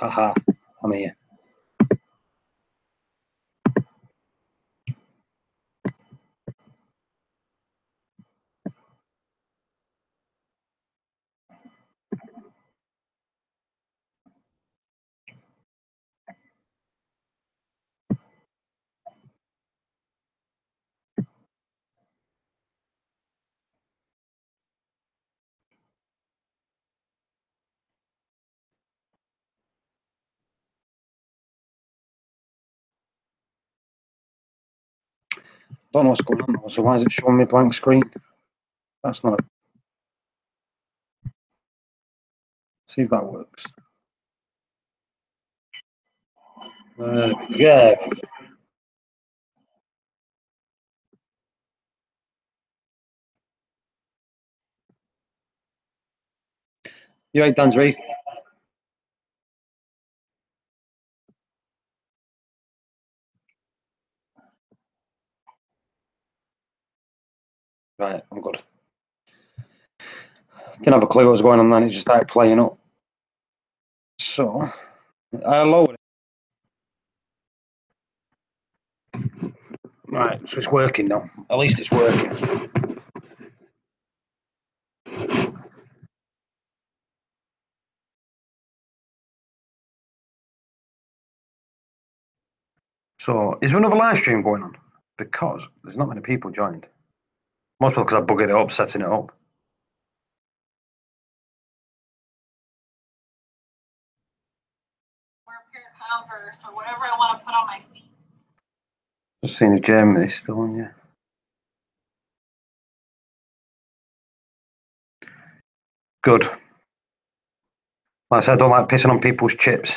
Haha, I'm here. Don't know what's going on though, so why is it showing me blank screen? That's not. See if that works. Yeah. You right, Dan's right. Right, I'm good. Didn't have a clue what was going on then, it just started playing up. So, I lowered it. Right, so it's working now. At least it's working. So, is there another live stream going on? Because there's not many people joined. Most people because I buggered it up, setting it up. Or a pair of Converse or whatever I want to put on my feet. Just seeing if Germany's still on, yeah. Good. Like I said, I don't like pissing on people's chips.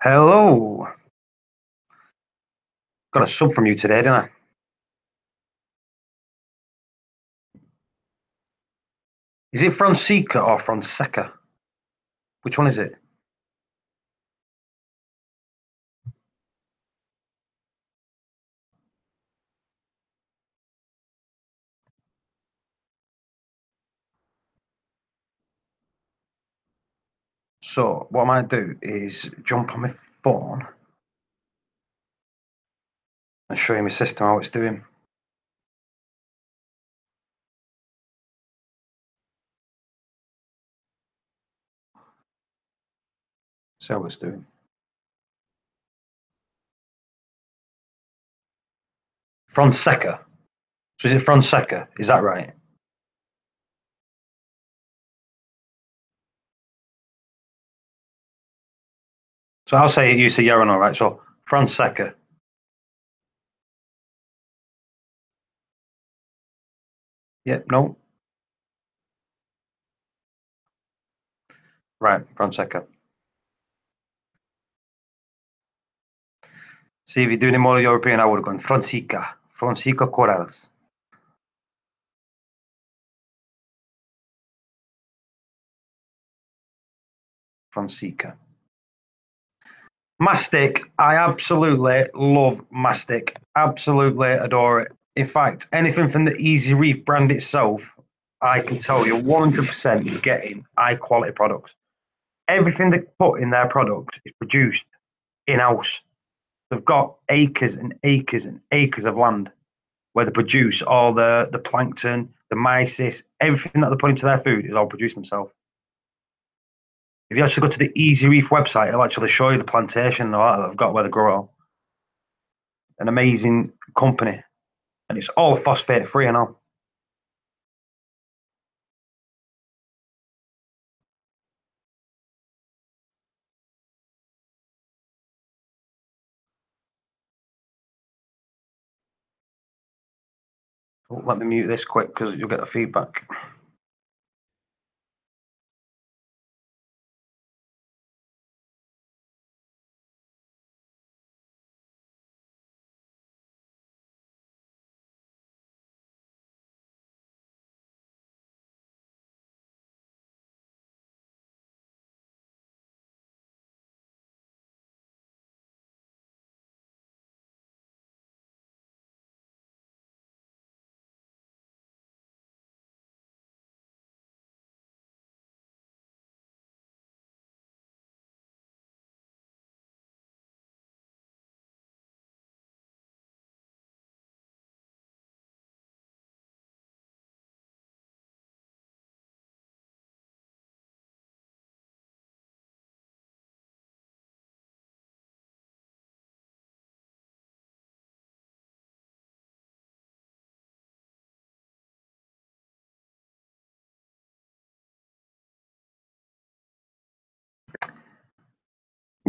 Hello. Got a sub from you today, didn't I? Is it Fonseca or Fonseca? Which one is it? So what I might do is jump on my phone and show you my system how it's doing. See how it's doing. Fonseca. So is it Fonseca? Is that right? So I'll say you say yeah or no, right? So Fonseca. Yeah, no. Right, Fonseca. See, if you're doing it more European, I would have gone Fonseca. Fonseca Corrales. Fonseca. Mastic, I absolutely love Mastic. Absolutely adore it. In fact, anything from the Easy Reef brand itself, I can tell you 100% you're getting high quality products. Everything they put in their products is produced in house. They've got acres and acres and acres of land where they produce all the plankton, the mysis, everything that they put into their food is all produced themselves. If you actually go to the Easy Reef website, it'll actually show you the plantation and all that they've got where they grow all. An amazing company, and it's all phosphate free and all. Oh, let me mute this quick because you'll get the feedback.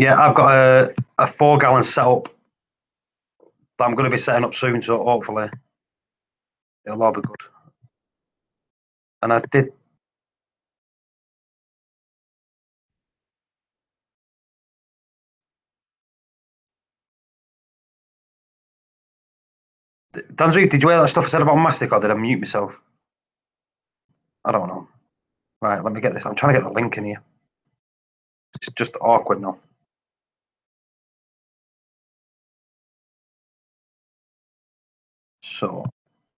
Yeah, I've got a 4-gallon setup that I'm going to be setting up soon, so hopefully it'll all be good. And I did. Danzreef, did you hear that stuff I said about mastic, or did I mute myself? I don't know. Right, let me get this. I'm trying to get the link in here. It's just awkward now. So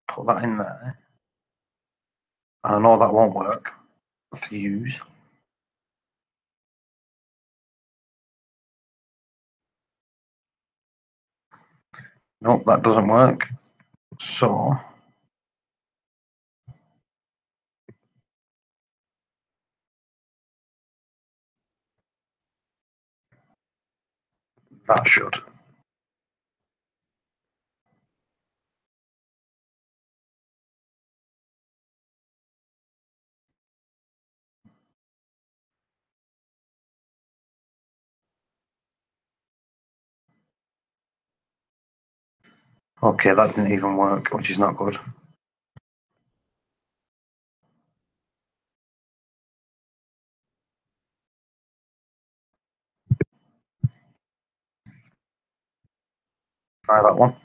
put that in there. And I know that won't work. Fuse. Nope, that doesn't work. So that should. Okay, that didn't even work, which is not good. Try that one.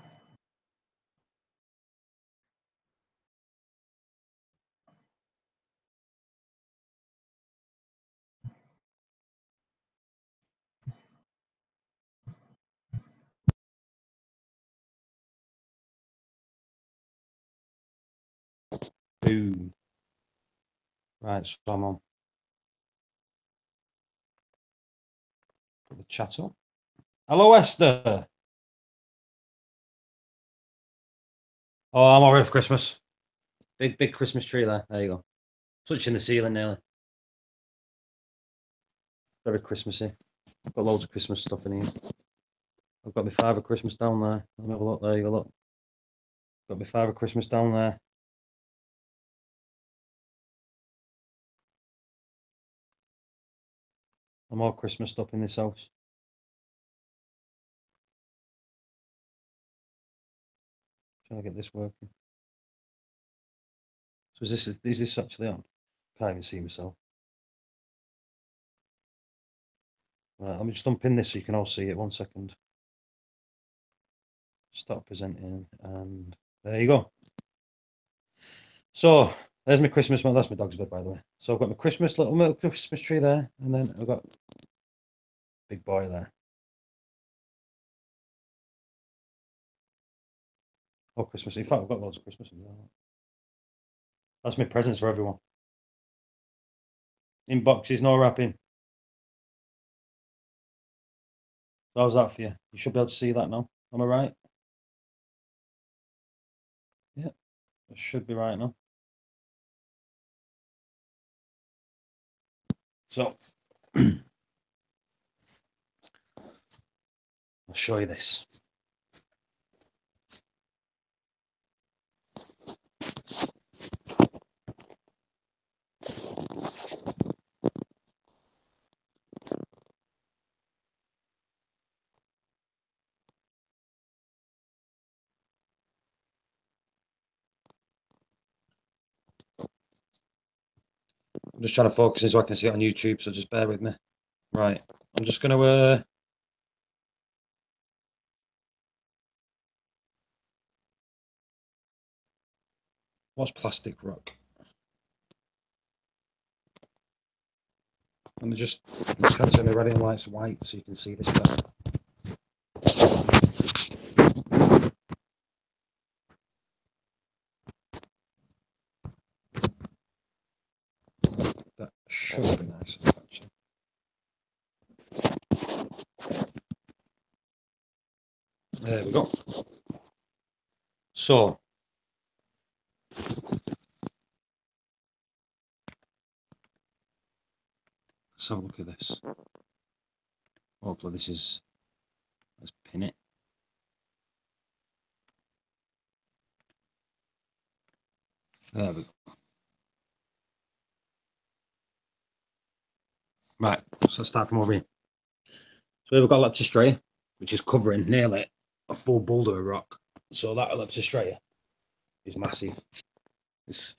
Boom. Right, so I'm on. Put the chat up. Hello, Esther. Oh, I'm all ready for Christmas. Big Christmas tree there. There you go. Touching the ceiling nearly. Very Christmassy. I've got loads of Christmas stuff in here. I've got my Father Christmas down there. Let me have a look. There you go. Look. Got my Father Christmas down there. And more Christmas stuff in this house. Trying to get this working. So is this actually on? Can't even see myself. Right, let me just unpin this so you can all see it. 1 second. Stop presenting, and there you go. So there's my Christmas. Well, that's my dog's bed, by the way. So I've got my little Christmas tree there, and then I've got big boy there. Oh, Christmas! In fact, I've got loads of Christmas in there. That's my presents for everyone. In boxes, no wrapping. How's that for you? You should be able to see that now. Am I right? Yeah, it should be right now. So I'll show you this. I'm just trying to focus this so I can see it on YouTube, so just bear with me. Right, I'm just going to what's plastic rock? Let me just try to turn the radiant lights white so you can see this better. That should be nice, actually. There we go. So let's have a look at this. Hopefully this is, let's pin it. There we go. Right, so let's start from over here. So we've got Leptostraea, which is covering nearly a full boulder of rock. So that Leptostraea is massive. It's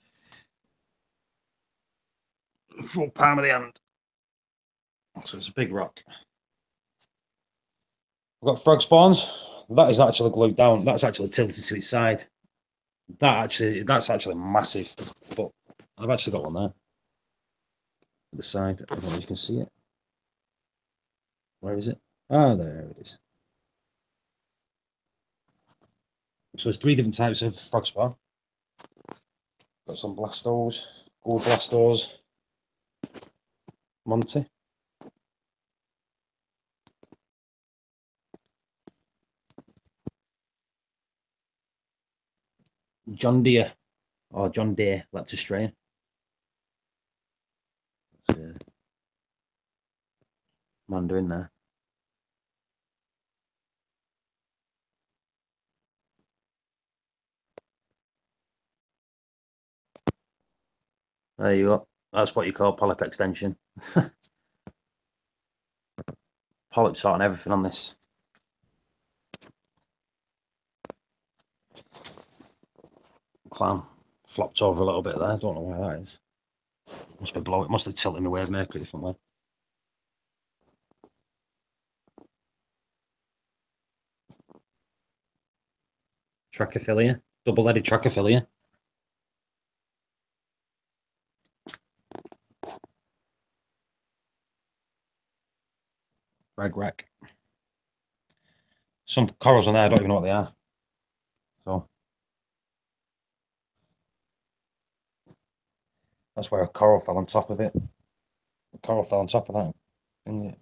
full palm of the hand. So it's a big rock. We've got frog spawns. That is actually glued down. That's actually tilted to its side. That's actually massive. But I've actually got one there. At the side. I don't know if you can see it. Where is it? Ah, there it is. So there's 3 different types of frog spawn. Got some Blastos, gold Blastos, Monty. John Deere, or John Deere Leptostraea. Mandarin there. There you go. That's what you call polyp extension. Polyp sort and everything on this. Clam flopped over a little bit there. Don't know why that is. Must be blowing. It must have tilted my wave maker a different way. Trachophilia, double-headed Trachophilia. Rag rack. Some corals on there, I don't even know what they are. So that's where a coral fell on top of it. The coral fell on top of that. And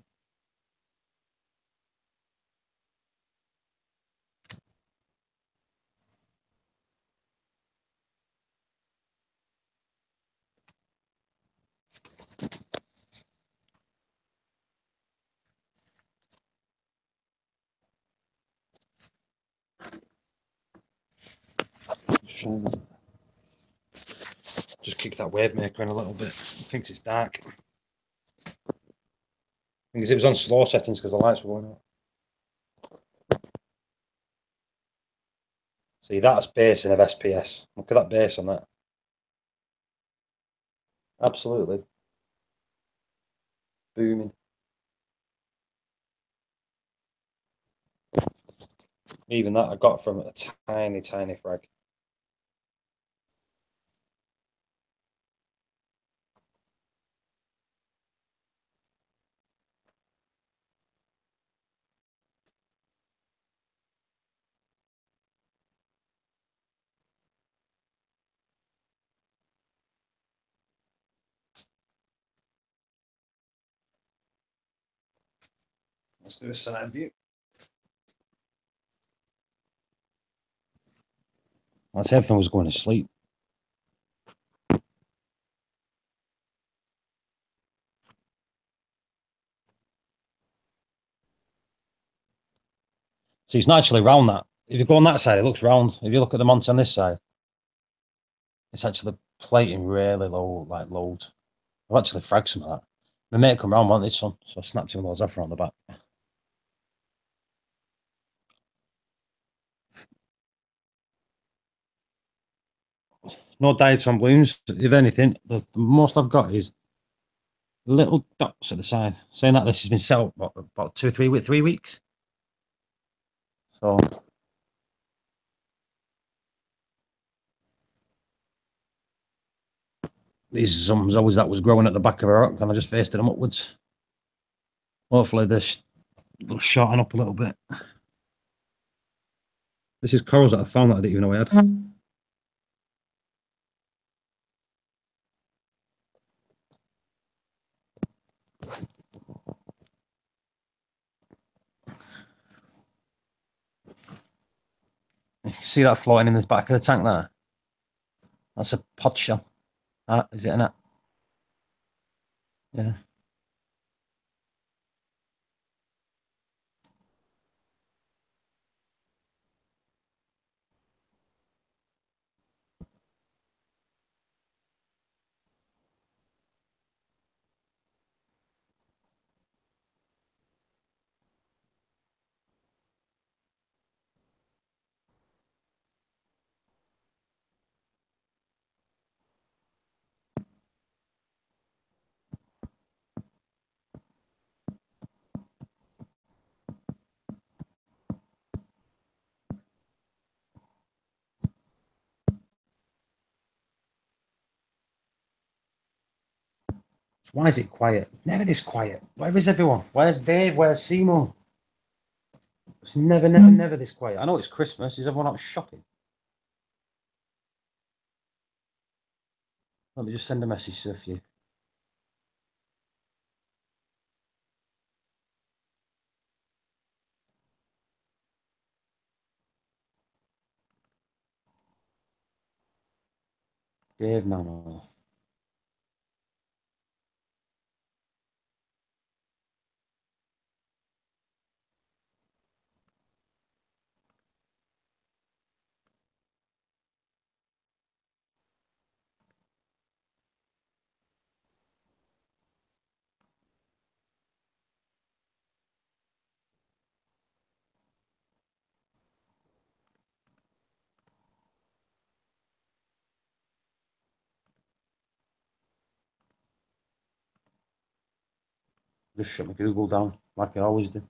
just kick that wave maker in a little bit. It thinks it's dark. Because it was on slow settings because the lights were going out. See, that's basing of SPS. Look at that base on that. Absolutely. Booming. Even that I got from a tiny, tiny frag. Let's do a side view. That's everything was going to sleep. See, it's not actually round that. If you go on that side, it looks round. If you look at the monster on this side, it's actually plating really low, like loads. I've actually fragged some of that. My mate come round wanted some, so I snapped him loads off around the back. No diatom blooms. If anything, the most I've got is little dots at the side, saying that this has been set up about 2 or 3 weeks. So these some always that was growing at the back of a rock, and I just faced them upwards. Hopefully they'll shorten up a little bit. This is corals that I found that I didn't even know I had. You can see that floating in the back of the tank there. That's a pod shell. Is it an? Yeah. Why is it quiet? It's never this quiet. Where is everyone? Where's Dave? Where's Seymour? It's never this quiet. I know it's Christmas. Is everyone out shopping? Let me just send a message to a few. Dave, no. Just shut my Google down like I always do.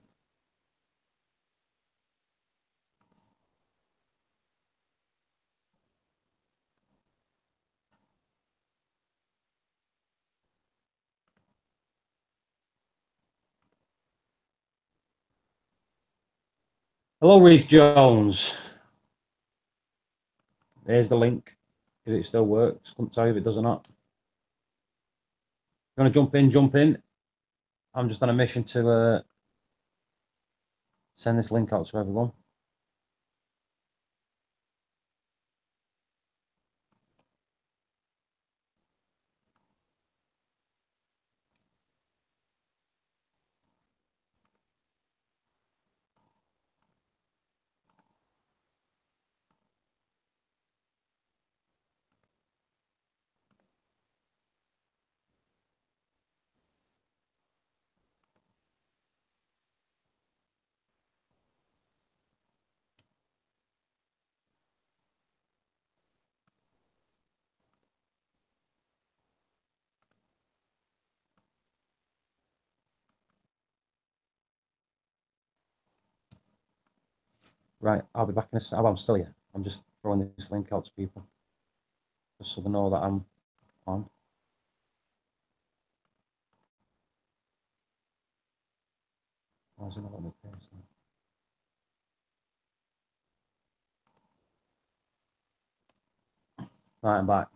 Hello, Reef Jones. There's the link. If it still works, couldn't tell you if it does or not. You want to jump in? Jump in. I'm just on a mission to send this link out to everyone. Right, I'll be back in a second. I'm still here. I'm just throwing this link out to people just so they know that I'm on. Why is it not letting me paste now? Right, I'm back.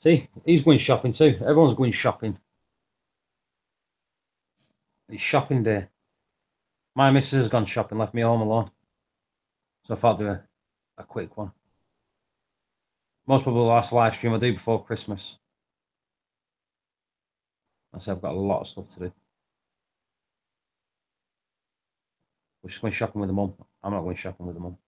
See, he's going shopping too. Everyone's going shopping. It's shopping day. My missus has gone shopping, left me home alone. So I thought I'd do a quick one. Most probably the last live stream I do before Christmas. I said I've got a lot of stuff to do. We're just going shopping with the mum. I'm not going shopping with the mum.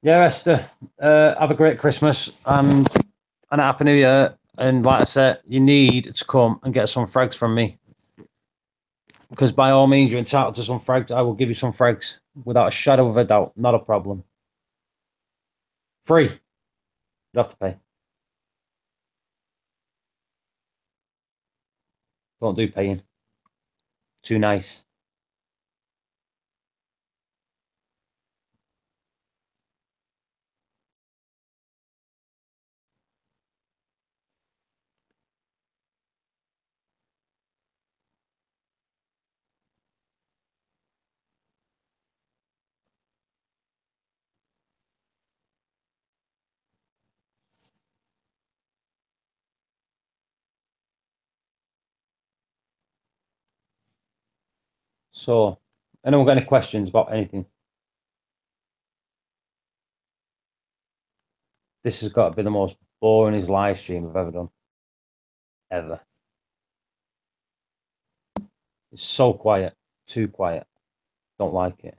Yeah, Esther, have a great Christmas and a happy New Year. And like I said, you need to come and get some frags from me. Because by all means, you're entitled to some frags. I will give you some frags without a shadow of a doubt. Not a problem. Free. You don't have to pay. Don't do paying. Too nice. So, anyone got any questions about anything? This has got to be the most boring live stream I've ever done. Ever. It's so quiet. Too quiet. Don't like it.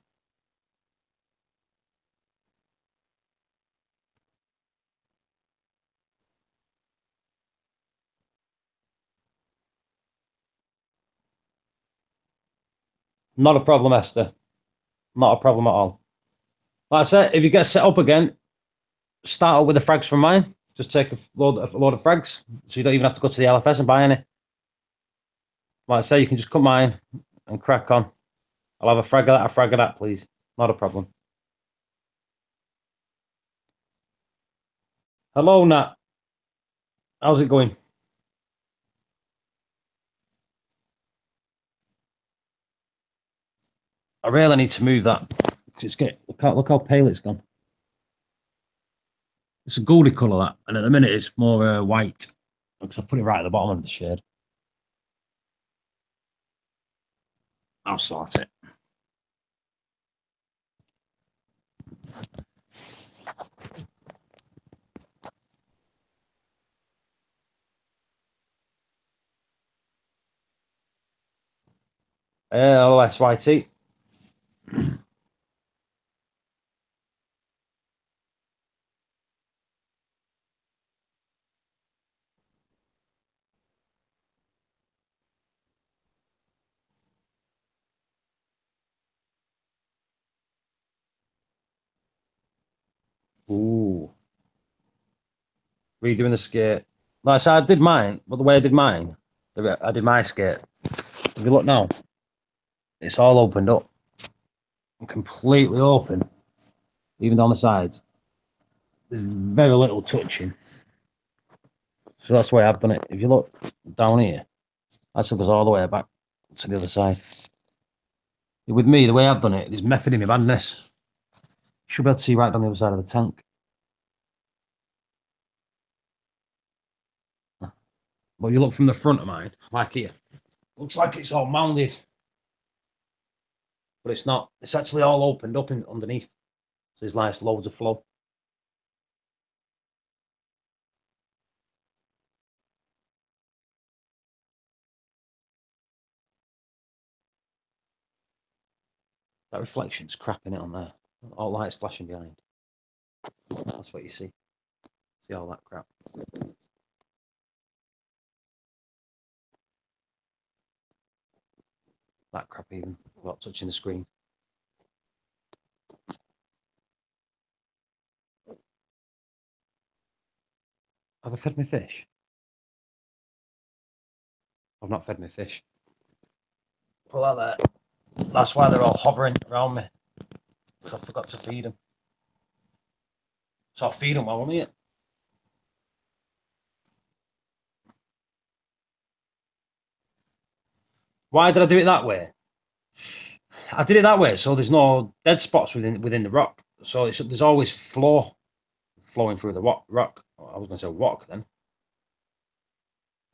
Not a problem, Esther. Not a problem at all. Like I said, if you get set up again, start up with the frags from mine. Just take a load of frags, so you don't even have to go to the LFS and buy any. Like I say, you can just cut mine and crack on. I'll have a frag of that, please. Not a problem. Hello, Nat. How's it going? I really need to move that. It's look how pale it's gone. It's a goldy colour, that, and at the minute it's more white because I put it right at the bottom of the shade. I'll sort it. LSYT. Ooh. Redoing the skate. Like I said, I did mine, but the way I did mine, I did my skate. If you look now, it's all opened up. Completely open, even down the sides. There's very little touching. So that's the way I've done it. If you look down here, actually goes all the way back to the other side. With me, the way I've done it, there's method in my madness. Should be able to see right down the other side of the tank. But you look from the front of mine, like here, looks like it's all mounded. But it's not. It's actually all opened up underneath. So there's nice loads of flow. That reflection's crapping it on there. All lights flashing behind. That's what you see. See all that crap. That crap even, without touching the screen. Have I fed my fish? I've not fed my fish. Put that there. That's why they're all hovering around me. Because I forgot to feed them. So I'll feed them while I'm here. Why did I do it that way? I did it that way so there's no dead spots within the rock. So there's always flow flowing through the rock. I was going to say rock then.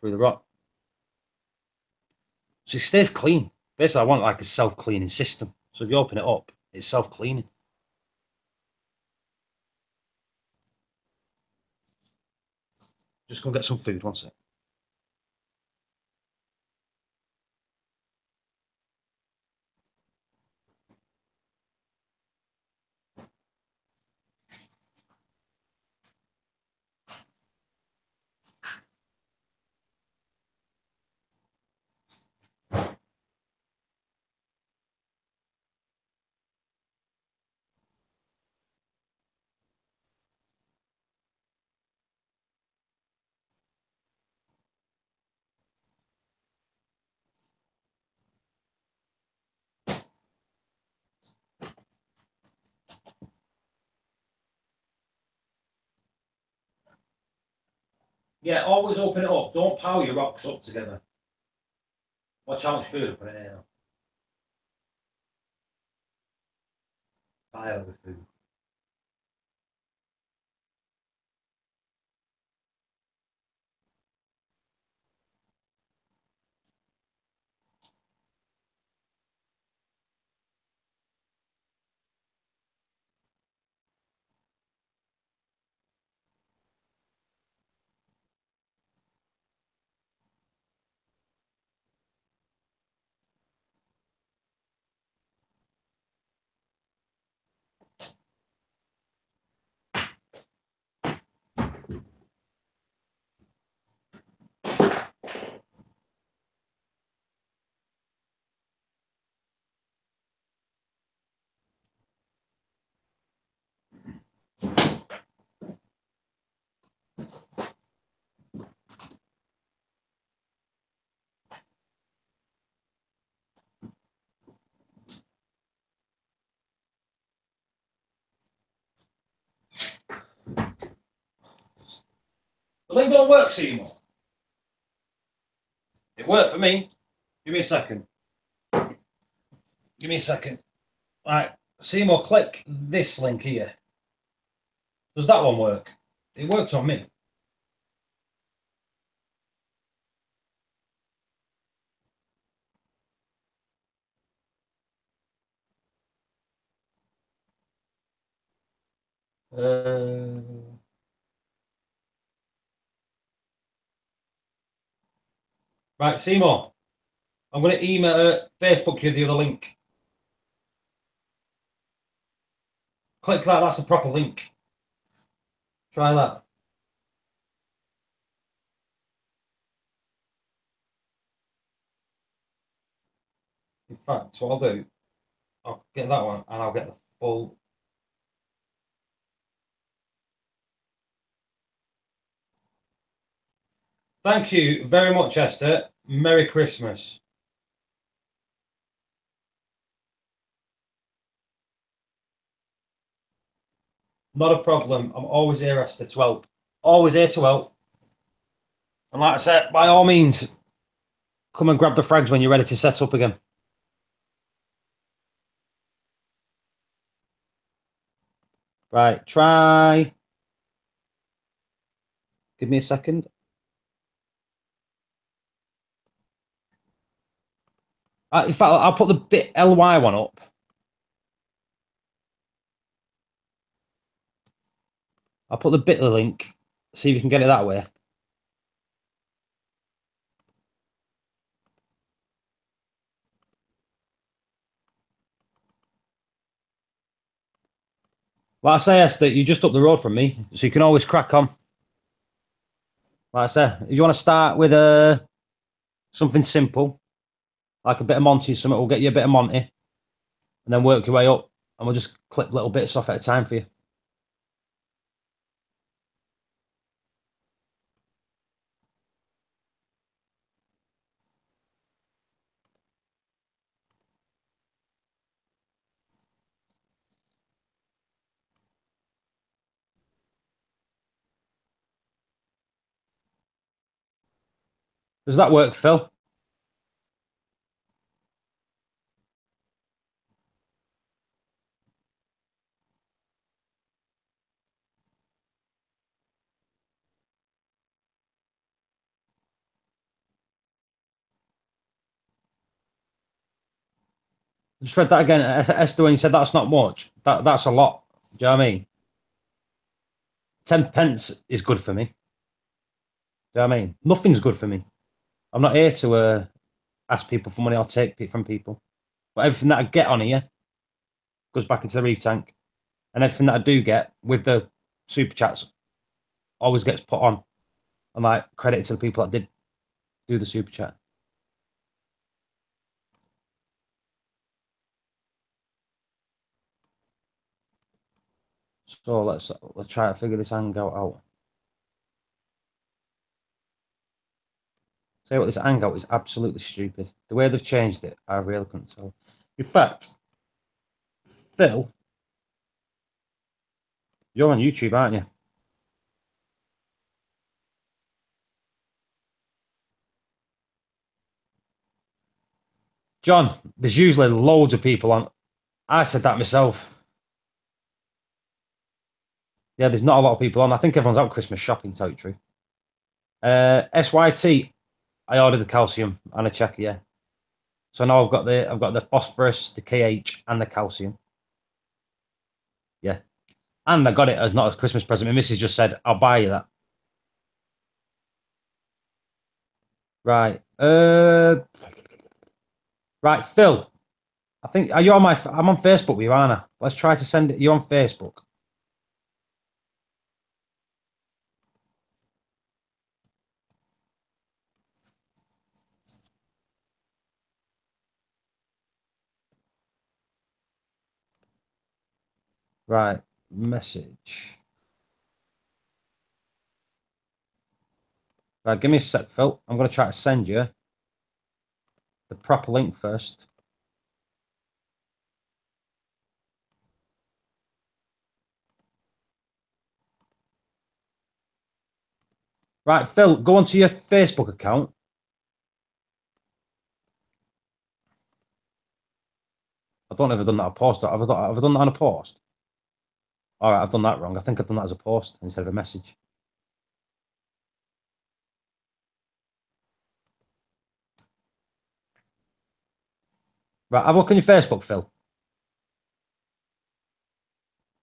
Through the rock. So it stays clean. Basically, I want like a self-cleaning system. So if you open it up, it's self-cleaning. Just go get some food, one sec. Yeah, always open it up. Don't pile your rocks up together. Watch how much food I put in here. Pile the food. link don't work, Seymour. It worked for me. Give me a second. Give me a second. All right, Seymour, click this link here. Does that one work? It worked on me. Right, Seymour. I'm going to email Facebook you the other link. Click that. That's the proper link. Try that. In fact, what I'll do, I'll get that one and I'll get the full. Thank you very much, Esther. Merry Christmas. Not a problem. I'm always here, Esther, to help. Always here to help. And like I said, by all means, come and grab the frags when you're ready to set up again. Right, try. Give me a second. In fact, I'll put the bit ly one up. I'll put the bit.ly link. See if you can get it that way. Like I say, Esther, you're just up the road from me, so you can always crack on. Like I said, if you want to start with something simple, like a bit of Monty, something will get you a bit of Monty, and then work your way up, and we'll just clip little bits off at a time for you. Does that work, Phil? Just read that again, Esther, when you said that's not much. That's a lot. Do you know what I mean? 10 pence is good for me. Do you know what I mean? Nothing's good for me. I'm not here to ask people for money or take it from people. But everything that I get on here goes back into the reef tank. And everything that I do get with the super chats always gets put on. And like credit to the people that did do the super chat. So let's try to figure this hangout out. Say what, this hangout is absolutely stupid. The way they've changed it, I really couldn't tell. In fact, Phil, you're on YouTube, aren't you? John, there's usually loads of people on. I said that myself. Yeah, there's not a lot of people on. I think everyone's out Christmas shopping, to tell you the truth. SYT, I ordered the calcium and a checker, yeah. So now I've got the phosphorus, the KH, and the calcium. Yeah. And I got it as not as Christmas present. My missus just said, I'll buy you that. Right. Right, Phil. I think are you on my? I'm on Facebook with you, aren't I? Let's try to send it. You on Facebook? Right. Message. Right. Give me a sec, Phil. I'm going to try to send you the proper link first. Right, Phil, go onto your Facebook account. I don't know if I've done that on a post. Have I done that on a post? All right, I've done that wrong. I think I've done that as a post instead of a message. Right, have a look on your Facebook, Phil.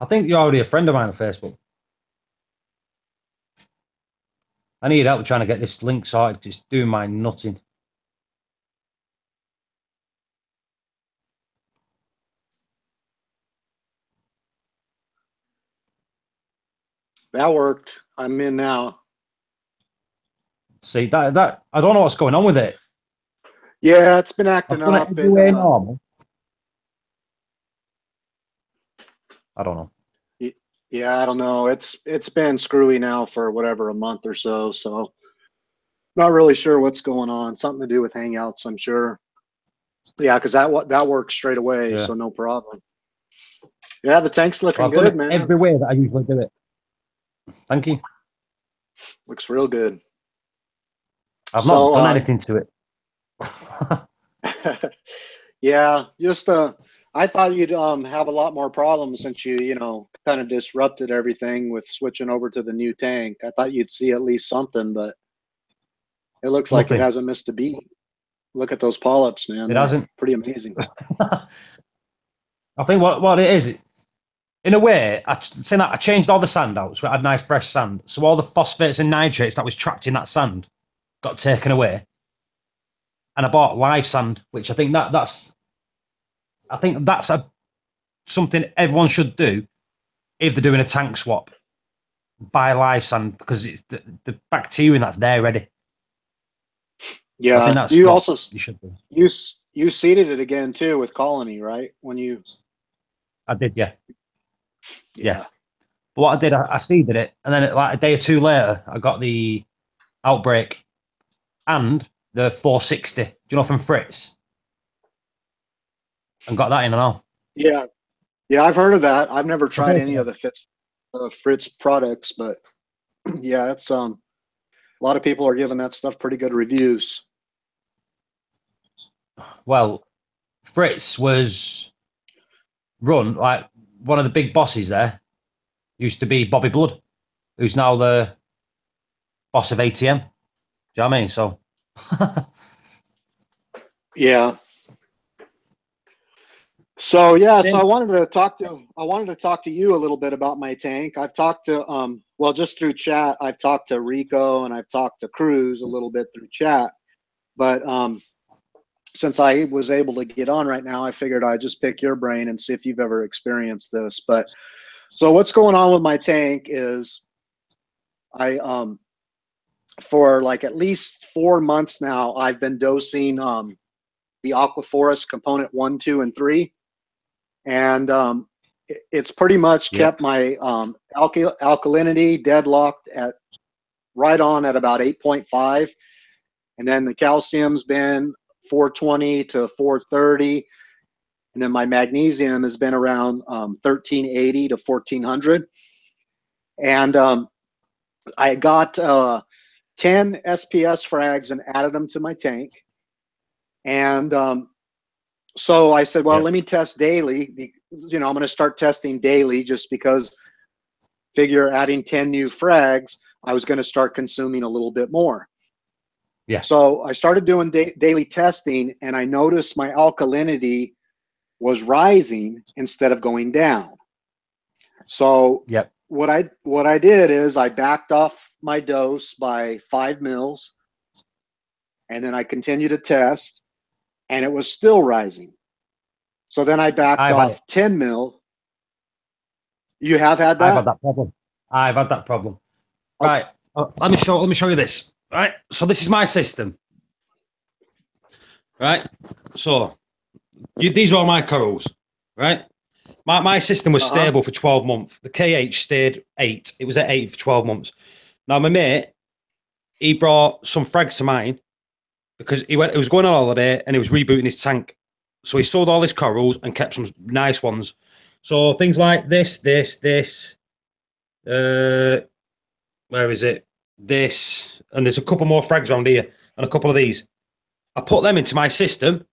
I think you're already a friend of mine on Facebook. I need help trying to get this link sorted. Just doing my nutting. That worked. I'm in now. See, that I don't know what's going on with it. Yeah, it's been I've acting done it up. everywhere normal. I don't know. Yeah, I don't know. It's been screwy now for whatever, a month or so. So not really sure what's going on. Something to do with Hangouts, I'm sure. Yeah, because that works straight away, Yeah. so no problem. Yeah, the tank's looking Well, I've done good, it man. every way that I usually do it. Thank you. Looks real good. I've So, not done anything to it. yeah, just I thought you'd have a lot more problems since you kind of disrupted everything with switching over to the new tank. I thought you'd see at least something, but it looks like it Nothing. hasn't missed a beat. Look at those polyps, man. It They're hasn't. pretty amazing. I think what it is, in a way, I changed all the sand out, so it had nice fresh sand. So all the phosphates and nitrates that was trapped in that sand got taken away, and I bought live sand, which I think that's something everyone should do if they're doing a tank swap. Buy live sand because it's the bacteria that's there ready. Yeah, I think that's you what also you should do. you seeded it again too with Colony, right? When you I did, yeah. yeah. But what I did, I seeded it, and then like a day or two later, I got the Outbreak and the 460. Do you know from Fritz? And got that in and all. Yeah, yeah, I've heard of that. I've never So tried any basically, of the Fritz products, but yeah, it's a lot of people are giving that stuff pretty good reviews. well, Fritz was run like one of the big bosses there. Used to be Bobby Blood, who's now the boss of ATM. Do you know what I mean? So Yeah. So yeah, so Same. I wanted to talk to you a little bit about my tank. I've talked to well, just through chat, I've talked to Rico and I've talked to Cruz a little bit through chat. But since I was able to get on right now, I figured I'd just pick your brain and see if you've ever experienced this. But so what's going on with my tank is I for like at least 4 months now, I've been dosing the Aquaforest component 1, 2, and 3. And it's pretty much kept my alkalinity deadlocked at right on at about 8.5, and then the calcium's been 420 to 430, and then my magnesium has been around 1380 to 1400. And I got 10 SPS frags and added them to my tank. And so I said, well, let me test daily. I'm going to start testing daily just because figure adding 10 new frags, I was going to start consuming a little bit more. Yeah. So I started doing daily testing, and I noticed my alkalinity was rising instead of going down. So what I did is I backed off my dose by 5 mils, and then I continued to test, and it was still rising. So then I backed off 10 mil. You have had that? I've had that problem. I've had that problem. Okay. Right. Let me show you this. Right. So this is my system. Right. So these are all my corals. Right. My system was stable for 12 months. The KH stayed 8. It was at 8 for 12 months. Now my mate, he brought some frags to mine because he was going on holiday and he was rebooting his tank. So he sold all his corals and kept some nice ones. So things like this. Where is it? this, and there's a couple more frags around here, and a couple of these. I put them into my system,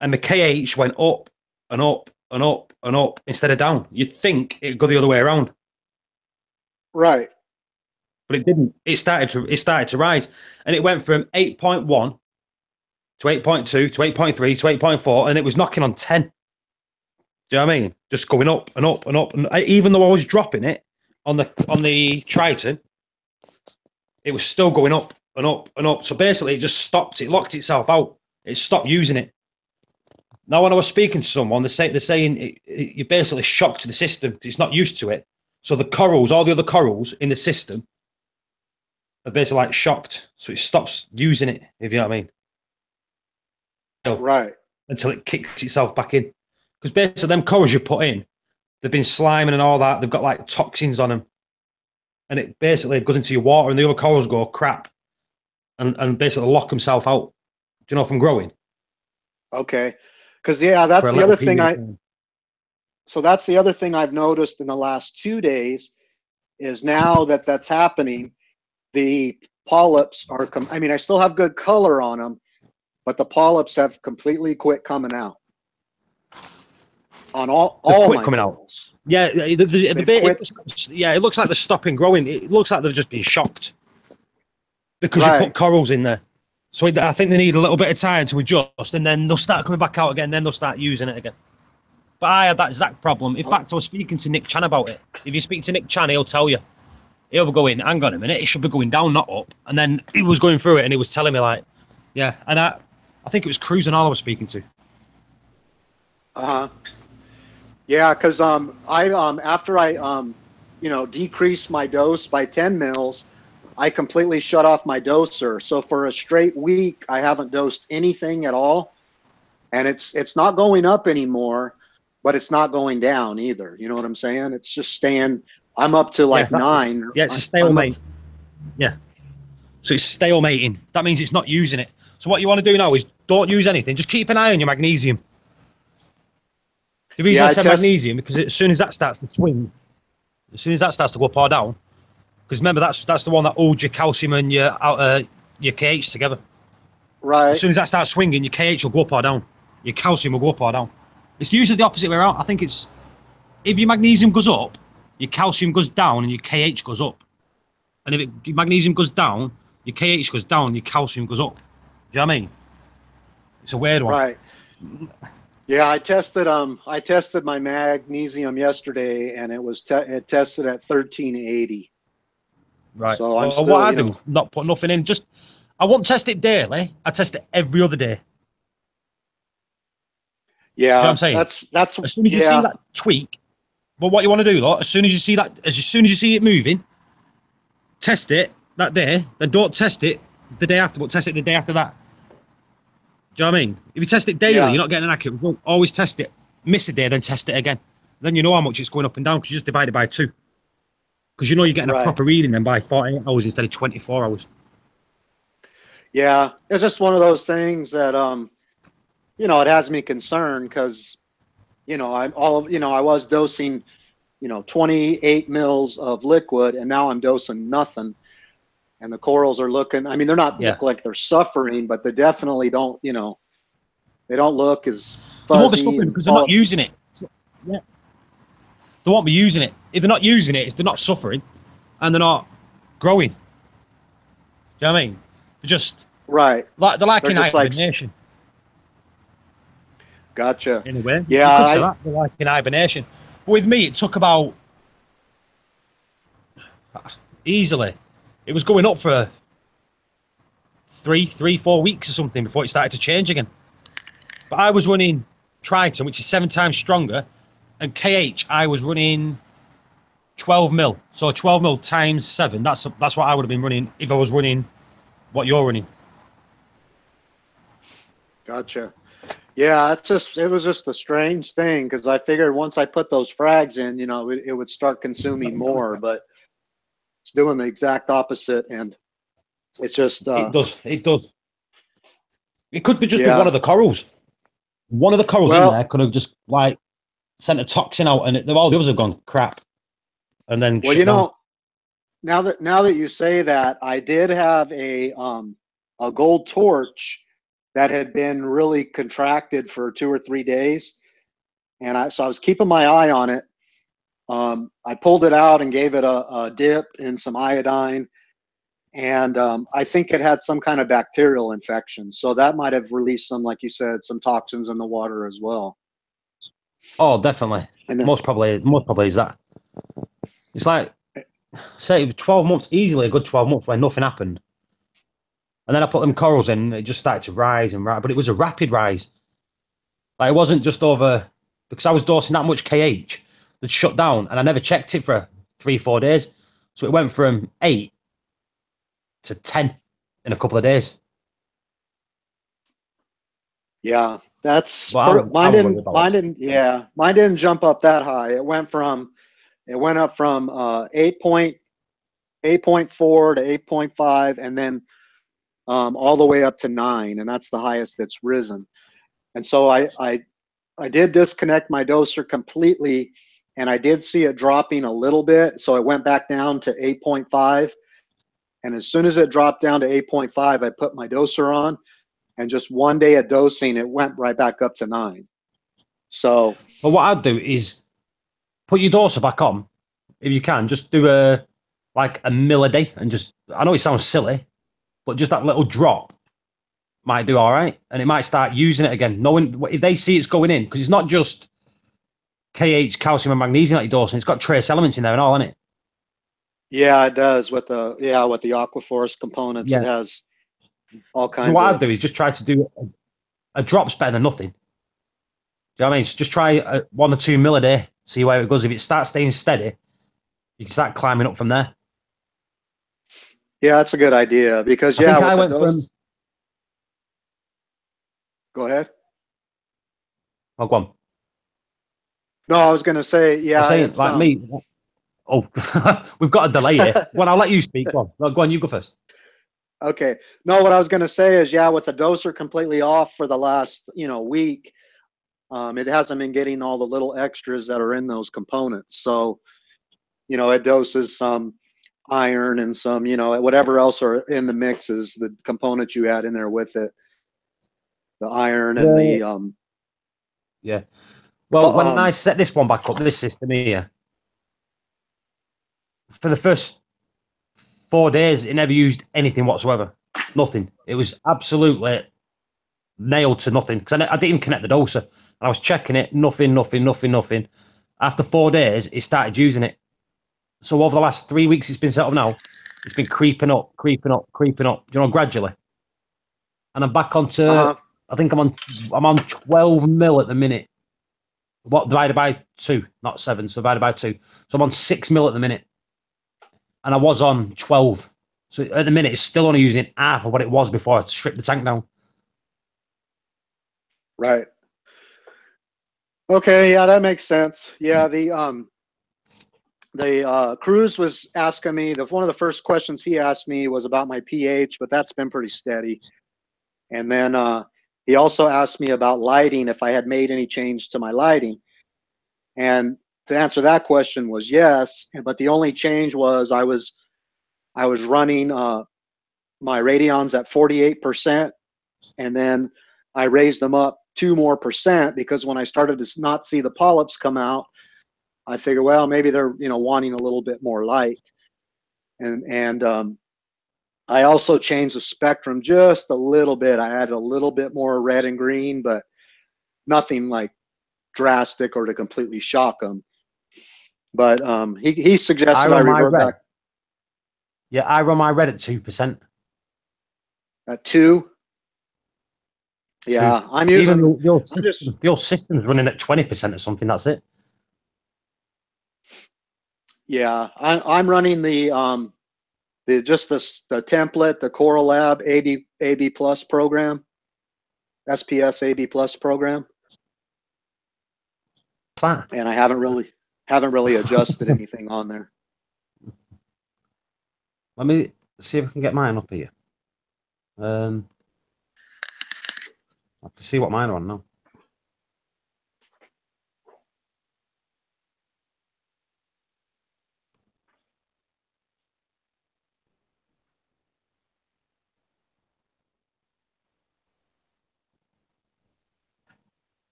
and the KH went up and up and up and up instead of down. You'd think it'd go the other way around, Right. but it didn't. It started to rise, and it went from 8.1 to 8.2 to 8.3 to 8.4, and it was knocking on 10. Do you know what I mean? Just going up and up and up, and even though I was dropping it on the Triton, it was still going up and up and up. So basically, it just stopped. It locked itself out. It stopped using it. Now, when I was speaking to someone, they're saying you're basically shocked to the system because it's not used to it. So the corals, all the other corals in the system, are basically like shocked. So it stops using it, if you know what I mean. So, Right. until it kicks itself back in. Because basically, them corals you put in, they've been sliming and all that. They've got like toxins on them. And it basically goes into your water, and the other corals go crap and basically lock themselves out. Do you know, from growing? Okay. Because that's For a the little other thing period. So that's the other thing I've noticed in the last 2 days is now that that's happening, the polyps are, I mean, I still have good color on them, but the polyps have completely quit coming out on all quit my coming out. corals. Yeah, it looks like they're stopping growing. It looks like they've just been shocked because you put corals in there. So I think they need a little bit of time to adjust, and then they'll start coming back out again. Then they'll start using it again. But I had that exact problem. In fact, I was speaking to Nick Chan about it. If you speak to Nick Chan, he'll tell you. He'll be going, hang on a minute, it should be going down, not up. And then he was going through it, and he was telling me like, yeah. And I think it was Cruz and all I was speaking to. Yeah, because after I decreased my dose by 10 mils, I completely shut off my doser. So for a straight week, I haven't dosed anything at all, and it's not going up anymore, but it's not going down either. You know what I'm saying? It's just staying. I'm up to like 9. Yeah, it's a stalemate. Yeah. So it's stalemating. That means it's not using it. So what you want to do now is don't use anything. Just keep an eye on your magnesium. The reason I said magnesium, because as soon as that starts to swing, as soon as that starts to go up or down, because remember that's the one that holds your calcium and your KH together. Right. As soon as that starts swinging, your KH will go up or down. Your calcium will go up or down. It's usually the opposite way around. I think it's if your magnesium goes up, your calcium goes down and your KH goes up. And if your magnesium goes down, your KH goes down, your calcium goes up. Do you know what I mean? It's a weird one. Right. Yeah, I tested my magnesium yesterday, and it tested at 1380. Right. So I'm still, what I do is not put nothing in. Just I won't test it daily. I test it every other day. Yeah, do you know what I'm saying? That's as soon as you see that tweak. But what you want to do, though, as soon as you see it moving, test it that day. Then don't test it the day after, but test it the day after that. Do you know what I mean? If you test it daily, you're not getting an accurate result. Always test it. Miss a day, then test it again. Then you know how much it's going up and down because you just divide it by 2. Because you know you're getting a proper reading then by 48 hours instead of 24 hours. Yeah, it's just one of those things that it has me concerned because I was dosing 28 mils of liquid, and now I'm dosing nothing, and the corals are looking, I mean, they're not look like they're suffering, but they definitely don't, they don't look as fuzzy. They won't be suffering because they're not using it. Yeah. They won't be using it. If they're not using it, they're not suffering and they're not growing. Do you know what I mean? They're just they're lacking hibernation. Gotcha. In a way. Yeah. You could say that. They're lacking hibernation. But with me, it took about easily. It was going up for 4 weeks or something before it started to change again. But I was running Triton, which is 7 times stronger, and KH I was running 12 mil. So 12 mil times 7. That's what I would have been running if I was running what you're running. Gotcha. Yeah, it was just a strange thing because I figured once I put those frags in, it would start consuming more, but it's doing the exact opposite, and it's just it does. It could be just with one of the corals. One of the corals in there could have just sent a toxin out, and all the others have gone crap. And then now that you say that, I did have a gold torch that had been really contracted for 2 or 3 days, and I was keeping my eye on it. I pulled it out and gave it a dip in some iodine, and I think it had some kind of bacterial infection. So that might have released some, like you said, some toxins in the water as well. Oh, definitely. And then, Most probably is that. It's like, say, 12 months, easily a good 12 months where nothing happened. And then I put them corals in, it just started to rise and rise, but it was a rapid rise. Like, it wasn't just over, because I was dosing that much KH that shut down, and I never checked it for 3-4 days. So it went from 8 to 10 in a couple of days. yeah, that's Well, I was worried about mine didn't jump up that high. It went up from 8.4 to 8.5, and then all the way up to 9, and that's the highest it's risen. And so I did disconnect my doser completely, and I did see it dropping a little bit. So it went back down to 8.5. And as soon as it dropped down to 8.5, I put my doser on, and just one day of dosing, it went right back up to 9. So, But what I'd do is put your doser back on, if you can. Just do a mil a day, and just, I know it sounds silly, but just that little drop might do all right, and it might start using it again. Knowing if they see it's going in, because it's not just KH, calcium, and magnesium that you're dosing. It's got trace elements in there and all, isn't it? yeah, it does with the Aquaforce components. Yeah. It has all So kinds what of. I'd do is just try to do a drop's better than nothing. Do you know what I mean? So just try 1 or 2 mil a day, see where it goes. If it starts staying steady, you can start climbing up from there. Yeah, that's a good idea because I think I with the went dose. from. Go ahead. Oh, go on. No, I was going to say, I was yeah, saying, it's like me. Oh, we've got a delay here. Well, I'll let you speak. Go on. No, go on, you go first. Okay. No, what I was going to say is, with the doser completely off for the last, week, it hasn't been getting all the little extras that are in those components. So, it doses some iron and some, whatever else are in the mixes, the components you add in there with it, the iron and Yeah. the Yeah. Well, when I set this one back up, this system here, for the first 4 days, it never used anything whatsoever. Nothing. It was absolutely nailed to nothing, because I didn't even connect the doser. And I was checking it, nothing. After 4 days, it started using it. So over the last 3 weeks, it's been set up now. It's been creeping up, gradually. And I'm back onto. I think I'm on 12 mil at the minute. What, divided by 2, not 7, so divided by 2. So I'm on 6 mil at the minute, and I was on 12. So at the minute, it's still only using half of what it was before I stripped the tank down. Right. Okay, yeah, that makes sense. Yeah, the Cruz was asking me, one of the first questions he asked me was about my pH, but that's been pretty steady. And then he also asked me about lighting, if I had made any change to my lighting. And to answer that question was yes, but the only change was I was running my radions at 48%, and then I raised them up 2 more percent, because when I started to not see the polyps come out, I figured, well, maybe they're wanting a little bit more light, and I also changed the spectrum just a little bit. I added a little bit more red and green, but nothing like drastic or to completely shock them. But he suggested I revert back. Yeah, I run my red at 2%. At 2. Yeah, I'm using. Even your system's running at 20% or something. That's it. Yeah, I'm running the template, the Coral Lab AB Plus program, SPS AB Plus program. What's that? And I haven't really adjusted anything on there. Let me see if I can get mine up here. I can see what mine are on now.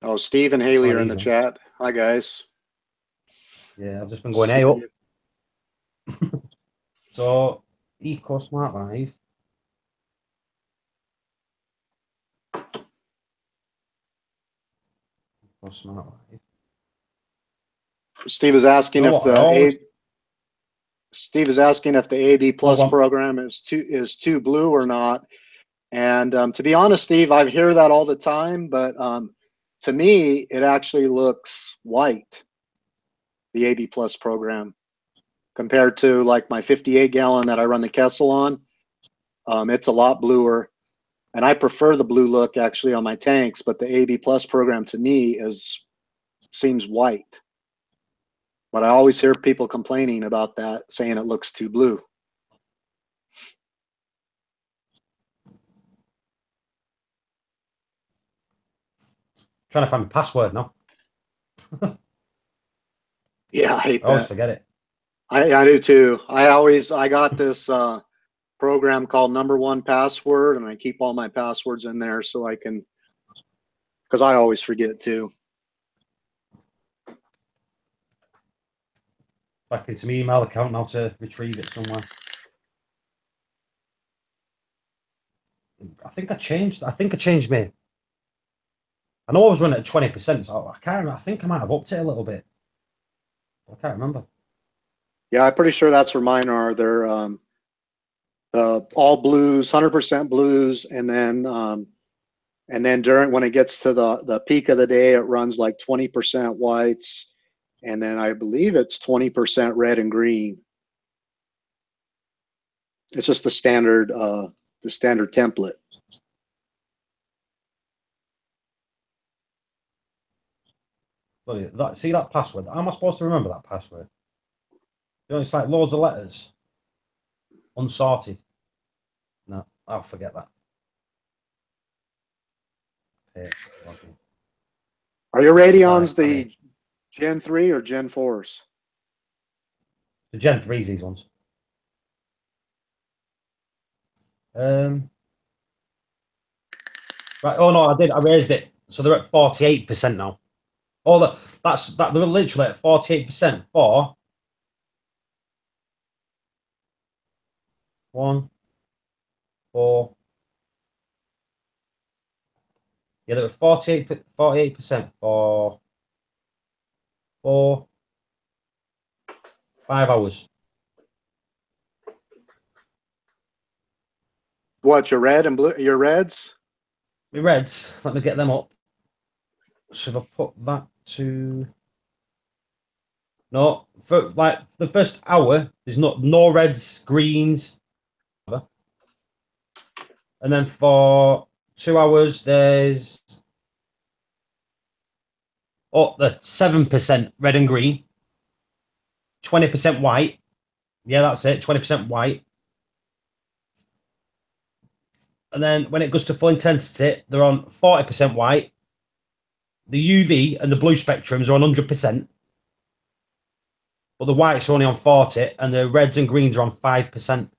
Oh, Steve and Haley Not are in the easy. chat. Hi, guys. Yeah, I've just been going, hey up. So, Eco Smart Live. Eco Smart Live. Steve is asking You know if what? I always, Steve is asking if the AB Plus go on. program is too blue or not. And to be honest, Steve, I hear that all the time, but to me, it actually looks white, the AB Plus program, compared to like my 58 gallon that I run the Kessel on. It's a lot bluer. And I prefer the blue look actually on my tanks, but the AB Plus program to me seems white. But I always hear people complaining about that, saying it looks too blue. Trying to find my password now. Yeah, I hate I always that. forget it. I do too. I got this program called Number One Password, and I keep all my passwords in there so I can, because I always forget too. Back into my email account now to retrieve it somewhere. I think I changed me. I know I was running at 20%, so I can't remember. I think I might have upped it a little bit. I can't remember. Yeah, I'm pretty sure that's where mine are. They're all blues, 100% blues, and then during when it gets to the peak of the day, it runs like 20% whites, and then I believe it's 20% red and green. It's just the standard template. But see that password? How am I supposed to remember that password? You know, it's like loads of letters. Unsorted. No, I'll forget that. Okay, login. Are your Radeons Right, the Gen 3 or Gen 4s? the Gen 3s, these ones. Right. Oh no, I did. I raised it, so they're at 48% now. Oh, they're literally at 48% for 1, 4. Yeah, they were 48% for 4, 5 hours. What, your red and blue? Your reds? My reds. Let me get them up. So if I put that to no, for like the first hour, there's no reds, greens, and then for 2 hours there's the 7% red and green, 20% white. Yeah, that's it, 20% white. And then when it goes to full intensity, they're on 40% white. The UV and the blue spectrums are on 100%, but the whites are only on 40, and the reds and greens are on 5%.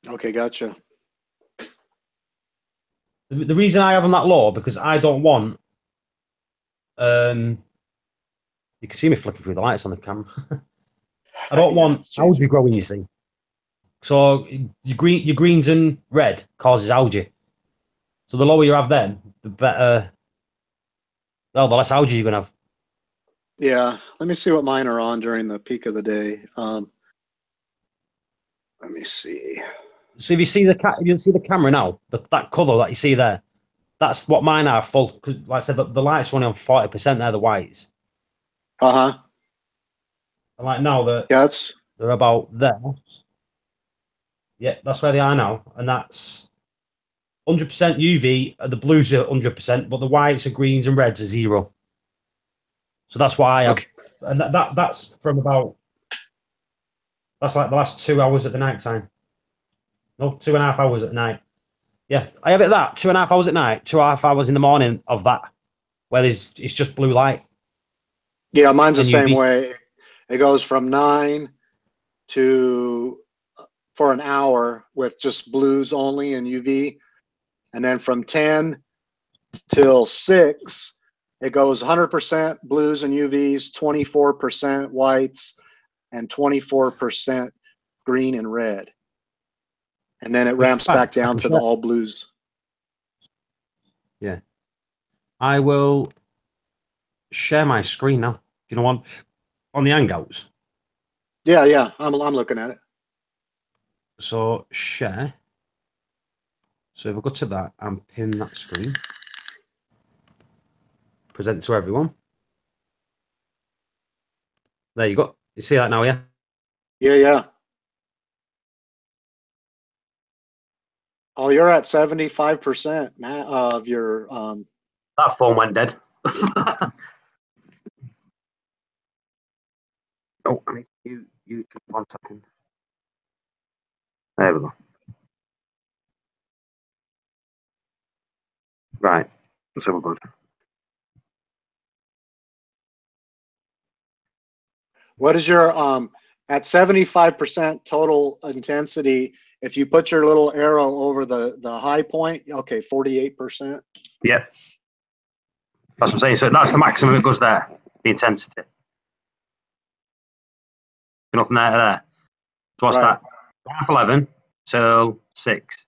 Okay, gotcha. The reason I have them that low because I don't want. You can see me flicking through the lights on the camera. I don't Yeah, want it's algae changing. growing. You see, so your greens and red causes algae. So the lower you have them, the better. Well, the less algae you're gonna have. Yeah, let me see what mine are on during the peak of the day. Let me see. So if you see the camera now, that colour that you see there, that's what mine are full. Because like I said, the lights are only on 40%. They're the whites. Uh-huh. And like now Yeah, it's they're about there. Yeah, that's where they are now, and that's 100% UV. The blues are 100%, but the whites and greens and reds are 0. So that's why I have, okay. and that's from about that's like the last 2 hours at the night time. No, 2.5 hours at night. Yeah, I have it that 2.5 hours at night, 2.5 hours in the morning of that, where it's just blue light Yeah, mine's the and same UV. way. It goes from 9 to for an hour with just blues only and UV, and then from 10 till 6, it goes 100% blues and UVs, 24% whites, and 24% green and red. And then it ramps back down to the all blues. Yeah. I will share my screen now. You know what? On the Hangouts. Yeah, I'm looking at it. So share. So if I go to that and pin that screen, present to everyone. There you go. You see that now, yeah? Yeah. Oh, you're at 75%, Matt, of your That phone went dead. Oh, I need you 1 second. There we go. Right. So we're good. what is your at 75% total intensity, if you put your little arrow over the high point, okay, 48%. Yeah. That's what I'm saying. So that's the maximum it goes there, the intensity. You know, from there to there. So what's Right. that? Half 11 till 6.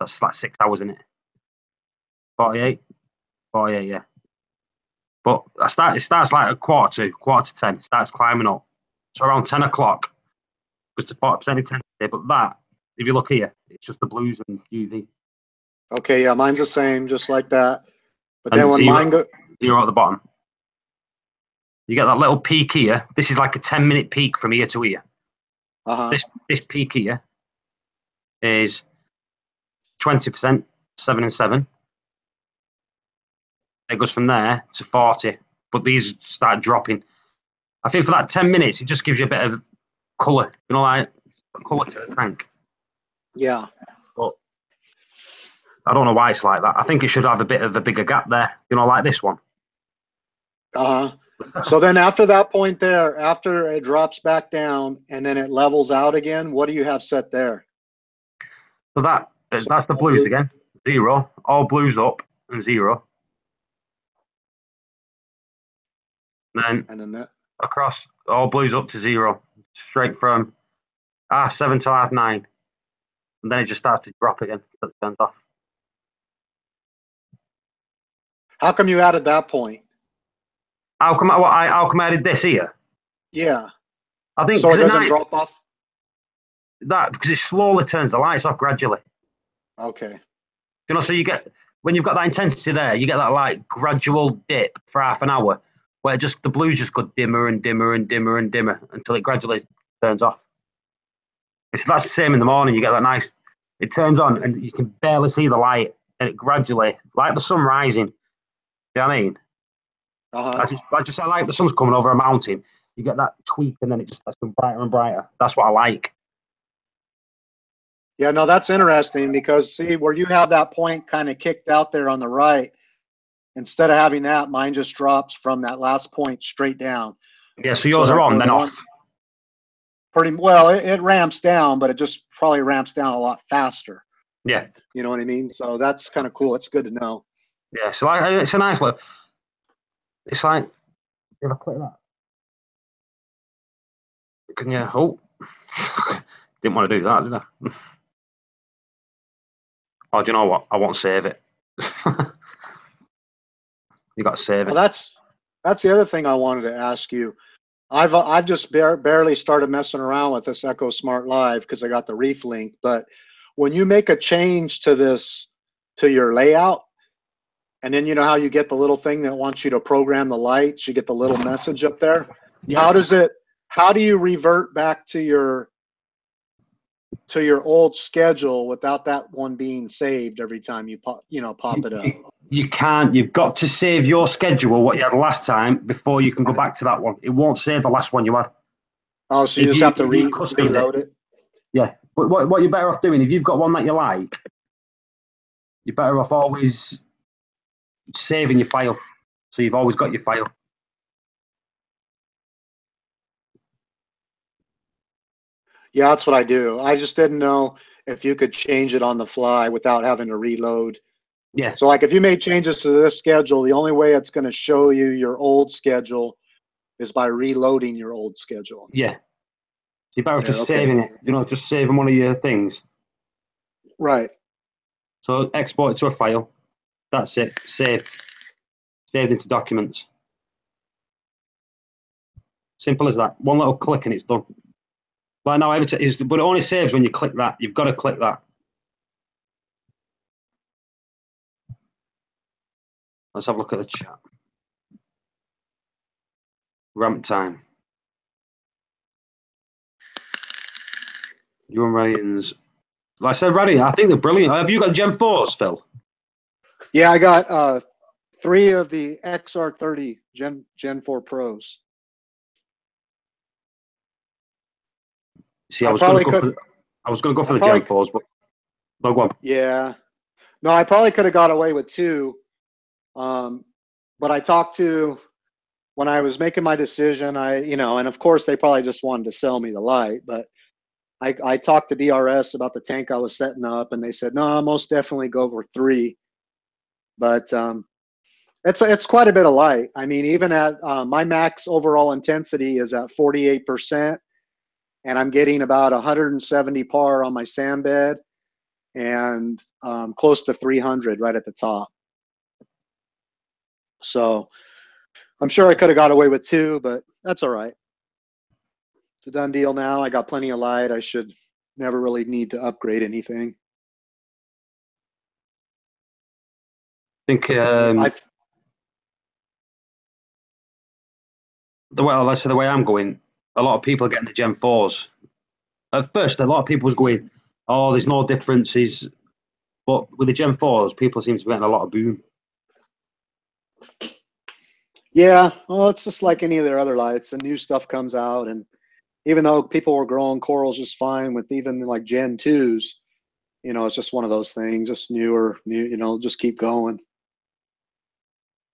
That's like 6 hours, isn't it? 48? 48, yeah. But it starts like a quarter to 10. It starts climbing up. So around 10 o'clock, goes to 40% intensity. But that, if you look here, it's just the blues and UV. Okay, yeah, mine's the same, just like that. But And then when mine go, zero at the bottom. You get that little peak here. This is like a 10-minute peak from here to here. This peak here is 20%, 7 and 7. It goes from there to 40, but these start dropping. I think for that 10 minutes, it just gives you a bit of colour, you know, like colour to the tank. yeah. But I don't know why it's like that. I think it should have a bit of a bigger gap there, you know, like this one. So then after that point there, after it drops back down and then it levels out again, what do you have set there? So that's the blues again. 0, all blues up and 0. And then that. across, all blues up to 0, straight from 7:30 to 9:30. And then it just starts to drop again. It turns off. How come you added that point? How come I added this here? Yeah. I think so it doesn't drop off. That because it slowly turns the lights off gradually. Okay. You know, so you get when you've got that intensity there, you get that like gradual dip for half an hour, where just the blues just go dimmer and dimmer and dimmer and dimmer until it gradually turns off. That's the same in the morning. You get that nice. It turns on and you can barely see the light, and it gradually, like the sun rising. You know what I mean? I just like the sun's coming over a mountain. You get that tweak, and then it just starts getting brighter and brighter. That's what I like. Yeah, no, that's interesting because see where you have that point kind of kicked out there on the right, instead of having that, mine just drops from that last point straight down. Yeah, so yours are on, then off. Pretty well, it ramps down, but it just probably ramps down a lot faster. Yeah. You know what I mean? So that's kind of cool. It's good to know. Yeah, so it's a nice look. It's like, if I click that, can you? Oh, didn't want to do that, did I? Oh, do you know what? I won't save it. You got to save it. Well, that's the other thing I wanted to ask you. I've just barely started messing around with this Echo Smart Live because I got the Reef Link. But when you make a change to your layout, and then you know how you get the little thing that wants you to program the lights, you get the little message up there. Yeah. How do you revert back to your old schedule without that one being saved every time you pop it up? You can't. You've got to save your schedule, what you had last time, before you can go back to that one. It won't save the last one you had. Oh, so you just have to reload it? Yeah. But what you're better off doing, if you've got one that you like, you're better off always saving your file. So you've always got your file. Yeah, that's what I do. I just didn't know if you could change it on the fly without having to reload Yeah. So like if you made changes to this schedule, the only way it's going to show you your old schedule is by reloading your old schedule. Yeah. So you're better off Yeah, just okay. saving it, just saving one of your things. Right. So export it to a file. That's it. Saved into documents. Simple as that. One little click and it's done. Like now, but it only saves when you click that. You've got to click that. Let's have a look at the chat. Ramp time. You and Ryan's. Like I said, Ryan, I think they're brilliant. Have you got Gen 4s, Phil? Yeah, I got 3 of the XR30 Gen 4 Pros. See, I was going to go for the Gen 4s, but no, go on. Yeah. No, I probably could have got away with 2. But I talked to, when I was making my decision, and of course they probably just wanted to sell me the light, but I talked to BRS about the tank I was setting up, and they said, no, most definitely go for 3. But it's quite a bit of light. I mean, even at my max overall intensity is at 48%, and I'm getting about 170 par on my sand bed and close to 300 right at the top. So I'm sure I could have got away with 2, but that's all right. It's a done deal now. I got plenty of light. I should never really need to upgrade anything. I think the way I'm going, a lot of people are getting the Gen 4s. At first, a lot of people was going, oh, there's no differences. But with the Gen 4s, people seem to be getting a lot of boom. Yeah, well, it's just like any of their other lights. The new stuff comes out, and even though people were growing corals just fine with even like Gen 2s, it's just one of those things, just new, just keep going.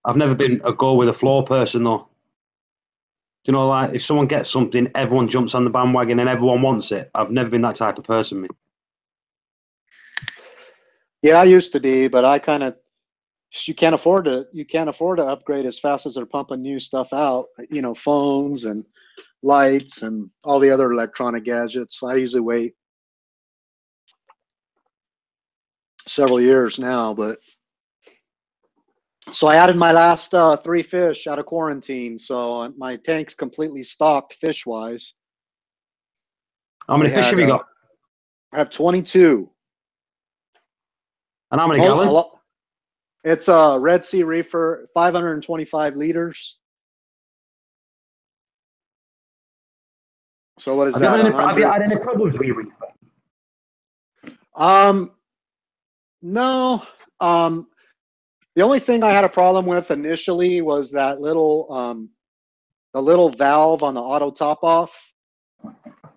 I've never been a go with a floor person, though. Like if someone gets something, everyone jumps on the bandwagon and everyone wants it. I've never been that type of person, man. Yeah, I used to be, but I kind of, you can't afford to upgrade as fast as they're pumping new stuff out, phones and lights and all the other electronic gadgets. I usually wait several years now, but so I added my last 3 fish out of quarantine, so my tank's completely stocked fish wise. How many fish have you got? I have 22. And how many gallons? It's a Red Sea Reefer, 525 liters. So what is that? Have you had any problems with your reefer? No. The only thing I had a problem with initially was that the little valve on the auto top off.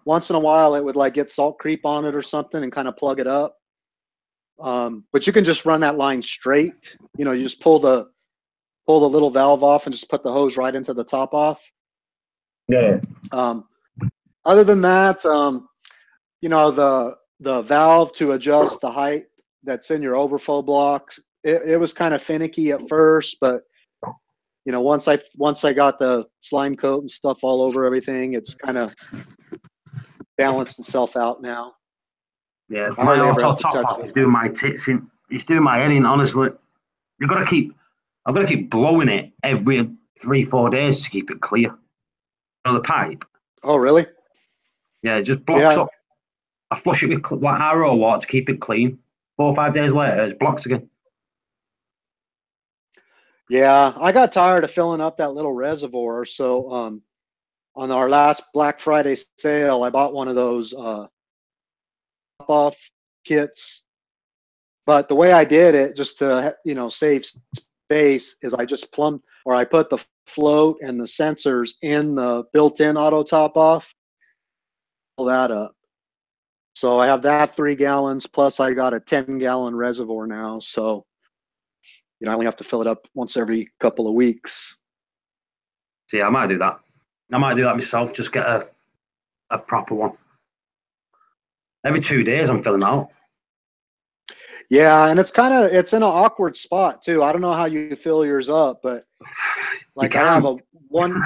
Once in a while, it would like get salt creep on it or something and kind of plug it up. But you can just run that line straight. You just pull the little valve off and just put the hose right into the top off. Yeah. Other than that, the valve to adjust the height that's in your overflow blocks, it was kind of finicky at first, but once I got the slime coat and stuff all over everything, it's kind of balanced itself out now. Yeah, my auto top off is doing my tits in. It's doing my head in. Honestly, I've got to keep blowing it every 3-4 days to keep it clear. The pipe. Oh, really? Yeah, it just blocks up. I flush it with like RO water to keep it clean. 4 or 5 days later, it's blocked again. Yeah, I got tired of filling up that little reservoir. So on our last Black Friday sale, I bought one of those off kits. But the way I did it, just to save space, is I just I put the float and the sensors in the built-in auto top off. Pull that up. So I have that 3 gallons, plus I got a 10-gallon reservoir now. So I only have to fill it up once every couple of weeks. See, I might do that. I might do that myself. Just get a proper one. Every 2 days, I'm filling out. Yeah, and it's in an awkward spot too. I don't know how you fill yours up, but like I have a one.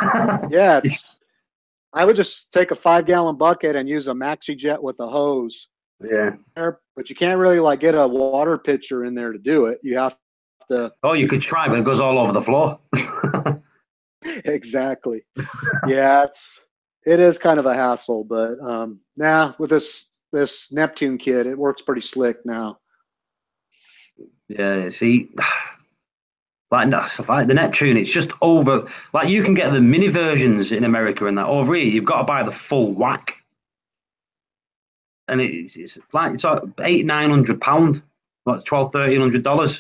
Yeah, I would just take a 5-gallon bucket and use a maxi jet with a hose. Yeah. But you can't really like get a water pitcher in there to do it. You have to. Oh, you could try, but it goes all over the floor. Exactly. Yeah, it is kind of a hassle, but with this Neptune kit, it works pretty slick now. Yeah, see, like that's like the Neptune. It's just over. Like you can get the mini versions in America and that. Over here, you've got to buy the full whack, and it's like it's like £800-900, like $1,200-1,300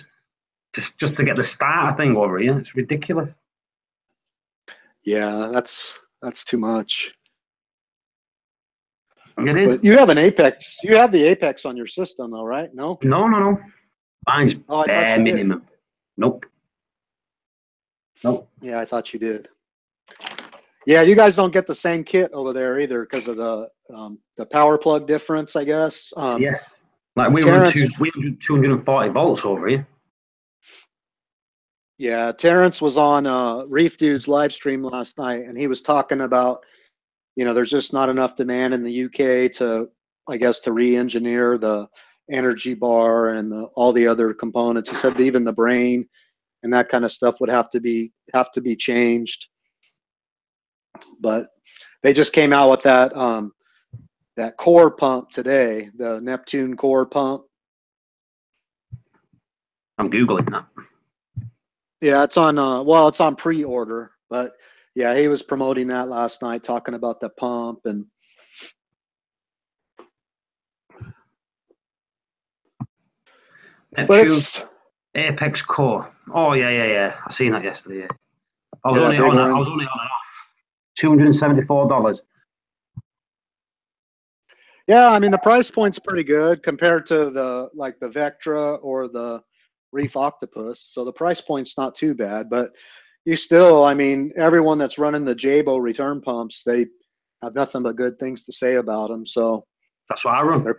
just to get the starter thing over here. It's ridiculous. Yeah, that's too much. It is. But you have an Apex. You have the Apex on your system, though, right? No. No. Mine's Oh, I thought bare you did. minimum. Nope. Yeah, I thought you did. Yeah, you guys don't get the same kit over there either because of the power plug difference, I guess. Yeah. Like we run 240 volts over here. Yeah, Terrence was on Reef Dude's live stream last night, and he was talking about, there's just not enough demand in the UK to, I guess, to re-engineer the energy bar and all the other components. He said even the brain and that kind of stuff would have to be changed. But they just came out with that core pump today, the Neptune core pump. I'm Googling that. Yeah, it's on it's on pre-order, but yeah, he was promoting that last night, talking about the pump and Neptune Apex Core. Oh yeah. I seen that yesterday. Yeah. I was only on and off. $274. Yeah, I mean the price point's pretty good compared to the Vectra or the Reef Octopus. So the price point's not too bad, but you still, I mean, everyone that's running the Jabo return pumps, they have nothing but good things to say about them. So that's what I run. They're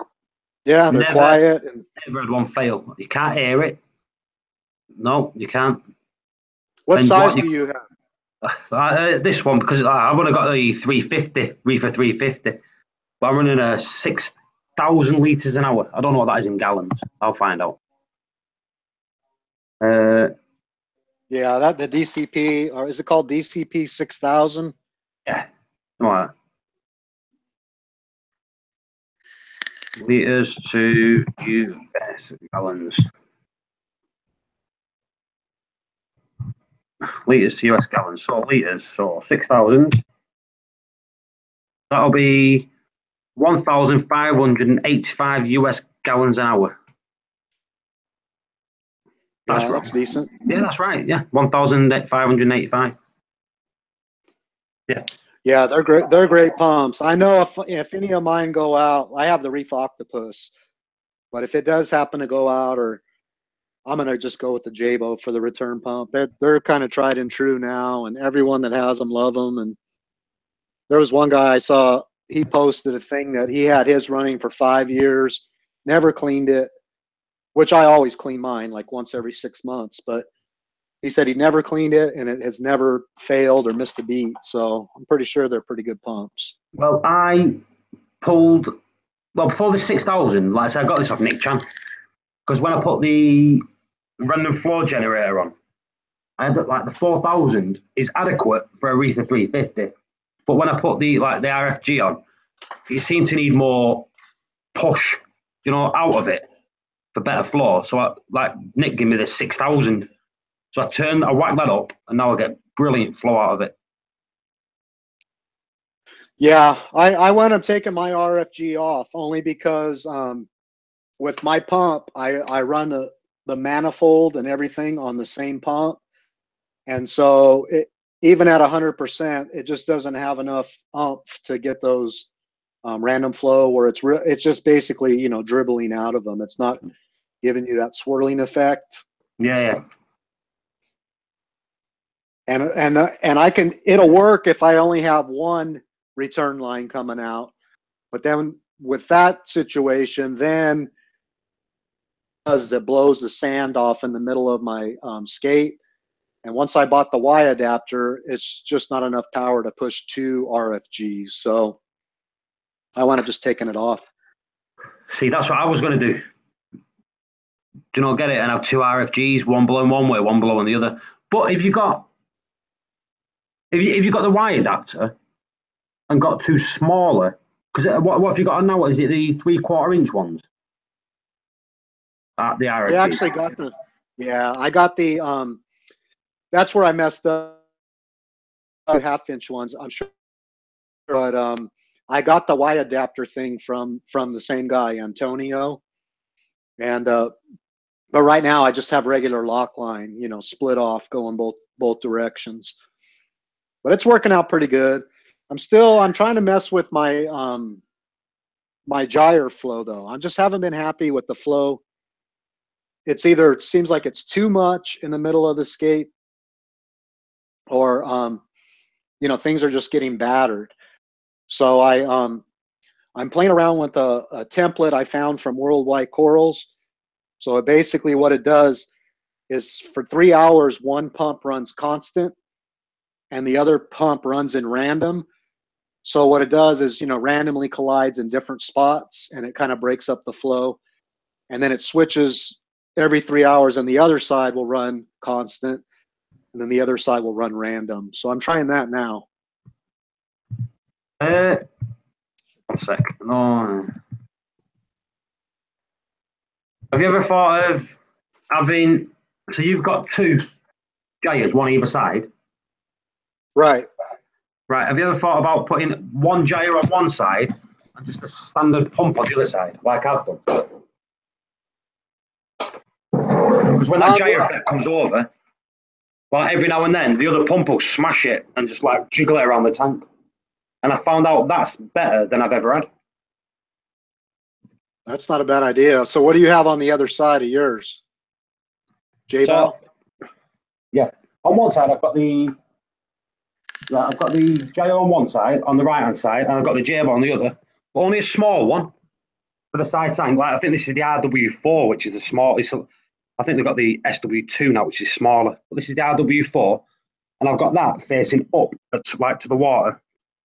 quiet and never had one fail. You can't hear it. No, you can't. What size do you have? This one, because I've only got the 350 Reefer 350, but I'm running a 6,000 litres an hour. I don't know what that is in gallons. I'll find out. Yeah, the DCP, or is it called DCP 6000? Yeah. Right. Litres to US gallons. Litres to US gallons. So litres, so 6,000. That'll be 1,585 US gallons an hour. That's right. That's decent. Yeah, that's right. Yeah, 1,585. Yeah. Yeah, they're great. They're great pumps. I know if any of mine go out, I have the Reef Octopus, but if it does happen to go out, or I'm gonna just go with the Jabo for the return pump. They're kind of tried and true now, and everyone that has them love them. And there was one guy I saw, he posted a thing that he had his running for 5 years, never cleaned it, which I always clean mine like once every 6 months, but he said he never cleaned it and it has never failed or missed a beat. So I'm pretty sure they're pretty good pumps. Well, I pulled, before the 6,000, like I said, I got this off Nick Chan. Because when I put the random floor generator on, I had like the 4,000 is adequate for a Aretha 350. But when I put the RFG on, it seemed to need more push, out of it for better flow. So Nick gave me the 6,000. So I whacked that up, and now I get brilliant flow out of it. Yeah, I wound up taking my RFG off only because with my pump, I run the manifold and everything on the same pump, and so even at 100%, it just doesn't have enough oomph to get those random flow where it's just basically dribbling out of them. It's not giving you that swirling effect. Yeah. And it'll work if I only have one return line coming out. But then with that situation, then does is it blows the sand off in the middle of my skate. And once I bought the Y adapter, it's just not enough power to push 2 RFGs. So I wound up just taking it off. See, that's what I was going to do. Do you not get it? And have 2 RFGs, one blowing one way, one blowing the other. But if you got the Y adapter and got 2 smaller, because what have you got on now? What is it, the 3/4 inch ones? The RFG. I actually got I got the that's where I messed up. 1/2 inch ones, I'm sure, but I got the Y adapter thing from the same guy, Antonio, and but right now I just have regular lock line, you know, split off, going both directions. But it's working out pretty good. I'm trying to mess with my my gyre flow though. I just haven't been happy with the flow. It seems like it's too much in the middle of the skate, or you know, things are just getting battered. So I'm playing around with a template I found from Worldwide Corals. So basically what it does is for 3 hours, one pump runs constant and the other pump runs in random. So what it does is, you know, randomly collides in different spots and it kind of breaks up the flow. And then it switches every 3 hours and the other side will run constant and then the other side will run random. So I'm trying that now. 1 sec. No. Have you ever thought of having, so you've got 2 gyres, one either side? Right. Right. Have you ever thought about putting 1 gyre on one side and just a standard pump on the other side, like I've done? Because when that gyre effect comes over, like every now and then, the other pump will smash it and just like jiggle it around the tank. And I found out that's better than I've ever had. That's not a bad idea. So what do you have on the other side of yours? J-Bow? So, yeah. On one side, I've got the gyro on one side, on the right hand side, and I've got the J-Bow on the other. But only a small one for the side tank. Like I think this is the RW4, which is the smallest. I think they've got the SW2 now, which is smaller. But this is the RW4, and I've got that facing up, to the water,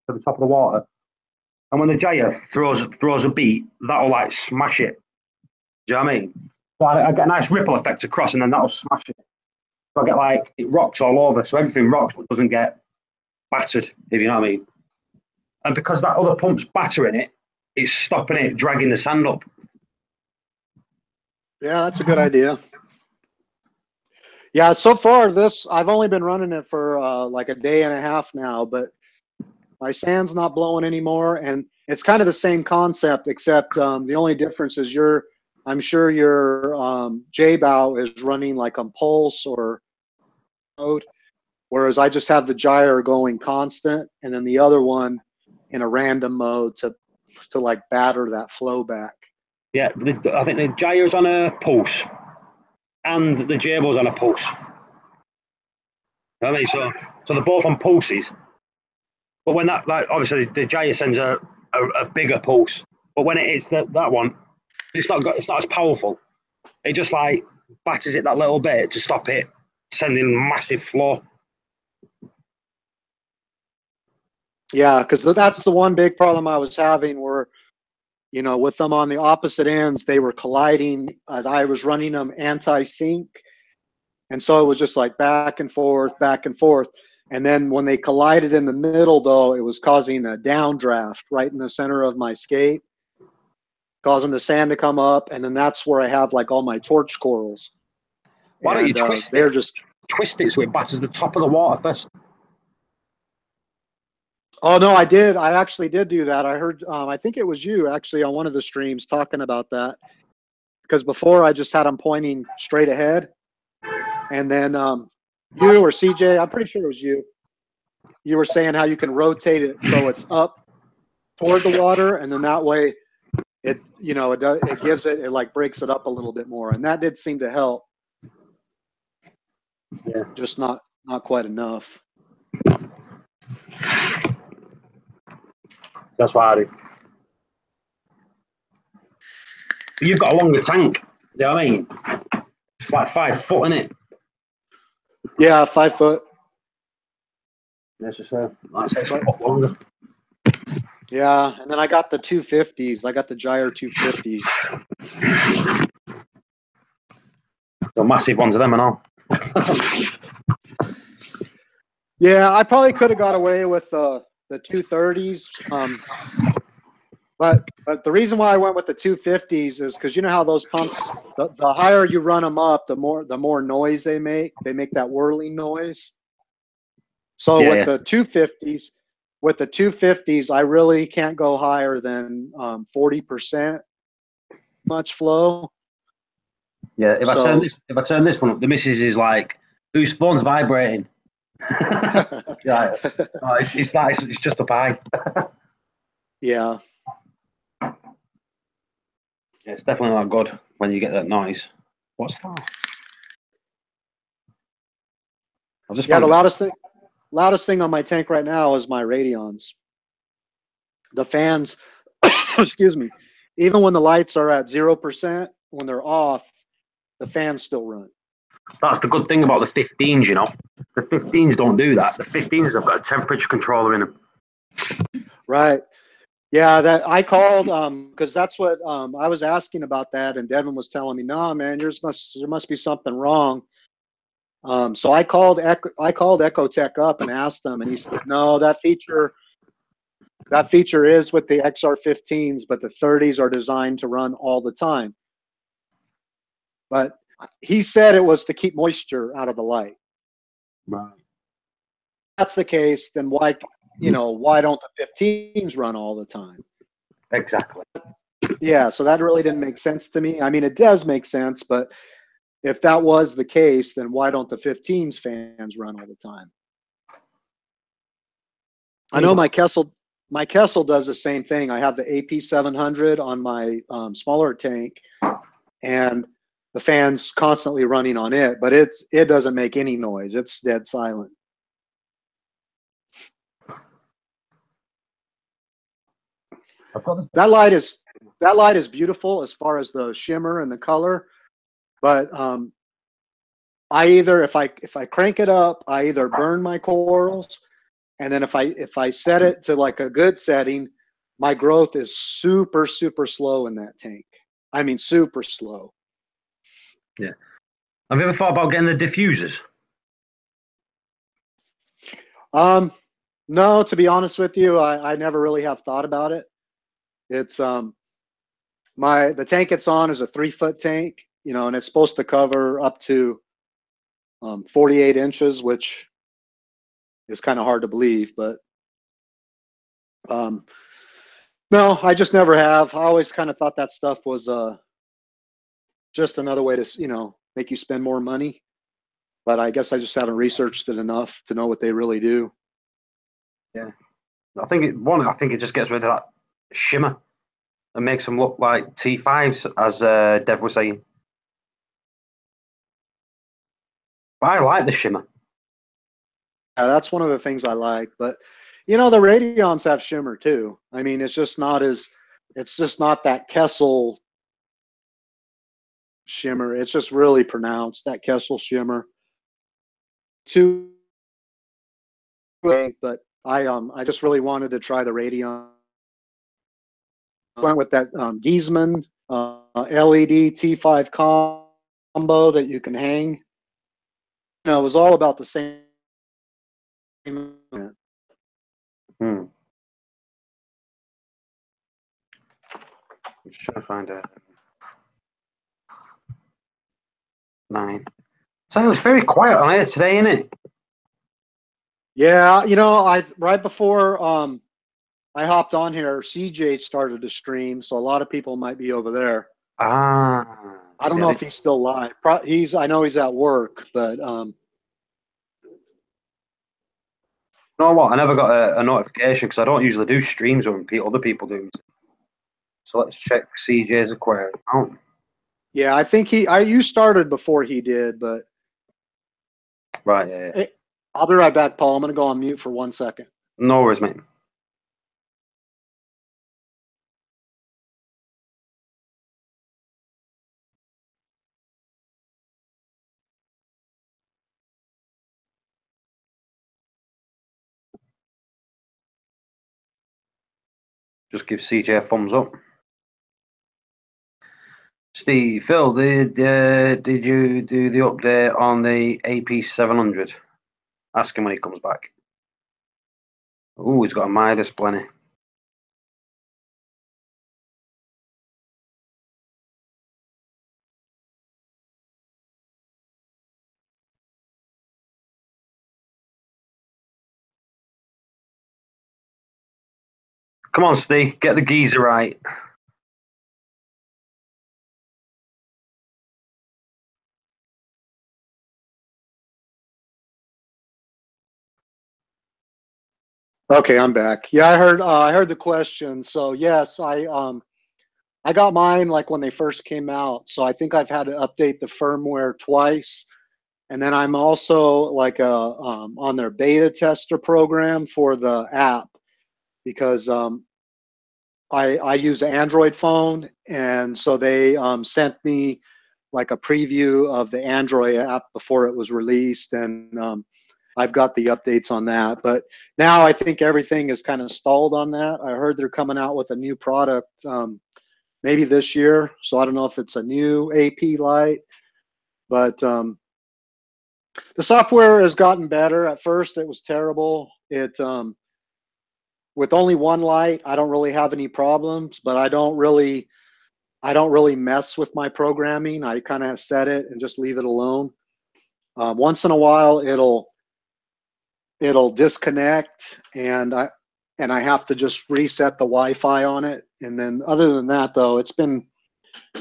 to the top of the water. And when the gyre throws a beat, that'll like smash it. Do you know what I mean? So I get a nice ripple effect across, and then that'll smash it. So I get like it rocks all over, so everything rocks but doesn't get battered, if you know what I mean. And because that other pump's battering it, it's stopping it dragging the sand up. Yeah, that's a good idea. Yeah, so far I've only been running it for like a day and a half now, but my sand's not blowing anymore, and it's kind of the same concept, except the only difference is I'm sure your J-Bow is running like on pulse or mode, whereas I just have the gyre going constant, and then the other one in a random mode to like batter that flow back. Yeah, I think the gyre's on a pulse, and the J-Bow's on a pulse. You know what I mean? So they're both on pulses. But when that, like, obviously the gyre sends a bigger pulse, but when it hits that one, it's not as powerful. It just like batters it that little bit to stop it sending massive flow. Yeah, because that's the one big problem I was having, where, you know, with them on the opposite ends, they were colliding as I was running them anti-sync, and so it was just like back and forth, back and forth. And then when they collided in the middle, though, it was causing a downdraft right in the center of my skate, causing the sand to come up. And then that's where I have like all my torch corals. Why don't you twist it? Twist it so it batters the top of the water first. Oh, no, I did. I actually did do that. I heard, I think it was you actually on one of the streams talking about that. Because before I just had them pointing straight ahead. And then you or CJ, I'm pretty sure it was you. You were saying how you can rotate it so it's up toward the water, and then that way it, you know, it gives it like breaks it up a little bit more, and that did seem to help. Yeah, just not quite enough. That's why I do. You've got a longer tank. You know what I mean? It's like 5 foot, isn't it? Yeah, 5 foot. That's just like I say, it's a lot longer. Yeah, and then I got the 250s. I got the Gyre 250s. The massive ones of them and all. Yeah, I probably could have got away with the 230s. But the reason why I went with the 250s is because you know how those pumps, the higher you run them up, the more noise they make. They make that whirling noise. So Yeah, with yeah. the 250s, I really can't go higher than 40% much flow. Yeah, if I So- turn this one up, the missus is like, whose phone's vibrating? Yeah, it's just up high. Yeah. Yeah, it's definitely not good when you get that noise. What's that? I just Yeah, the found loudest thing on my tank right now is my Radions. The fans, excuse me, even when the lights are at 0%, when they're off, the fans still run. that's the good thing about the 15s, you know. The 15s don't do that. The 15s have got a temperature controller in them. Right. Yeah, that I called because that's what I was asking about that, and Devin was telling me, "No, man, there must be something wrong." So I called Ecotech up and asked them, and he said, "No, that feature is with the XR15s, but the 30s are designed to run all the time." But he said it was to keep moisture out of the light. Right. If that's the case, then why don't the 15s run all the time? Exactly. Yeah, so that really didn't make sense to me. I mean, it does make sense, but if that was the case, then why don't the 15s fans run all the time? I know my Kessel does the same thing. I have the AP700 on my smaller tank, and the fan's constantly running on it, but it doesn't make any noise. It's dead silent. I've got this. That light is beautiful as far as the shimmer and the color, but I either if I crank it up, I either burn my corals, and then if I set it to like a good setting, my growth is super slow in that tank. I mean, super slow. Yeah. Have you ever thought about getting the diffusers? No, to be honest with you, I never really have thought about it. It's the tank it's on is a 3-foot tank, and it's supposed to cover up to 48 inches, which is kind of hard to believe, but no, I just never have. I always kind of thought that stuff was just another way to make you spend more money, but I guess I just haven't researched it enough to know what they really do. Yeah. I think it just gets rid of that shimmer and makes them look like T5s, as Dev was saying. But I like the shimmer. Yeah, that's one of the things I like, but the Radions have shimmer too. I mean, it's just not that Kessel shimmer. It's just really pronounced, that Kessel shimmer. But I just really wanted to try the Radion. I went with that Giesman LED T5 combo that you can hang. It was all about the same. I'm just trying to find a 9. So it was very quiet on here today, isn't it? Yeah, right before I hopped on here, CJ started to stream, so a lot of people might be over there. I don't know if he's still live. I know he's at work, but you know what? I never got a notification because I don't usually do streams when other people do. So let's check CJ's Aquarium. Oh. Yeah, I think you started before he did, but Right, yeah. Hey, I'll be right back, Paul. I'm going to go on mute for 1 second. No worries, mate. Just give CJ a thumbs up. Steve, Phil, did you do the update on the AP 700? Ask him when he comes back. Oh, he's got a Midas plenty. Come on, Steve, get the geezer right. Okay, I'm back. Yeah, I heard the question. So yes, I got mine like when they first came out. So I think I've had to update the firmware twice. And then I'm also like on their beta tester program for the app because I use an Android phone, and so they sent me like a preview of the Android app before it was released, and I've got the updates on that. But now I think everything is kind of stalled on that. I heard they're coming out with a new product maybe this year, so I don't know if it's a new AP Lite, but the software has gotten better. At first, it was terrible. It with only one light, I don't really have any problems, but I don't really mess with my programming. I kind of set it and just leave it alone. Once in a while, it'll disconnect, and I have to just reset the Wi-Fi on it. And then other than that, though, it's been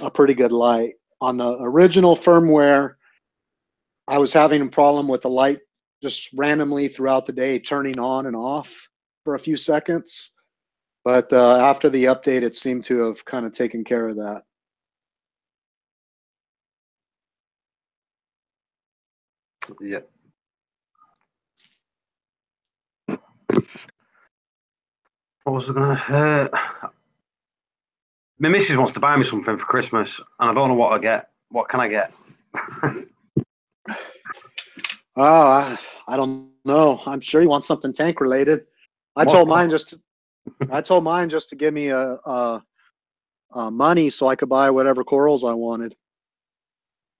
a pretty good light. On the original firmware, I was having a problem with the light just randomly throughout the day turning on and off for a few seconds. But after the update, it seemed to have kind of taken care of that. Yeah. What was I gonna? My missus wants to buy me something for Christmas, and I don't know what I get. What can I get? I don't know. I'm sure you want something tank related. I told mine just to give me a money so I could buy whatever corals I wanted.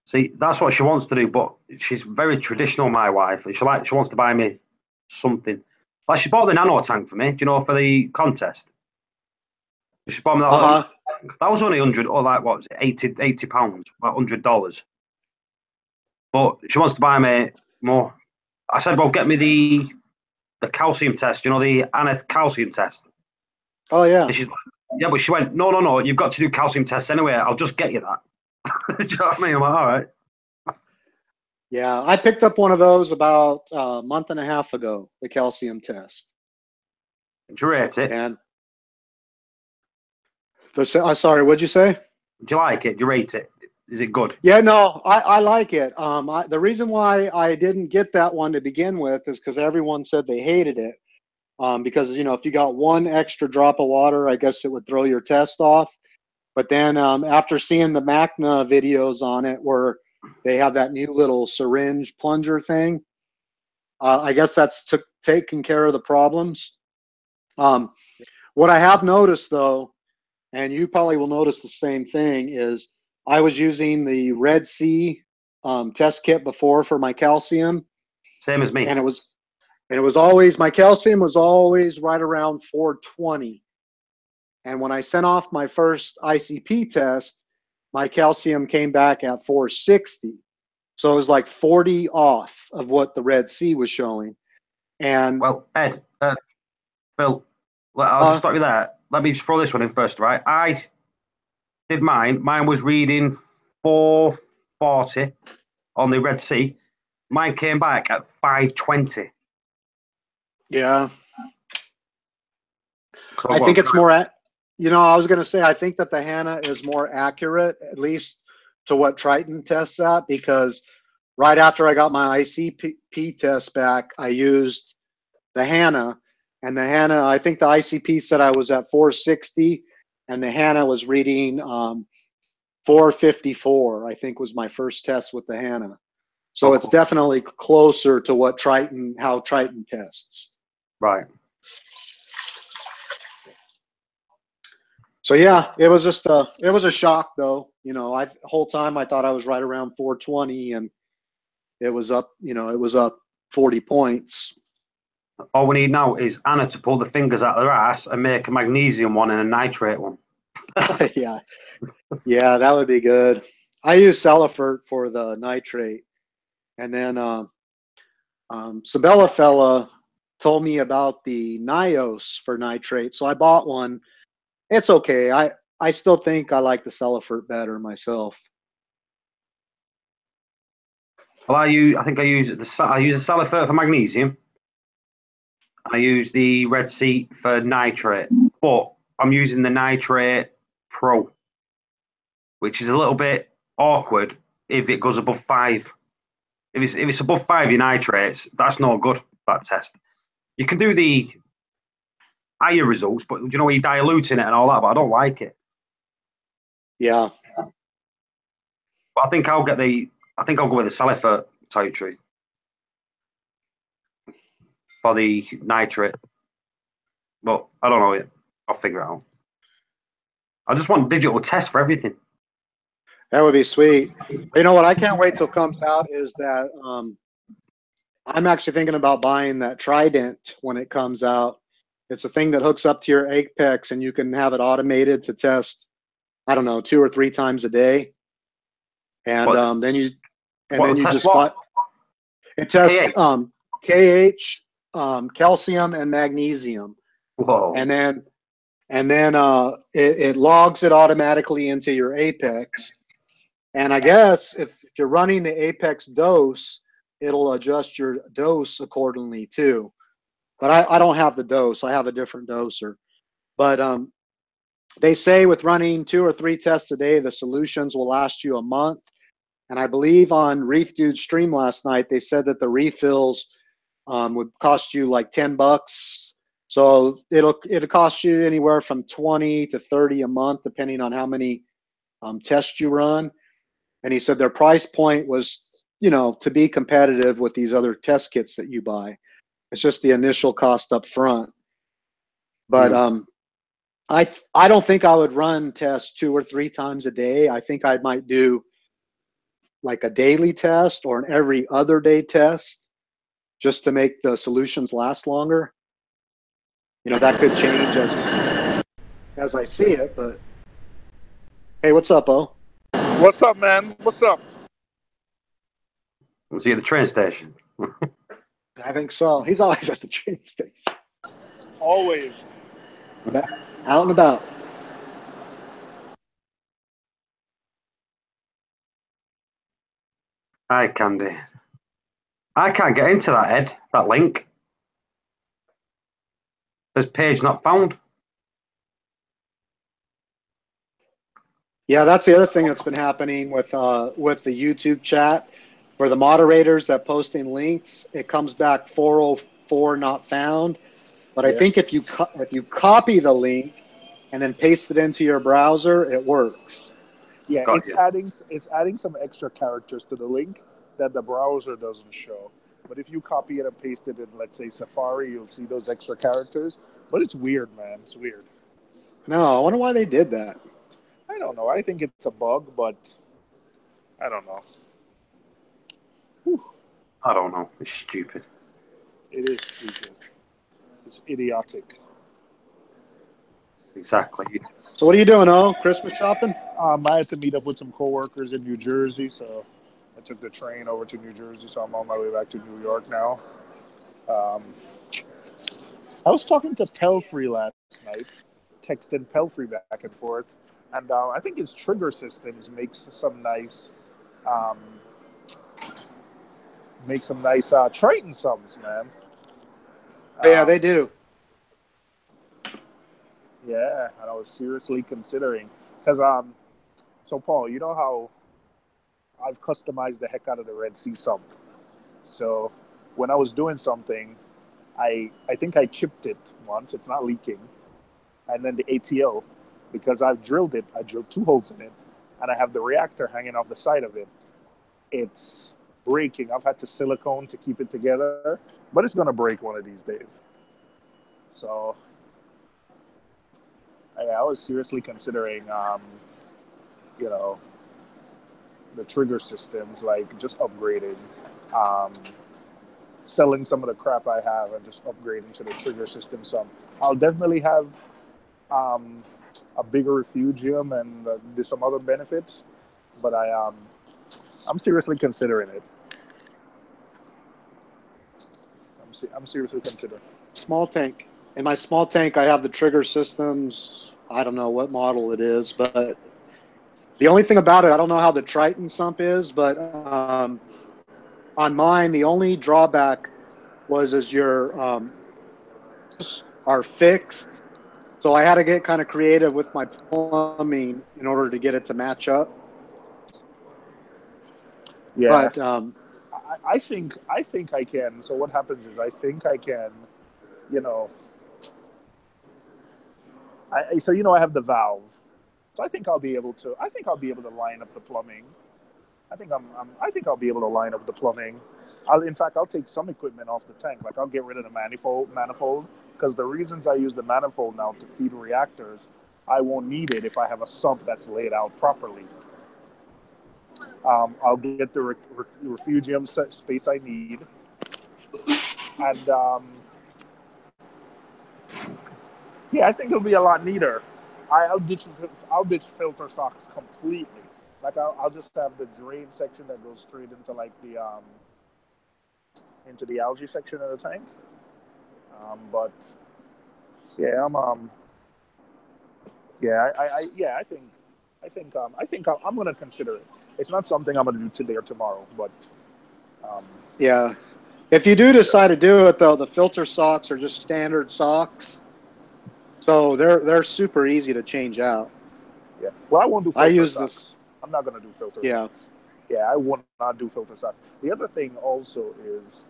See, that's what she wants to do, but she's very traditional, my wife. She wants to buy me something. Like she bought the nano tank for me, do you know, for the contest. She bought me that. That was only 100 or like what was it, 80 pounds, about $100. But she wants to buy me more. I said, well, get me the calcium test, you know, the calcium test. Oh yeah. And she's like, yeah, but she went, no, you've got to do calcium tests anyway. I'll just get you that. Do you know what I mean? I'm like, all right. Yeah, I picked up one of those about a month and a half ago, the calcium test. Do you rate it? And sorry, what'd you say? Do you like it? Do you rate it? Is it good? Yeah, no, I like it. The reason why I didn't get that one to begin with is because everyone said they hated it. Because, you know, if you got one extra drop of water, I guess it would throw your test off. But then after seeing the MACNA videos on it where they have that new little syringe plunger thing, I guess that's taking care of the problems. What I have noticed, though, and you probably will notice the same thing, is I was using the Red Sea test kit before for my calcium. Same as me. And it was always, my calcium was always right around 420. And when I sent off my first ICP test, my calcium came back at 460. So it was like 40 off of what the Red Sea was showing. And well, Ed, Phil, I'll just stop you there. Let me just throw this one in first, right? I did mine. Mine was reading 440 on the Red Sea. Mine came back at 520. Yeah. So I think it's more, you know, I was going to say, I think that the HANA is more accurate, at least to what Triton tests at, because right after I got my ICP test back, I used the HANA, and the HANA, I think the ICP said I was at 460, and the HANA was reading 454, I think was my first test with the HANA. So it's definitely closer to what how Triton tests. Right. So yeah, it was just it was a shock though. The whole time I thought I was right around 420, and it was up. It was up 40 points. All we need now is Anna to pull the fingers out of her ass and make a magnesium one and a nitrate one. Yeah, that would be good. I use Salifert for the nitrate, and then Sabella fella told me about the Nios for nitrate, so I bought one. It's okay. I still think I like the Salifert better myself. Well, I use the Salifert for magnesium. I use the Red Sea for nitrate, but I'm using the Nitrate Pro, which is a little bit awkward if it goes above 5. If it's above 5 in nitrates, that's not good, that test. You can do the higher results, but you're diluting it and all that, but I don't like it. Yeah. But I think I'll go with the Salifert territory for the nitrate. But I don't know yet. I'll figure it out. I just want digital tests for everything. That would be sweet. You know what I can't wait till it comes out is that I'm actually thinking about buying that Trident when it comes out. It's a thing that hooks up to your Apex, and you can have it automated to test, I don't know, 2 or 3 times a day. And then you just what? It tests KH, calcium, and magnesium. Whoa. And then it logs it automatically into your Apex. And I guess if you're running the Apex dose, it'll adjust your dose accordingly too. But I don't have the dose. I have a different doser. But they say with running 2 or 3 tests a day, the solutions will last you a month. And I believe on Reef Dude's stream last night, they said that the refills would cost you like $10. So it'll cost you anywhere from 20 to 30 a month, depending on how many tests you run. And he said their price point was, to be competitive with these other test kits that you buy. It's just the initial cost up front. But I don't think I would run tests 2 or 3 times a day. I think I might do like a daily test or an every other day test just to make the solutions last longer. That could change as I see it, but hey, what's up, O? What's up, man? What's up? Was he at the train station? I think so. He's always at the train station. Always. Out and about. Hi, Candy. I can't get into that, Ed, that link. There's page not found. Yeah, that's the other thing that's been happening with the YouTube chat. For the moderators that posting links, it comes back 404 not found. But I think if you copy the link and then paste it into your browser, it works. Yeah, it's adding some extra characters to the link that the browser doesn't show. But if you copy it and paste it in, let's say, Safari, you'll see those extra characters. But it's weird, man. It's weird. No, I wonder why they did that. I don't know. I think it's a bug, but I don't know. Whew. I don't know. It's stupid. It is stupid. It's idiotic. Exactly. So what are you doing, O? Christmas shopping? I had to meet up with some coworkers in New Jersey, so I took the train over to New Jersey, so I'm on my way back to New York now. I was talking to Pelfrey last night, texting Pelfrey back and forth, and I think his trigger systems makes some nice Triton sums, man. Yeah, they do. Yeah, and I was seriously considering because so Paul, you know how I've customized the heck out of the Red Sea sump. So when I was doing something, I think I chipped it once. It's not leaking, and then the ATO, because I've drilled it. I drilled 2 holes in it, and I have the reactor hanging off the side of it. It's breaking. I've had to silicone to keep it together, but it's gonna break one of these days. So I was seriously considering, you know, the trigger systems, like just upgrading, um, selling some of the crap I have and just upgrading to the trigger system. Some I'll definitely have um, a bigger refugium and there's some other benefits, but I'm seriously considering it. I'm seriously considering. Small tank. In my small tank, I have the trigger systems. I don't know what model it is, but the only thing about it, I don't know how the Triton sump is, but on mine, the only drawback was as your are fixed. So I had to get kind of creative with my plumbing in order to get it to match up. Yeah, But I think I can. So what happens is I think I can, you know, so I have the valve, so I think I'll be able to. I think I'll be able to line up the plumbing. I think I'll be able to line up the plumbing. In fact, I'll take some equipment off the tank. Like I'll get rid of the manifold, because the reasons I use the manifold now to feed reactors, I won't need it if I have a sump that's laid out properly. I'll get the refugium space I need, and yeah, I think it'll be a lot neater. I'll ditch filter socks completely. Like I'll just have the drain section that goes straight into like into the algae section of the tank. But yeah, I think I'm gonna consider it. It's not something I'm gonna do today or tomorrow, but yeah, if you do decide to do it though, the filter socks are just standard socks, so they're super easy to change out. yeah. Well, I won't do I filter use socks. this. I'm not gonna do filter Yeah. socks. Yeah, I will not do filter socks. The other thing also is,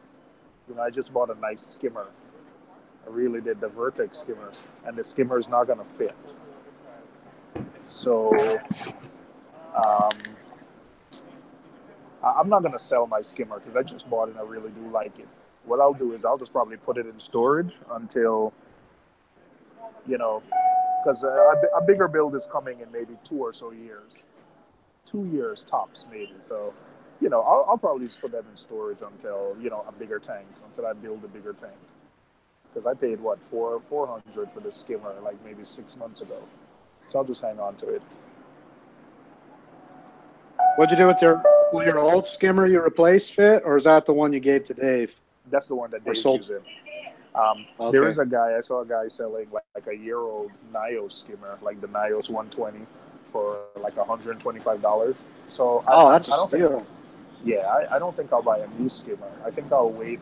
I just bought a nice skimmer. I really did, the Vertex skimmer, and the skimmer is not gonna fit. So I'm not gonna sell my skimmer because I just bought it and I really do like it. What I'll do is I'll just probably put it in storage until, because a bigger build is coming in maybe 2 or so years. 2 years tops, maybe. So, I'll probably just put that in storage until, a bigger tank, until I build a bigger tank. Because I paid, what, $400 for this skimmer, like maybe 6 months ago. So I'll just hang on to it. What'd you do with your old skimmer you replaced fit, or is that the one you gave to Dave? That's the one that Dave's sold? using. Okay. There is I saw a guy selling like a year-old Nios skimmer, like the Nios 120 for like $125. So that's I a don't steal. think, yeah, I don't think I'll buy a new skimmer. I think I'll wait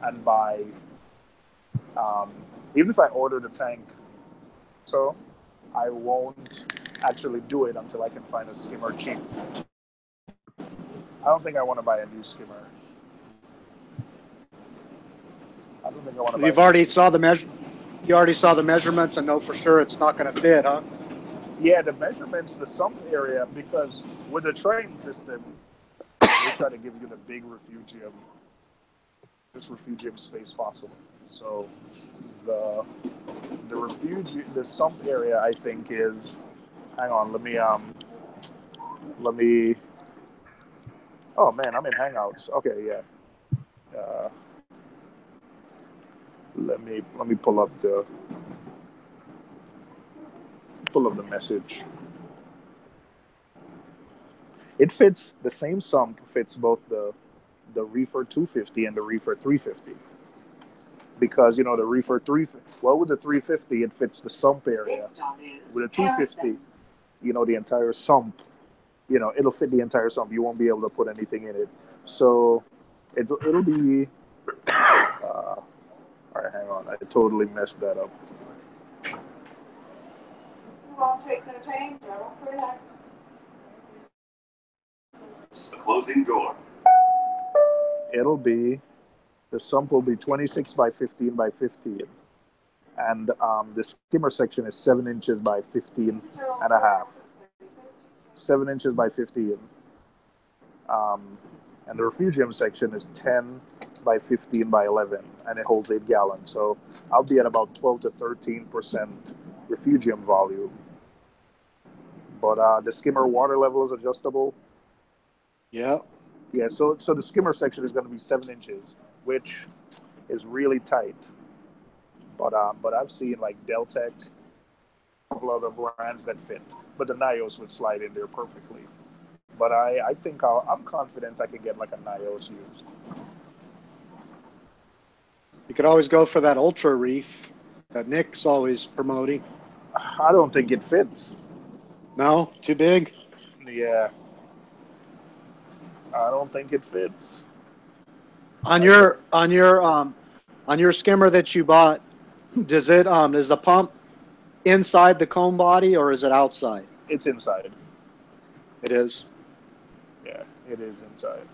and buy, even if I order the tank, so I won't actually do it until I can find a skimmer cheap. I don't think I want to buy a new skimmer. I don't think I want to buy. You already saw the measurements and know for sure it's not going to fit, huh? Yeah, the measurements, the sump area, because with the train system, they try to give you the big refugium space possible. So the sump area, I think, is, hang on, let me oh man, I'm in Hangouts. Okay, yeah. Let me pull up the message. It fits, the same sump fits both the Reefer 250 and the Reefer 350. Because, the Reefer 350, well, with the 350, it fits the sump area. With the 250, the entire sump, it'll fit the entire sump. You won't be able to put anything in it. So it'll be, all right, hang on. I totally messed that up. The closing door. The sump will be 26 by 15 by 15. And the skimmer section is 7 inches by 15 and a half. 7 inches by 15. And the refugium section is 10 by 15 by 11, and it holds 8 gallons. So I'll be at about 12 to 13% refugium volume. But the skimmer water level is adjustable. Yeah. Yeah, so the skimmer section is going to be 7 inches, which is really tight. But I've seen like Deltec, a couple other brands that fit, but the Nios would slide in there perfectly. But I think I'm confident I can get like a Nios used. You could always go for that Ultra Reef that Nick's always promoting. I don't think it fits. No, too big. Yeah, I don't think it fits. On your skimmer that you bought, is the pump inside the comb body or is it outside? It's inside. It is. Yeah, it is inside.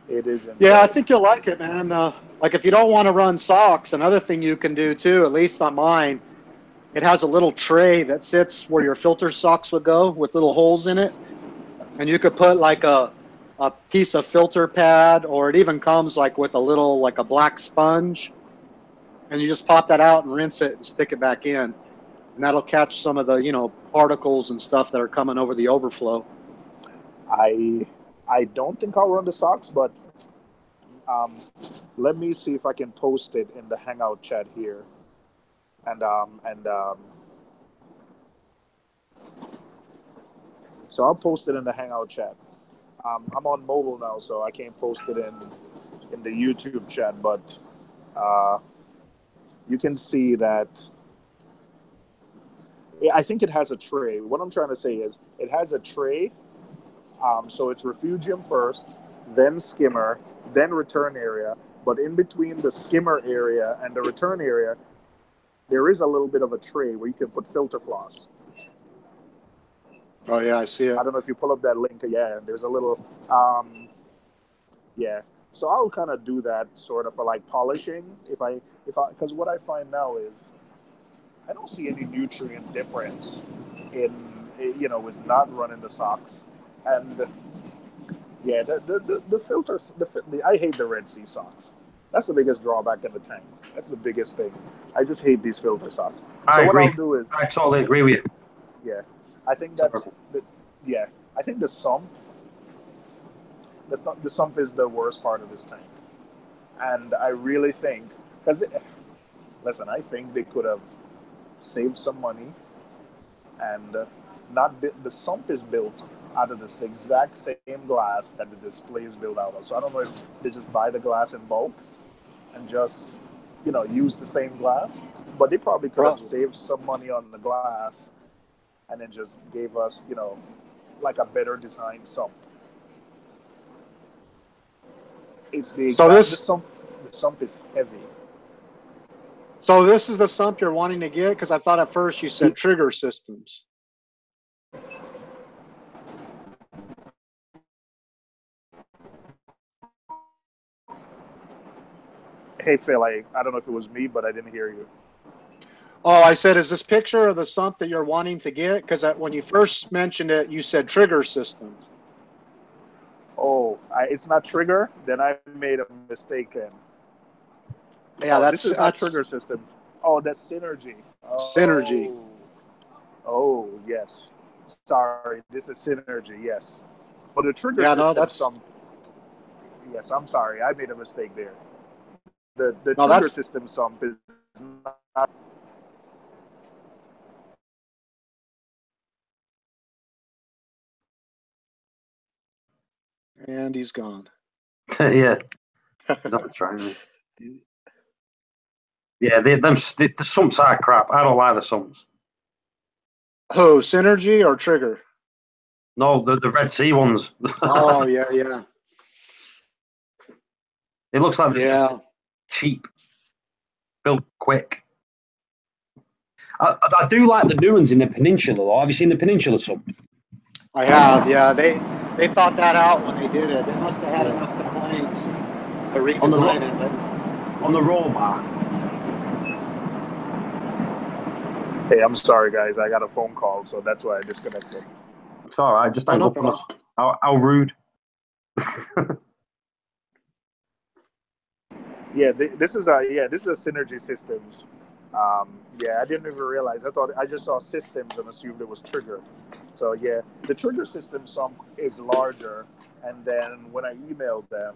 It is inside. Yeah, I think you'll like it, man. Like if you don't want to run socks, another thing you can do too, at least on mine, it has a little tray that sits where your filter socks would go with little holes in it. And you could put like a piece of filter pad, or it even comes like with a little, like a black sponge. And you just pop that out and rinse it and stick it back in. And that'll catch some of the, particles and stuff that are coming over the overflow. I don't think I'll run the socks, but let me see if I can post it in the Hangout chat here. So I'll post it in the Hangout chat. I'm on mobile now, so I can't post it in the YouTube chat, but you can see that. Yeah, I think it has a tray. What I'm trying to say is it has a tray. So it's refugium first, then skimmer, then return area. But in between the skimmer area and the return area, there is a little bit of a tray where you can put filter floss. Oh yeah, I see it. I don't know if you pull up that link. Yeah, there's a little, yeah. So I'll kind of do that sort of for like polishing. Because what I find now is I don't see any nutrient difference with not running the socks. And yeah, the filters, I hate the Red Sea socks. That's the biggest drawback in the tank. That's the biggest thing. I just hate these filter socks. I agree. What I'll do is, I totally agree with you. yeah, I think I think the sump is the worst part of this tank. And I really think, listen, I think they could have saved some money and the sump is built out of this exact same glass that the display is built out of. So I don't know if they just buy the glass in bulk and just, use the same glass, but they probably could have saved some money on the glass and then just gave us, like a better designed sump. It's the sump is heavy. So this is the sump you're wanting to get? Because I thought at first you said trigger systems. Hey, Phil, I don't know if it was me, but I didn't hear you. Oh, I said, is this picture of the sump that you're wanting to get? Because when you first mentioned it, you said trigger systems. Oh, it's not trigger? Then I made a mistake then. Yeah, this is not trigger system. Oh, that's synergy. Synergy. Oh, yes. Sorry, this is synergy. Yes, but the trigger system. Yes, I'm sorry, I made a mistake there. The trigger system sump is not. And he's gone. Yeah, he's not trying. Yeah, the sumps are crap. I don't like the sumps. Oh, synergy or trigger? No, the Red Sea ones. Oh yeah. It looks like they're cheap, built quick. I do like the new ones in the Peninsula, though. Have you seen the Peninsula sump? I have, yeah. They thought that out when they did it. They must have had enough complaints to redesign it. On the roll bar. Hey, I'm sorry, guys. I got a phone call, so that's why I disconnected. It's all right. Just hang up on us. How rude. Yeah, this is a Synergy Systems. Yeah, I didn't even realize. I just saw systems and assumed it was trigger. So yeah, the trigger system some is larger, and then when I emailed them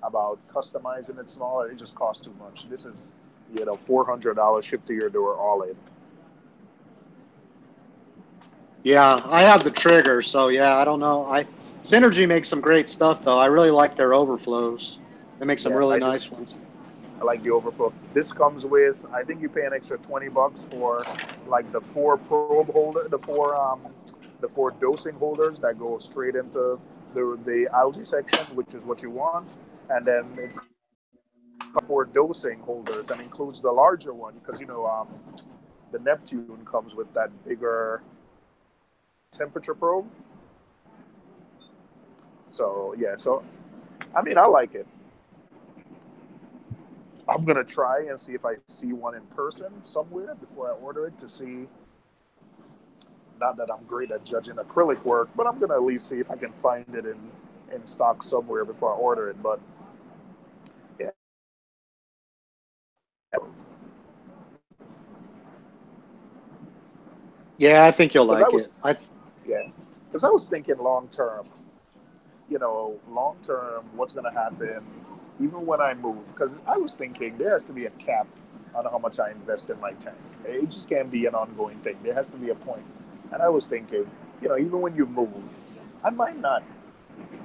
about customizing it smaller, it just cost too much. This is, $400 shipped to your door all in. Yeah, I have the trigger, so yeah, I don't know. Synergy makes some great stuff though. I really like their overflows. They make some Yeah, really I do. nice ones. I like the overflow. This comes with, I think you pay an extra $20 for like the four probe holder, the four dosing holders that go straight into the algae section, which is what you want, and then it comes four dosing holders and includes the larger one because the Neptune comes with that bigger temperature probe. So yeah, I mean I like it. I'm gonna try and see if I see one in person somewhere before I order it to see. Not that I'm great at judging acrylic work, but I'm gonna at least see if I can find it in stock somewhere before I order it. But yeah, Yeah, I think you'll because I like was it. yeah, because I was thinking long term. Long term, what's gonna happen? Even when I move, because I was thinking there has to be a cap on how much I invest in my tank. It just can't be an ongoing thing. There has to be a point. And I was thinking, even when you move, I might not.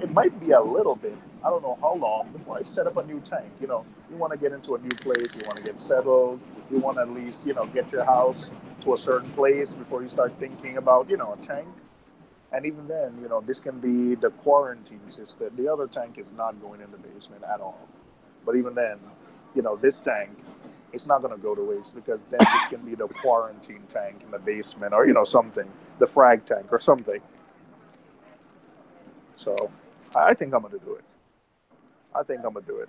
It might be a little bit. I don't know how long before I set up a new tank. You want to get into a new place. You want to get settled. You want to at least, get your house to a certain place before you start thinking about, a tank. And even then, this can be the quarantine system. The other tank is not going in the basement at all. But even then, this tank, it's not going to go to waste because then this can be the quarantine tank in the basement or, something, the frag tank or something. So I think I'm going to do it. I think I'm going to do it.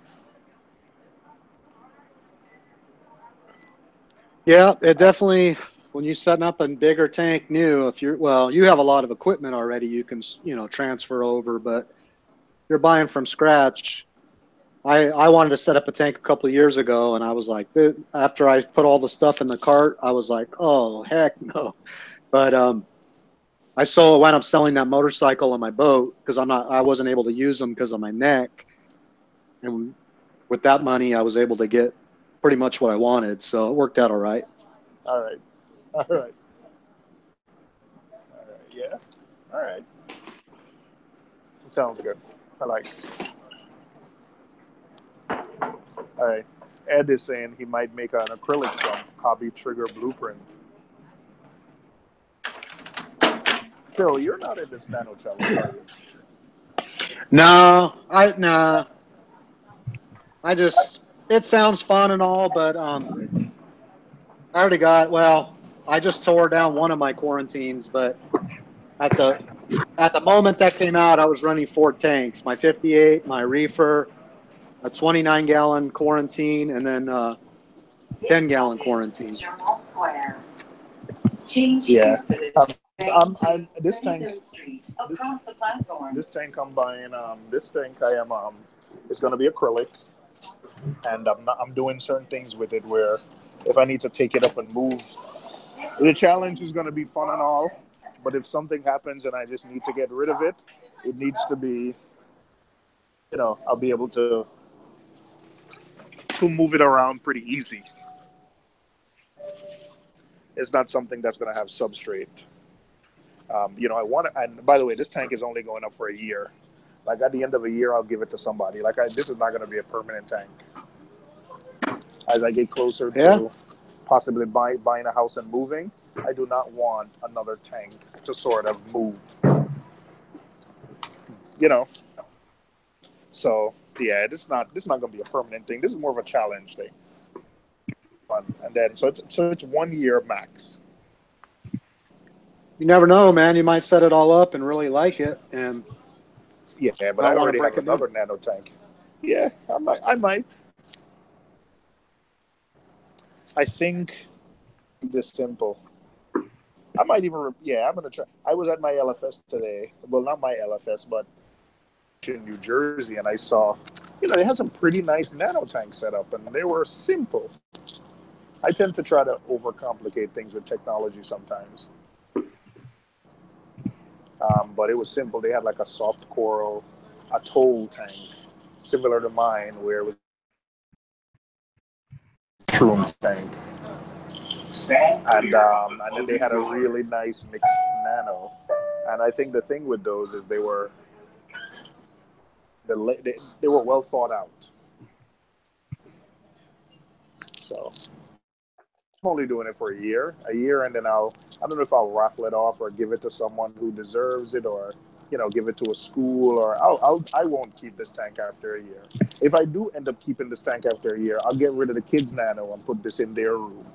Yeah, it I, definitely, when you're setting up a bigger tank new, you have a lot of equipment already you can, transfer over, but you're buying from scratch. I wanted to set up a tank a couple of years ago, and I was like, after I put all the stuff in the cart, I was like, oh, heck no. But I wound up selling that motorcycle and my boat because I wasn't able to use them because of my neck. And with that money, I was able to get pretty much what I wanted. So it worked out all right. all right. All right. All right. Yeah. All right. Sounds good. I like it. All right. Ed is saying he might make an acrylic some hobby trigger blueprint. Phil, you're not in this nano challenge, are you? No, nah. It sounds fun and all, but I already I just tore down one of my quarantines, but at the at the moment that came out, I was running four tanks: my 58, my reefer, a 29-gallon quarantine, and then 10-gallon quarantine. Yeah. This tank, this tank I'm buying, this tank I am, is going to be acrylic, and I'm doing certain things with it where if I need to take it up and move, the challenge is going to be fun and all, but if something happens and I just need to get rid of it, it needs to be, I'll be able to move it around pretty easy. It's not something that's going to have substrate. I want to, and by the way, this tank is only going up for a year. Like at the end of a year, I'll give it to somebody. This is not going to be a permanent tank. As I get closer Yeah. to possibly buying a house and moving, I do not want another tank to sort of move. You know. So yeah, this is not going to be a permanent thing. This is more of a challenge thing. And then so it's 1 year max. You never know, man. You might set it all up and really like it, and Yeah, but I not want to already have break it down. another nano tank. Yeah, I might. I think this simple. I might even. Yeah, I'm gonna try. I was at my LFS today. Well, not my LFS, but in New Jersey, and I saw, they had some pretty nice nano tanks set up, and they were simple. I tend to try to overcomplicate things with technology sometimes. But it was simple. They had like a soft coral atoll tank, similar to mine, where it was a mushroom tank. And then they had a really nice mixed nano. And I think the thing with those is they were well thought out. So I'm only doing it for a year, and then I don't know if I'll raffle it off or give it to someone who deserves it, or give it to a school, or I won't keep this tank after a year. If I do end up keeping this tank after a year, I'll get rid of the kids' nano and put this in their room.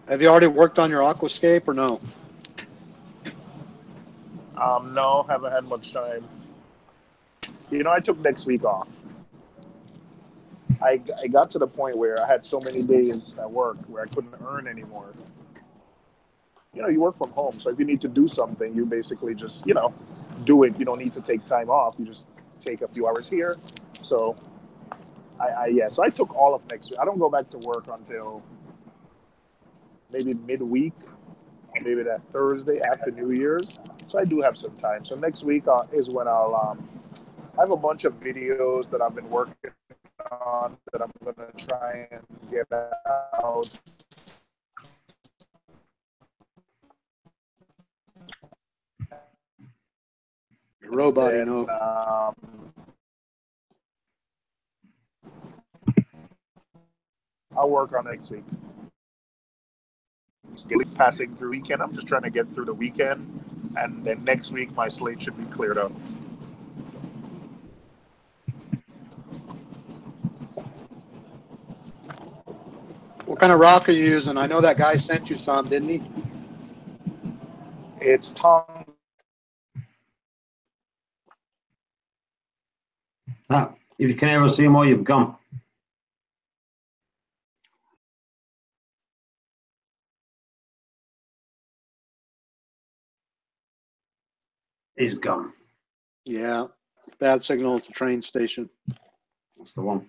Have you already worked on your aquascape or no? No, haven't had much time. I took next week off. I got to the point where I had so many days at work where I couldn't earn anymore. You work from home, so if you need to do something, you basically just, do it. You don't need to take time off. You just take a few hours here. So, so I took all of next week. I don't go back to work until maybe midweek, or maybe that Thursday after New Year's. So I do have some time. So next week is when I have a bunch of videos that I've been working on that I'm going to try and get out. Robot, I'll work on next week. Passing through weekend. I'm just trying to get through the weekend, and then next week my slate should be cleared up. What kind of rock are you using? I know that guy sent you some, didn't he? It's Tom. If you can ever see more, you've gone. He's gone. Yeah. Bad signal at the train station. That's the one.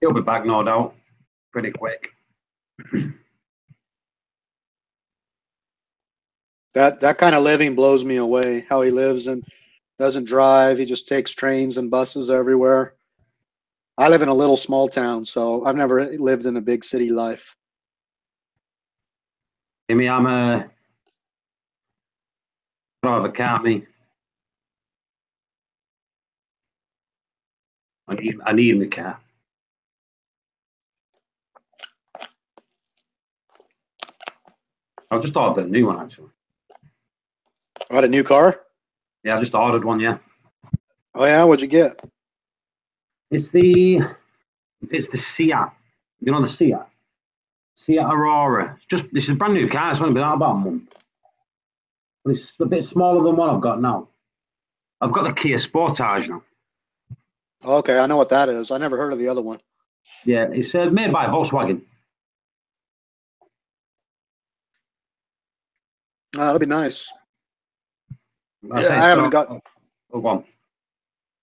He'll be back, no doubt, pretty quick. That kind of living blows me away. How he lives and doesn't drive. He just takes trains and buses everywhere. I live in a little small town, so I've never lived in a big city life. I mean, I don't have a car, me. I need my car. I just ordered a new one, actually. Got a new car? Yeah, I just ordered one, yeah. Oh yeah, what'd you get? It's the Seat. You know the Seat? Seat Aurora. This is a brand new car. It's only been out about a month. But it's a bit smaller than what I've got now. I've got the Kia Sportage now. Okay, I know what that is. I never heard of the other one. Yeah, it's made by Volkswagen. That'll be nice. I haven't got. Go on.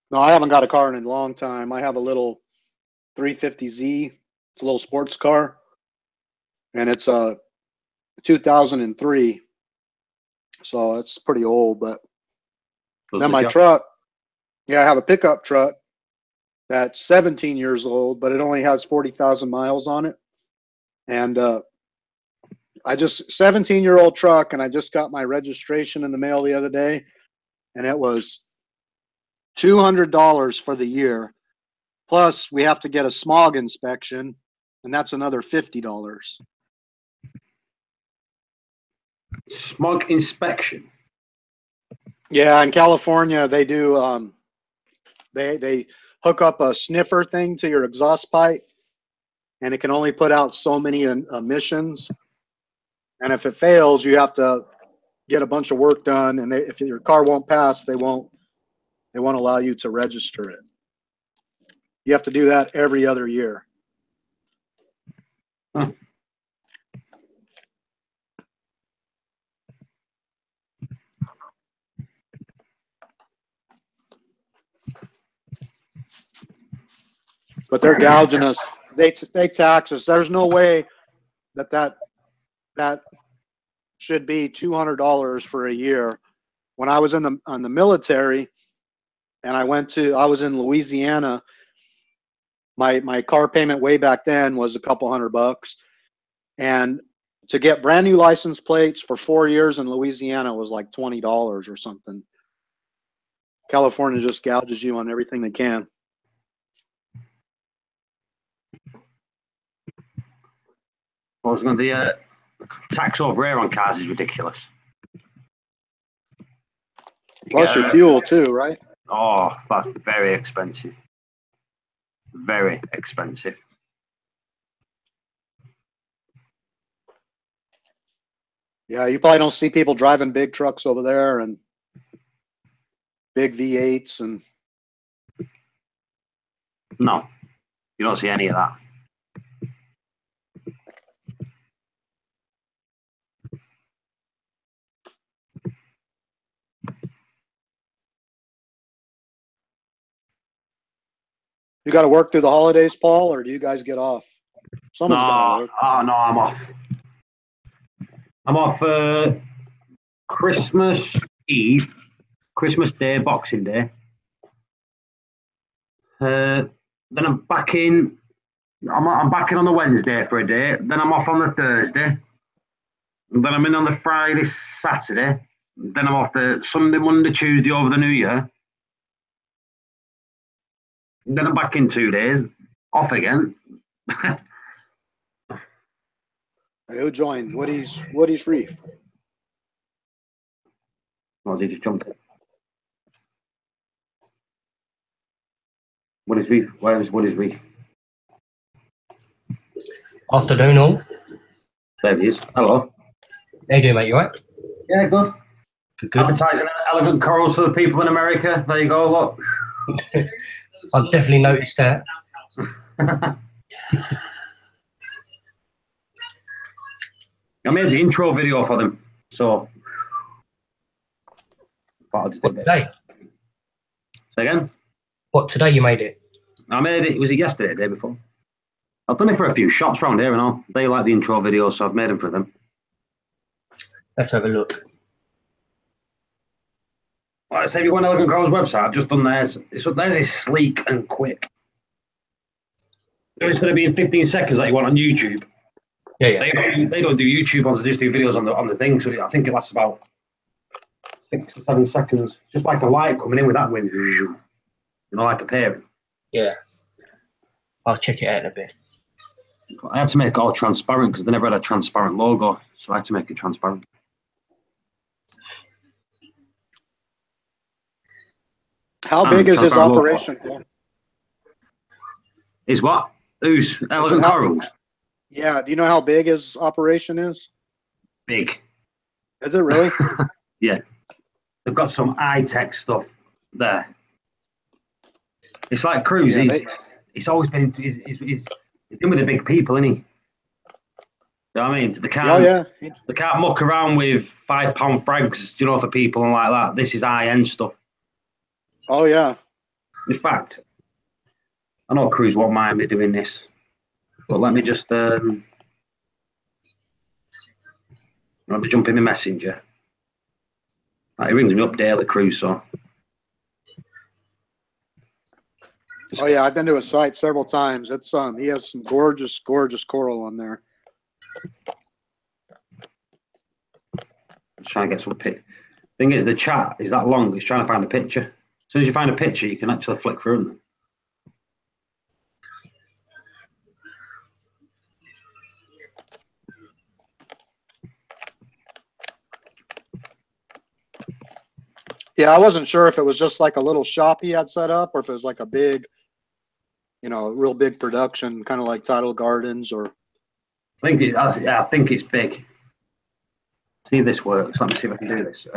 No, I haven't got a car in a long time. I have a little 350Z. It's a little sports car, and it's a 2003. So it's pretty old. But then my truck. Yeah, I have a pickup truck that's 17 years old, but it only has 40,000 miles on it. And 17-year-old truck, and I just got my registration in the mail the other day, and it was $200 for the year. Plus, we have to get a smog inspection, and that's another $50. Smog inspection? Yeah, in California, they do. They hook up a sniffer thing to your exhaust pipe, and it can only put out so many emissions. And if it fails, you have to get a bunch of work done. And if your car won't pass, they won't allow you to register it. You have to do that every other year. Huh. but they're gouging us. They tax us. There's no way that should be $200 for a year. When I was in the military, and I was in Louisiana. My car payment way back then was a couple $100, and to get brand new license plates for 4 years in Louisiana was like $20 or something. California just gouges you on everything they can. I was going to the tax over here on cars is ridiculous. Plus your fuel too, right? Oh, that's very expensive. Very expensive. Yeah, you probably don't see people driving big trucks over there and big V8s and. No, you don't see any of that. You got to work through the holidays, Paul, or do you guys get off? Someone's got to work. Oh no, I'm off. I'm off Christmas Eve, Christmas Day, Boxing Day. Then I'm back in. I'm back in on the Wednesday for a day. Then I'm off on the Thursday. Then I'm in on the Friday, Saturday. Then I'm off the Sunday, Monday, Tuesday over the New Year. Then I'm back in 2 days. Off again. Who joined? Woody's Reef. Or has he just jumped in? Woody's Reef? Where is Woody's Reef? Afternoon, all. There he is. Hello. How you doing, mate? You all right? Yeah, good. Good, good. Advertising elegant corals for the people in America. There you go, look. I've definitely noticed that. I made the intro video for them, so. What, today? Say again? What, today you made it? I made it, was it yesterday, the day before? I've done it for a few shops around here and all. They like the intro video, so I've made them for them. Let's have a look. Like I say, if you go on Elegant Coral's website, I've just done theirs. Theirs is sleek and quick. Instead of being 15 seconds like you want on YouTube, Yeah. they don't do YouTube ones, they just do videos on the thing. So I think it lasts about 6 or 7 seconds. Just like a light coming in with that wind. You know, like appearing. Yeah. I'll check it out in a bit. I had to make it all transparent because they never had a transparent logo, so I had to make it transparent. How big is his operation? Is what? Who's Elegant Corals? Yeah. Do you know how big his operation is? Big. Is it really? Yeah. They've got some high-tech stuff there. It's like Cruz. Yeah, he's always been. He's in with the big people, isn't he? You know what I mean? They can't muck around with £5 frags, you know, for people and like that. This is high-end stuff. Oh yeah. In fact, I know Cruz won't mind me doing this, but let me just let me jump in the messenger. He rings me up daily, Cruz, so. Oh yeah, I've been to his site several times. It's he has some gorgeous coral on there. Just trying to get some pic. Thing is, the chat is that long. He's trying to find a picture. As soon as you find a picture, you can actually flick through them. Yeah, I wasn't sure if it was just like a little shop he had set up, or if it was like a big, real big production, kind of like Tidal Gardens, or. I think it's big. See if this works. Let me see if I can do this.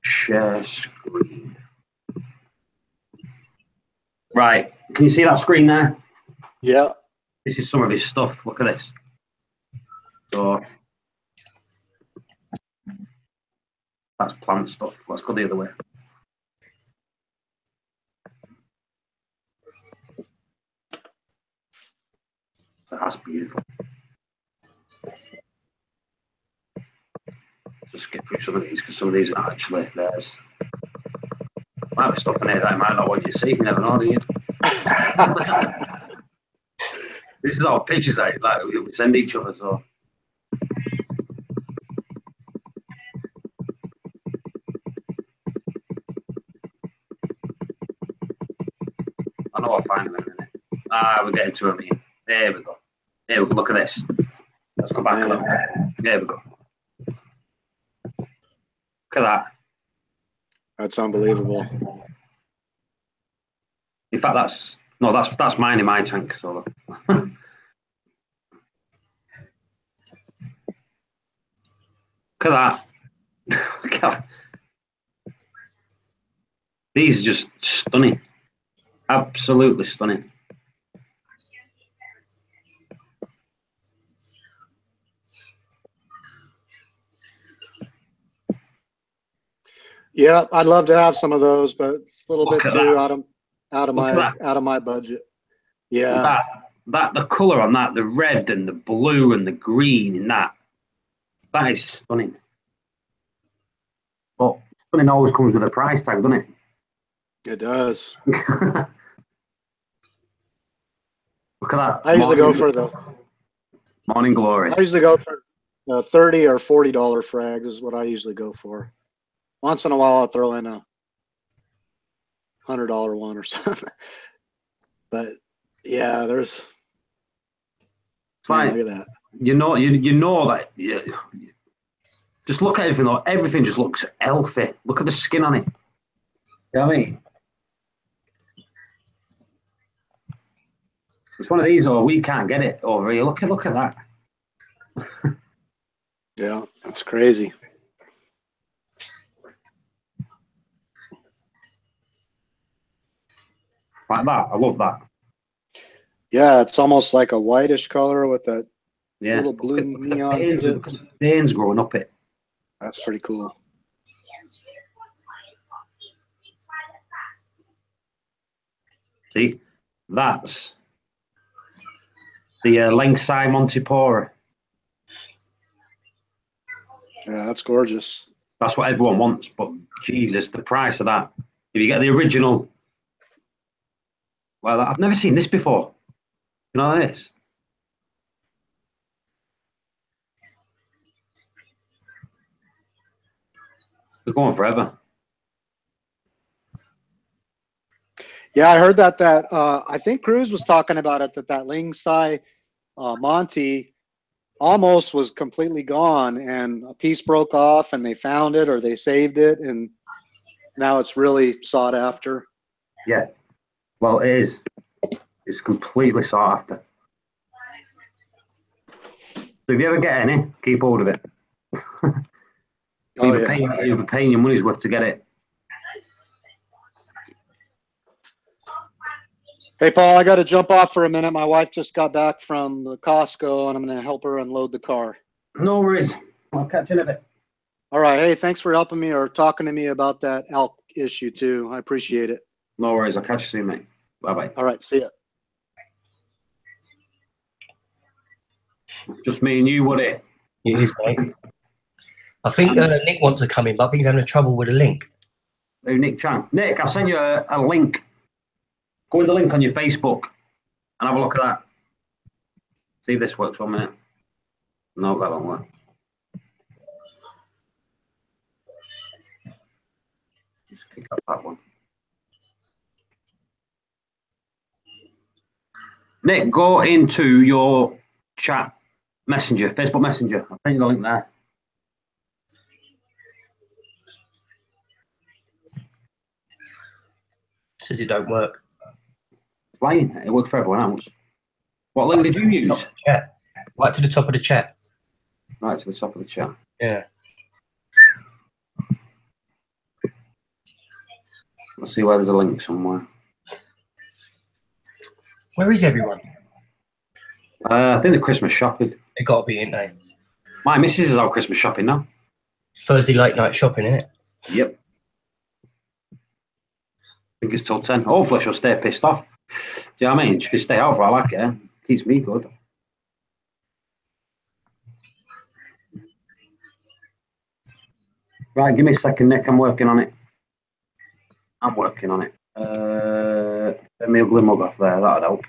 Share screen. Right. Can you see that screen there? Yeah. This is some of his stuff. Look at this. So that's plant stuff. Let's go the other way. That's beautiful. Just skip through some of these because some of these are actually theirs. Might be stuff in here that I might not want you to see. You never know, do you? This is all pictures like we send each other. So I know I'll find them in a minute. We're getting to them here. There we go. There we go. Look at this. Let's go back a little bit. There we go. Look at that. That's unbelievable. In fact, that's mine in my tank. So look at that. Look at that. These are just stunning. Absolutely stunning. Yeah, I'd love to have some of those, but it's a little Look bit at too that. out of my budget. Yeah. That the colour on that, the red and the blue and the green in that is stunning. But stunning always comes with a price tag, doesn't it? It does. Look at that. I usually go for the Morning Glory. I usually go for $30 or $40 frags is what I usually go for. Once in a while, I'll throw in a $100 one or something. But yeah, there's. It's like, look at that. you know that. Yeah, just look at everything. Everything just looks healthy. Look at the skin on it. You know what I mean? It's one of these, or we can't get it over here. Look at that. Yeah, that's crazy. Like that. I love that. Yeah, it's almost like a whitish color with that Yeah. little blue neon Look tip. at the veins growing up it. That's pretty cool. See, that's the Langside Montipora. Yeah, that's gorgeous. That's what everyone wants, but Jesus, the price of that. If you get the original, well, I've never seen this before. You know this? They're going forever. Yeah, I heard that I think Cruz was talking about it, that Langside Monty almost was completely gone, and a piece broke off and they found it or they saved it, and now it's really sought after. Yeah. Well, it is. It's completely sought after. So if you ever get any, keep hold of it. Oh, You'll be paying your money's worth to get it. Hey, Paul, I got to jump off for a minute. My wife just got back from the Costco, and I'm going to help her unload the car. No worries. I'll catch you in a bit. All right. Hey, thanks for helping me or talking to me about that elk issue, too. I appreciate it. No worries. I'll catch you soon, mate. Bye-bye. All right. See ya. Just me and you, would it? It is, mate. I think Nick wants to come in, but I think he's having trouble with a link. Who, Nick Chan? Nick, I'll send you a link. Go in the link on your Facebook and have a look at that. See if this works 1 minute. No, that won't work. Just kick up that one. Nick, go into your chat messenger, Facebook Messenger. I'll send you the link there. Says it don't work. Flying. It worked for everyone else. What link did you use? Chat. Right to the top of the chat. Right to the top of the chat. Yeah. Let's see where there's a link somewhere. Where is everyone? I think the Christmas shopping. They got to be, ain't they? My missus is out Christmas shopping now. Thursday late night shopping, innit? Yep. I think it's till 10. Hopefully she'll stay pissed off. Do you know what I mean? She can stay out for I like it. Keeps me good. Right, give me a second, Nick. I'm working on it. Let me ugly mug off there. That'd help.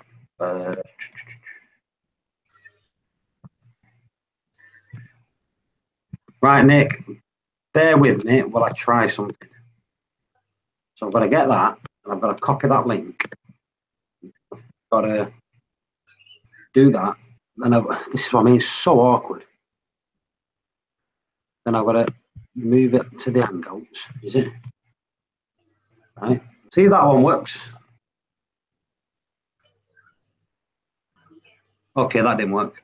Right, Nick. Bear with me while I try something. So I've got to get that, and I've got to copy that link. I've got to do that. Then this is what I mean. It's so awkward. Then I've got to move it to the Hangouts. Is it? Right. See if that one works. Okay, that didn't work.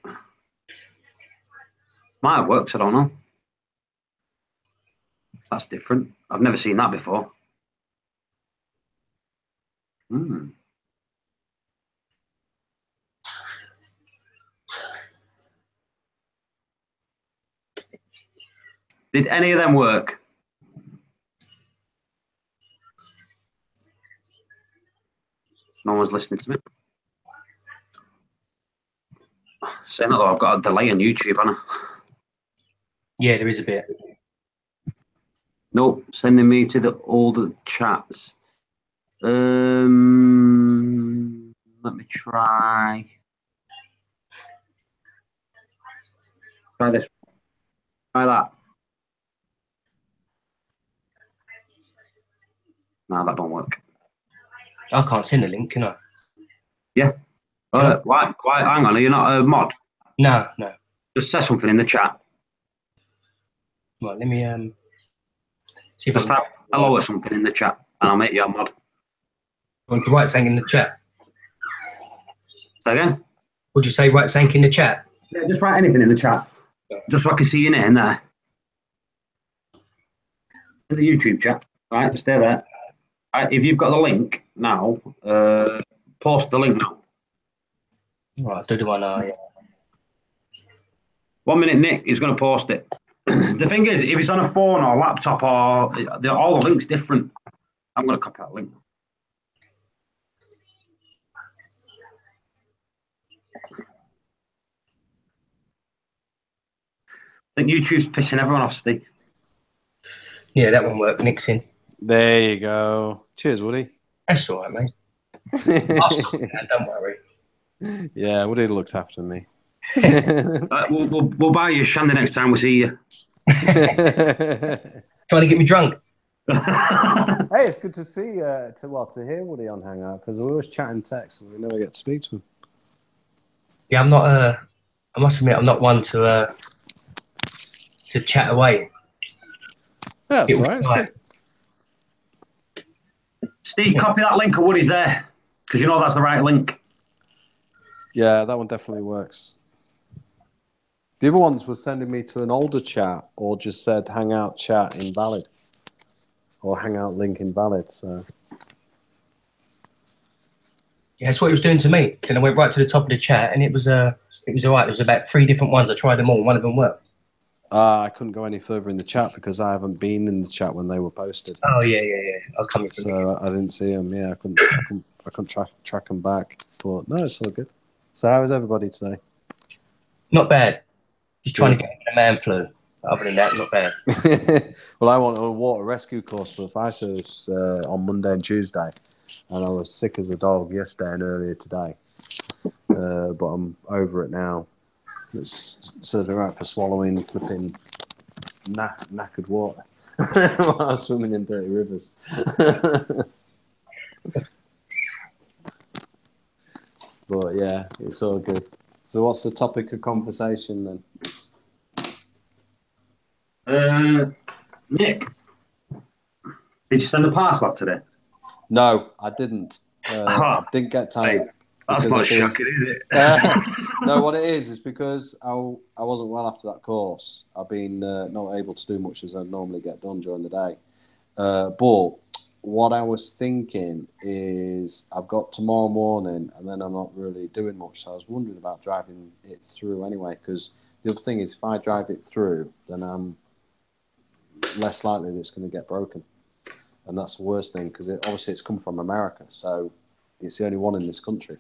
Might have worked, I don't know. That's different. I've never seen that before. Did any of them work? No one's listening to me. Saying that though, I've got a delay on YouTube, haven't I? Yeah, there is a bit. Nope, sending me to the older chats. Let me try. Try this. Try that. No, that don't work. I can't send a link, can I? Yeah. Why? Hang on, are you not a mod? No. Just say something in the chat. Right, let me see if Just I type hello or something in the chat, and I'll make you a mod. want to write something in the chat. Say again? Would you say write something in the chat? Yeah, just write anything in the chat. Just so I can see your name there. In the YouTube chat. Right, just stay there. Right, if you've got the link now, post the link now. Right, do the one now, yeah. 1 minute, Nick is going to post it. The thing is, if it's on a phone or laptop or all the links different, I'm going to copy that link. I think YouTube's pissing everyone off, Steve. Yeah, that one worked. Nick's in. There you go. Cheers, Woody. That's all right, mate. I'll stop that, don't worry. Yeah, Woody looked after me. We'll buy you a shandy next time we see you. Trying to get me drunk. Hey, it's good to see to hear Woody on Hangout because we always chat and text and we never get to speak to him. Yeah, I'm not. I must admit, I'm not one to chat away. Yeah, that's all right. It's good. Steve, copy that link of Woody's there because you know that's the right link. Yeah, that one definitely works. The other ones were sending me to an older chat or just said Hangout chat invalid or Hangout link invalid. So yeah, that's what it was doing to me. Then I went right to the top of the chat, and it was all right. There was about 3 different ones. I tried them all. One of them worked. I couldn't go any further in the chat because I haven't been in the chat when they were posted. Oh yeah. I'll come. So I didn't see them. Yeah, I couldn't track them back. But no, it's all good. So how is everybody today? Not bad. Just trying to get a man flu. Other than that, not bad. Well, I went on a water rescue course for FISOs on Monday and Tuesday, and I was sick as a dog yesterday and earlier today. But I'm over it now. It's certainly right for swallowing flipping knackered water while I was swimming in dirty rivers. But yeah, it's all good. So what's the topic of conversation then? Nick, did you send a parcel out today? No, I didn't. I didn't get time. That's not shocking, is it? No, what it is because I wasn't well after that course. I've been not able to do much as I normally get done during the day. But what I was thinking is I've got tomorrow morning and then I'm not really doing much. So I was wondering about driving it through anyway, because the other thing is if I drive it through, then I'm less likely that it's going to get broken. And that's the worst thing because obviously it's come from America. So it's the only one in this country.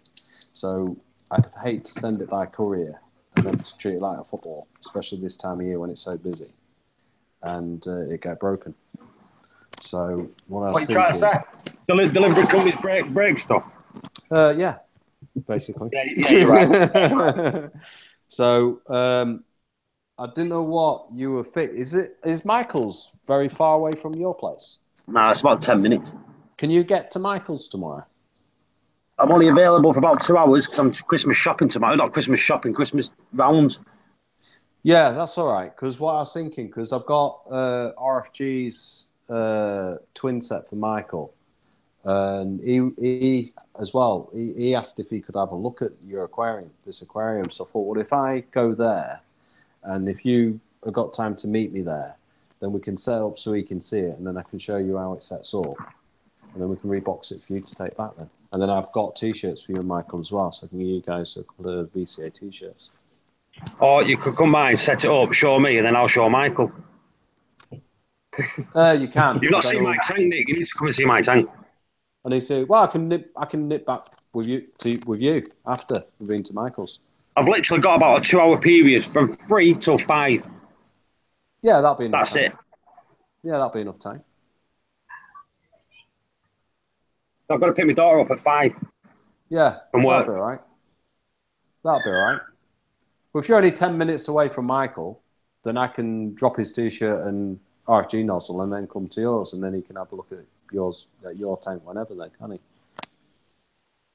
So I'd hate to send it by courier and then to treat it like a football, especially this time of year when it's so busy. and it get broken. So what I was What you trying to say? Delivery companies break stuff. Yeah, basically. Yeah, you're right. So I didn't know what you were Is Michael's very far away from your place? Nah, it's about 10 minutes. Can you get to Michael's tomorrow? I'm only available for about 2 hours because I'm Christmas shopping tomorrow. Not Christmas shopping, Christmas rounds. Yeah, that's all right. Because what I was thinking, because I've got RFG's twin set for Michael, and he as well. He asked if he could have a look at your aquarium, this aquarium. So I thought, well, if I go there, and if you have got time to meet me there, then we can set up so he can see it, and then I can show you how it sets up, and then we can rebox it for you to take back then. And then I've got T-shirts for you and Michael as well, so I can give you guys a couple of VCA T-shirts. Or you could come by and set it up, show me, and then I'll show Michael. You can. You've not seen my tank, Nick. You need to come and see my tank. And he said, "Well, I can nip back with you after we've been to Michael's." I've literally got about a 2-hour period from 3 till 5. Yeah, that'll be enough. That's time. it. Yeah, that'll be enough time. I've got to pick my daughter up at 5. Yeah, from work. That'll be all right. That'll be all right. Well, if you're only 10 minutes away from Michael, then I can drop his T-shirt and RFG nozzle and then come to yours, and then he can have a look at your tank whenever then, can he?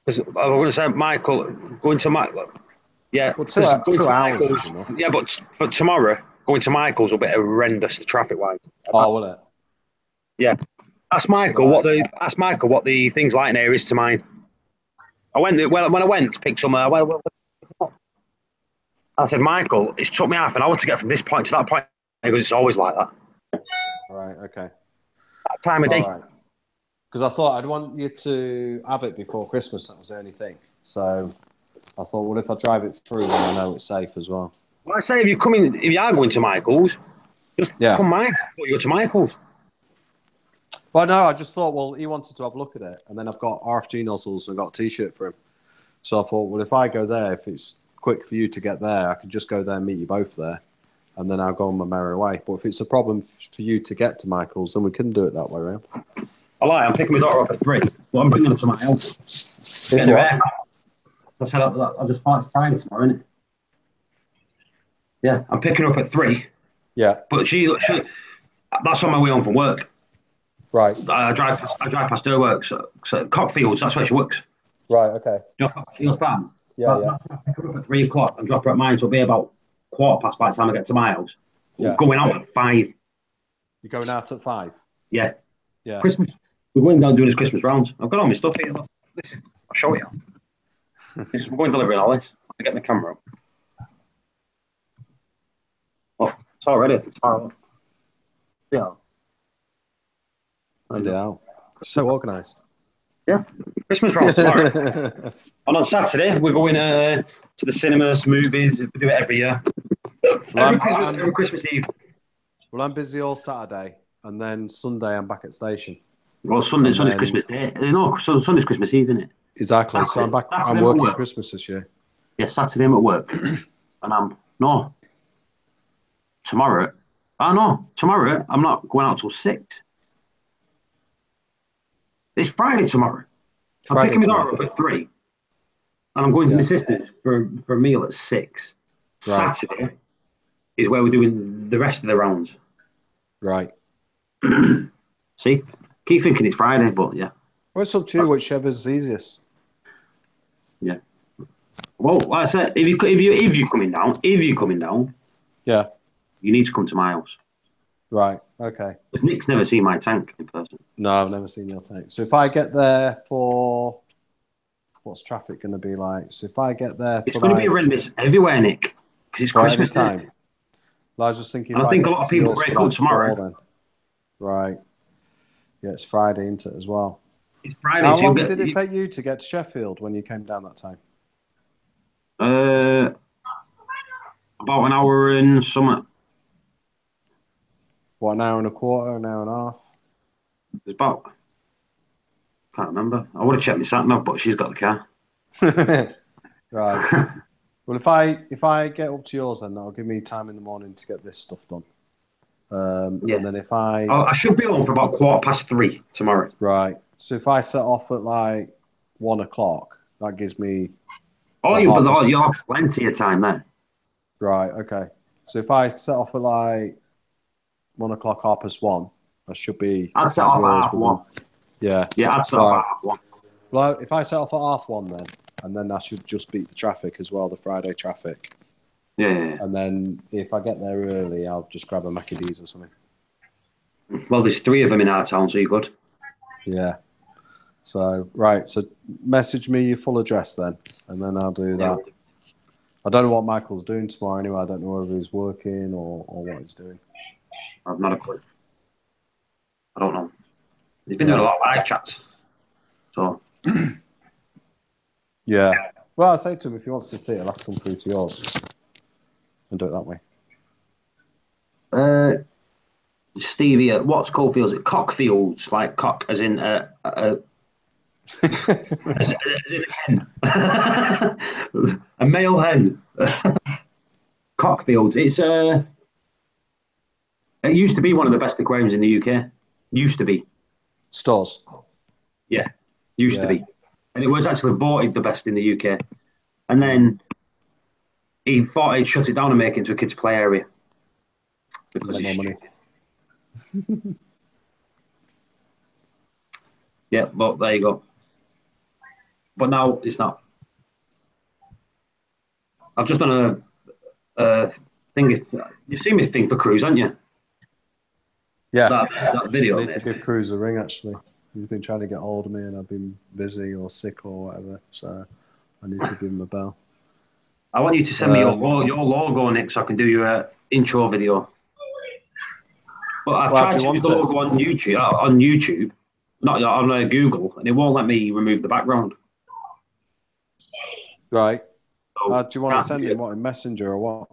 Because I was going to say, Michael, going to Michael. Yeah, well, 2 hours is enough. Yeah, but for tomorrow, going to Michael's will be horrendous traffic-wise. Oh, will it? Yeah. Ask Michael what the things like there is to mine. When I went to pick some, I said, Michael, it's took me half an hour to get from this point to that point. Because it's always like that. Right. Okay. That time of day. Because I thought I'd want you to have it before Christmas. That was the only thing. So I thought, well, if I drive it through, then I know it's safe as well. Well, I say if you are going to Michael's, just come by. You go to Michael's. Well, no, I just thought, well, he wanted to have a look at it, and then I've got RFG nozzles and I've got a T-shirt for him. So I thought, well, if I go there, if it's quick for you to get there, I could just go there and meet you both there, and then I'll go on my merry way. But if it's a problem for you to get to Michael's, then we couldn't do it that way around. I'm picking my daughter up at 3, but I'm bringing her to my house. I said I just thought it's Friday tomorrow, isn't it? Yeah, I'm picking her up at 3. Yeah, but she that's on my way home from work. Right. I drive past her work, so Cockfields, that's where she works. Right. Okay. You know Cockfields Farm. Yeah. I pick her up at 3 o'clock and drop her at mine, so it'll be about 1:15 by the time I get to my house. Yeah. Going out at 5. You're going out at 5? Yeah. Yeah. Christmas. We're going down doing this Christmas rounds. I've got all my stuff here. Look. I'll show you. We're going delivering all this. I'll get my camera up. Oh, it's already at the tower. Yeah. Yeah. So organised. Yeah. Christmas rounds tomorrow. And on Saturday, we're going to the cinemas, movies. We do it every year. Every Christmas Eve. Well, I'm busy all Saturday, and then Sunday I'm back at station. Well, Sunday's Christmas Day. No, Sunday's Christmas Eve, isn't it? Exactly. Saturday, so I'm back. Saturday I'm working Christmas this year. Yeah, Saturday I'm at work, and tomorrow. Oh no, tomorrow I'm not going out till 6. It's Friday tomorrow. I'm picking my daughter up at 3, and I'm going to my sister's for a meal at 6. Right. Saturday is where we're doing the rest of the rounds. Right. See, keep thinking it's Friday, but yeah. Well, it's up to you, whichever's easiest. Yeah. Well, like I said, if you're coming down, yeah, you need to come to my house. Right. Okay. But Nick's never seen my tank in person. No, I've never seen your tank. So if I get there for, what's traffic going to be like? So if I get there, it's going to be horrendous everywhere, Nick, because it's Christmas time. Well, I was just thinking. I think a lot of people break up tomorrow. Then. Right. Yeah, it's Friday, isn't it, as well? It's Friday. How long did it take you to get to Sheffield when you came down that time? About an hour and something. What, an hour and a quarter, an hour and a half? It's about. Can't remember. I would have checked my sat nav, but she's got the car. Right. Well, if I get up to yours, then that'll give me time in the morning to get this stuff done. Yeah. And then if I I should be on for about 3:15 tomorrow. right, so if I set off at like 1 o'clock, that gives me Oh, a you'll half a- have plenty of time there. right. Okay, so if I set off at like 1 o'clock, 1:30, I should be. I'd set at off yours at within- 1:30. Yeah. Yeah, I'd set Right. off at 1:30. Well, if I set off at 1:30 then, and then I should just beat the traffic as well, the Friday traffic. Yeah. And then if I get there early, I'll just grab a Mackie D's or something. Well, there's 3 of them in our town, so you're good. Yeah. So, right. So message me your full address then, and then I'll do that. I don't know what Michael's doing tomorrow anyway. I don't know whether he's working or what he's doing. I've not a clue. I don't know. He's been doing a lot of live chats. So, Yeah. Well, I say to him, if he wants to see it, he'll have to come through to yours and do it that way. Stevie, what's Coalfields? Cockfields, like cock as in as in a hen. A male hen. Cockfields. It used to be one of the best aquariums in the UK. Used to be. Stores. Yeah. Used to be. And it was actually voted the best in the UK. And then he thought he'd shut it down and make it into a kids' play area. Because Get he's more money. stupid. Yeah, but there you go. But now it's not. I've just done a thing. You've seen me thing for cruise, haven't you? Yeah. That video. I need to give Cruz a ring, actually. He's been trying to get hold of me, and I've been busy or sick or whatever. So I need to give him a bell. I want you to send me your logo, Nick, so I can do your intro video. But I've tried to use the logo on YouTube, not on Google, and it won't let me remove the background. Right. So Do you want to send him what in Messenger or what?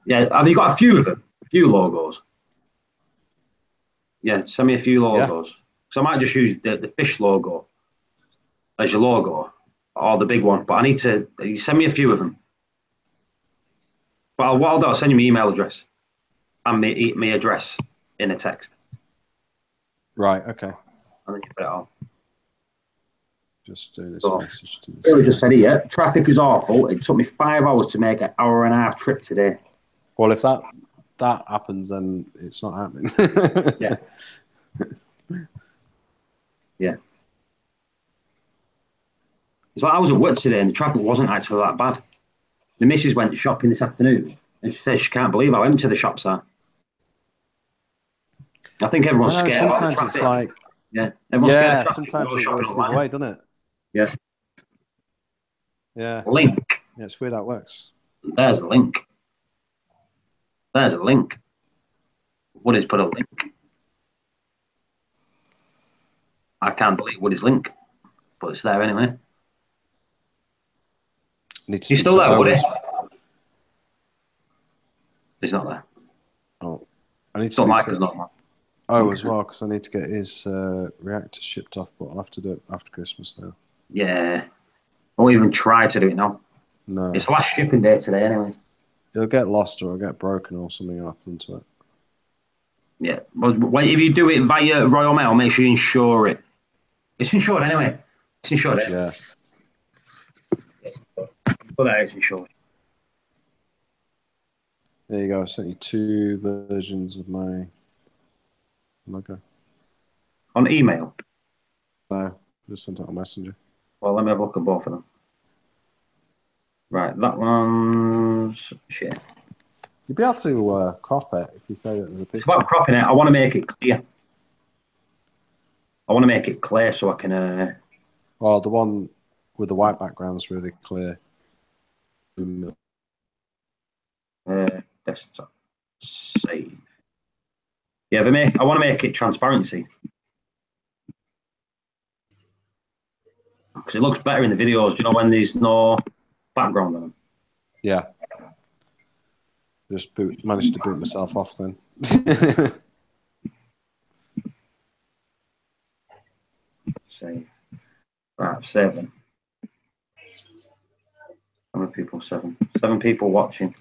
Yeah, have you got a few of them? A few logos? Yeah, send me a few logos. So I might just use the fish logo as your logo, or the big one. But I need to send me a few of them. But what I'll do, I'll send you my email address and my address in a text. Right. Okay. And then you put it on. Just do this message to this. Really just said here, traffic is awful. It took me 5 hours to make an 1.5-hour trip today. Well, if that happens, then it's not happening. Yeah. Yeah. It's like I was at work today and the traffic wasn't actually that bad. The missus went shopping this afternoon and she says she can't believe how empty the shops are. I think everyone's scared about the traffic. It's like, everyone's scared of traffic. Sometimes it works the other way, doesn't it? Yes. Yeah. Link. Yeah, it's weird how it works. There's a link. There's a link. Woody's put a link. I can't delete Woody's link, but it's there anyway. You still there, Woody? He's not there. Oh, I need to. Don't like us, not there. Oh, as well, because I need to get his reactor shipped off, but I'll have to do it after Christmas now. Yeah. I won't even try to do it now. No. It's last shipping day today, anyway. It'll get lost or it'll get broken or something will happen to it. Yeah. But if you do it via Royal Mail, make sure you insure it. It's insured anyway. It's insured. Yeah. But that is insured. There you go. I sent you 2 versions of my logo. On email? No, just sent it on Messenger. Well, let me have a look at both of them. Right, that one's shit. You'd be able to crop it if you say that there's a picture. It's about cropping it. I want to make it clear. I want to make it clear so I can... Well, the one with the white background's really clear. Desktop. Save. Yeah, I want to make it transparency. Because it looks better in the videos, do you know, when there's no background on them. Yeah. Just managed to boot myself off then. Save. Right, 7. How many people? 7. 7 people watching.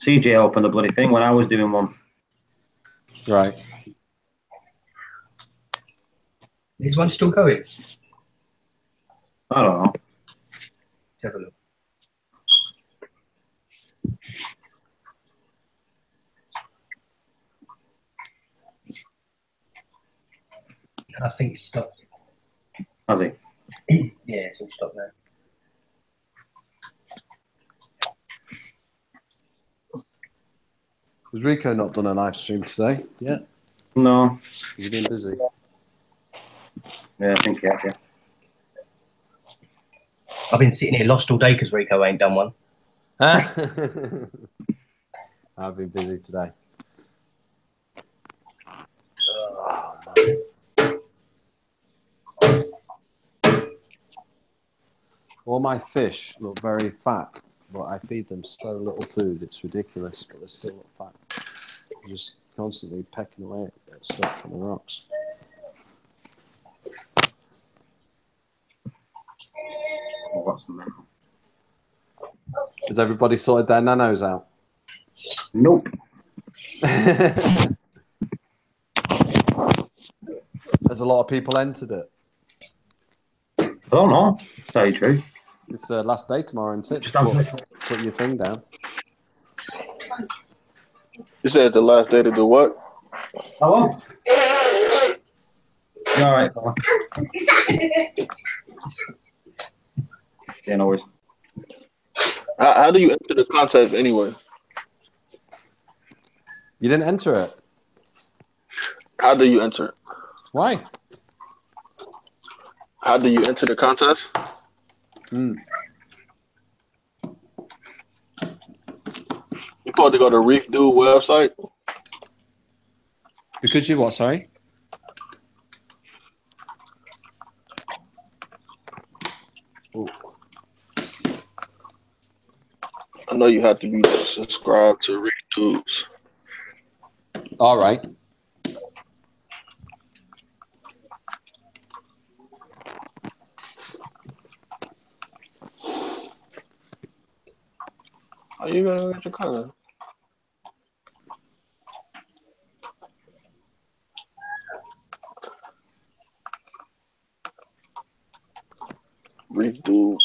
CJ opened the bloody thing when I was doing one. Right. Is one still going? I don't know. Let's have a look. I think it's stopped. Has he? Yeah, it's all stopped now. Has Rico not done a live stream today? Yeah. No. He's been busy. Yeah, I think yeah. I've been sitting here lost all day because Rico ain't done one. I've been busy today. All my fish look very fat, but I feed them so little food. It's ridiculous, but they still look fat. I'm just constantly pecking away at stuff on the rocks. Oh, what's mental? Has everybody sorted their nanos out? Nope. There's a lot of people entered it. I don't know. To tell you the truth. It's last day tomorrow, isn't it? Just Put your thing down. You said the last day to do what? Hello? You all right, fella? Yeah, no worries. How do you enter the contest anyway? You didn't enter it. How do you enter it? Why? How do you enter the contest? Mm. You supposed to go to Reef Dude website. Because you what? Sorry. Ooh. I know you have to be subscribed to Reef Dudes. All right. How you gonna get your content? Reef Dude.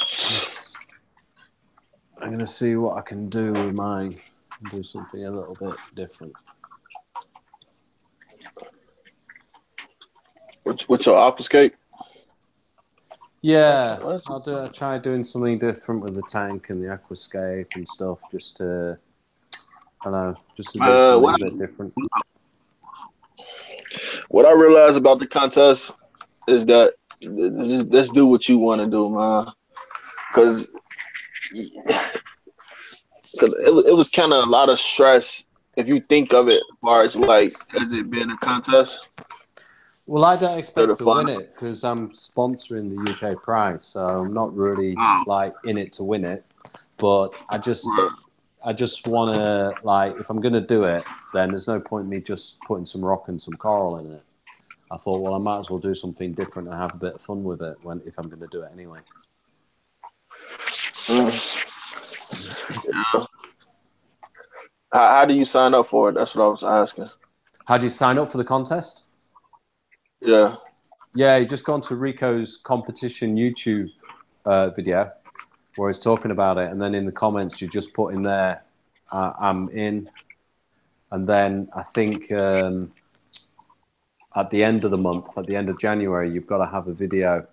I'm gonna see what I can do with mine. Do something a little bit different. With your obfuscate? Yeah, I'll try doing something different with the tank and the aquascape and stuff, just to, I don't know, just to do something a bit different. What I realized about the contest is that let's do what you want to do, man. Because it was kind of a lot of stress if you think of it as far as like, has it been a contest? Well, I don't expect to win it because I'm sponsoring the UK prize, so I'm not really like in it to win it. But I just want to, like, if I'm going to do it, then there's no point in me just putting some rock and some coral in it. I thought, well, I might as well do something different and have a bit of fun with it if I'm going to do it anyway. Yeah. How do you sign up for it? That's what I was asking. How do you sign up for the contest? Yeah. Yeah, you just go onto Rico's competition YouTube video where he's talking about it. And then in the comments, you just put in there, I'm in. And then I think at the end of the month, at the end of January, you've got to have a video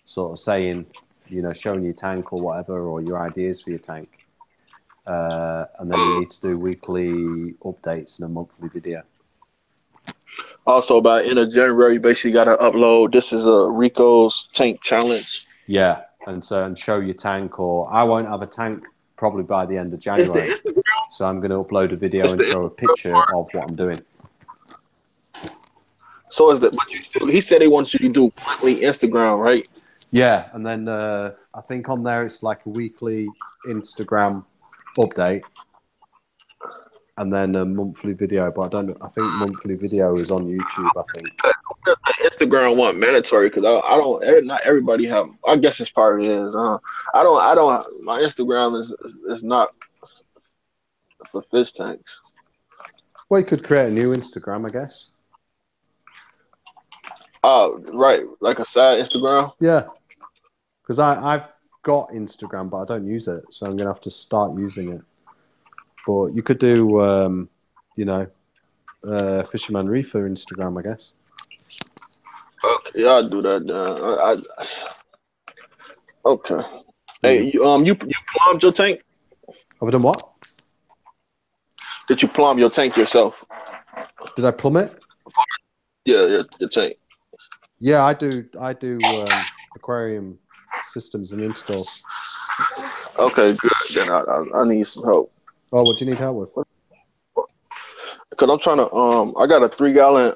sort of saying, you know, showing your tank or whatever, or your ideas for your tank. And then you need to do weekly updates and a monthly video. Also, by end of January, you basically got to upload. This is a Rico's tank challenge. Yeah, and show your tank, or I won't have a tank probably by the end of January. So I'm going to upload a video and show a picture of what I'm doing. So is that? But he said he wants you to do monthly Instagram, right? Yeah, and then I think on there it's like a weekly Instagram update. And then a monthly video, but I don't know. I think monthly video is on YouTube. I think Instagram wasn't mandatory because I don't. Not everybody have. I guess it's part of it is. I don't. My Instagram is not for fish tanks. Well, you could create a new Instagram, I guess. Right, like a side Instagram. Yeah, because I've got Instagram, but I don't use it, so I'm gonna have to start using it. But you could do, you know, Fisherman Reefer Instagram, I guess. Okay, yeah, I'll do that. Okay. Hey, you plumbed your tank? Have I done what? Did you plumb your tank yourself? Did I plumb it? Yeah, your tank. Yeah, I do. Aquarium systems and installs. Okay, good. Then I need some help Oh, what do you need help with? because I'm trying to I got a 3 gallon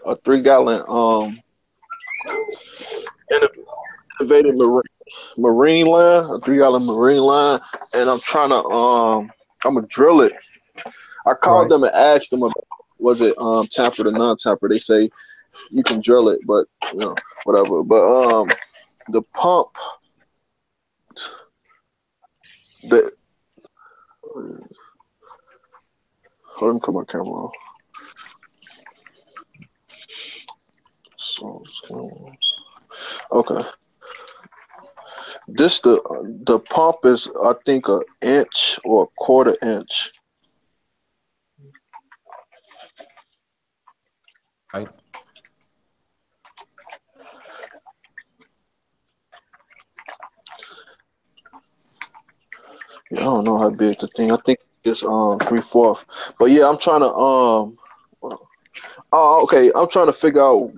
innovative marine line, a 3 gallon marine line, and I'm trying to I'm gonna drill it. I called them and asked them about was it tampered or non-tampered. They say you can drill it, but you know whatever. But the pump, the let me put my camera on. So okay, this the pump is I think an inch or a quarter inch. Right. Yeah, I don't know how big the thing. I think it's 3/4. But yeah, I'm trying to oh okay. I'm trying to figure out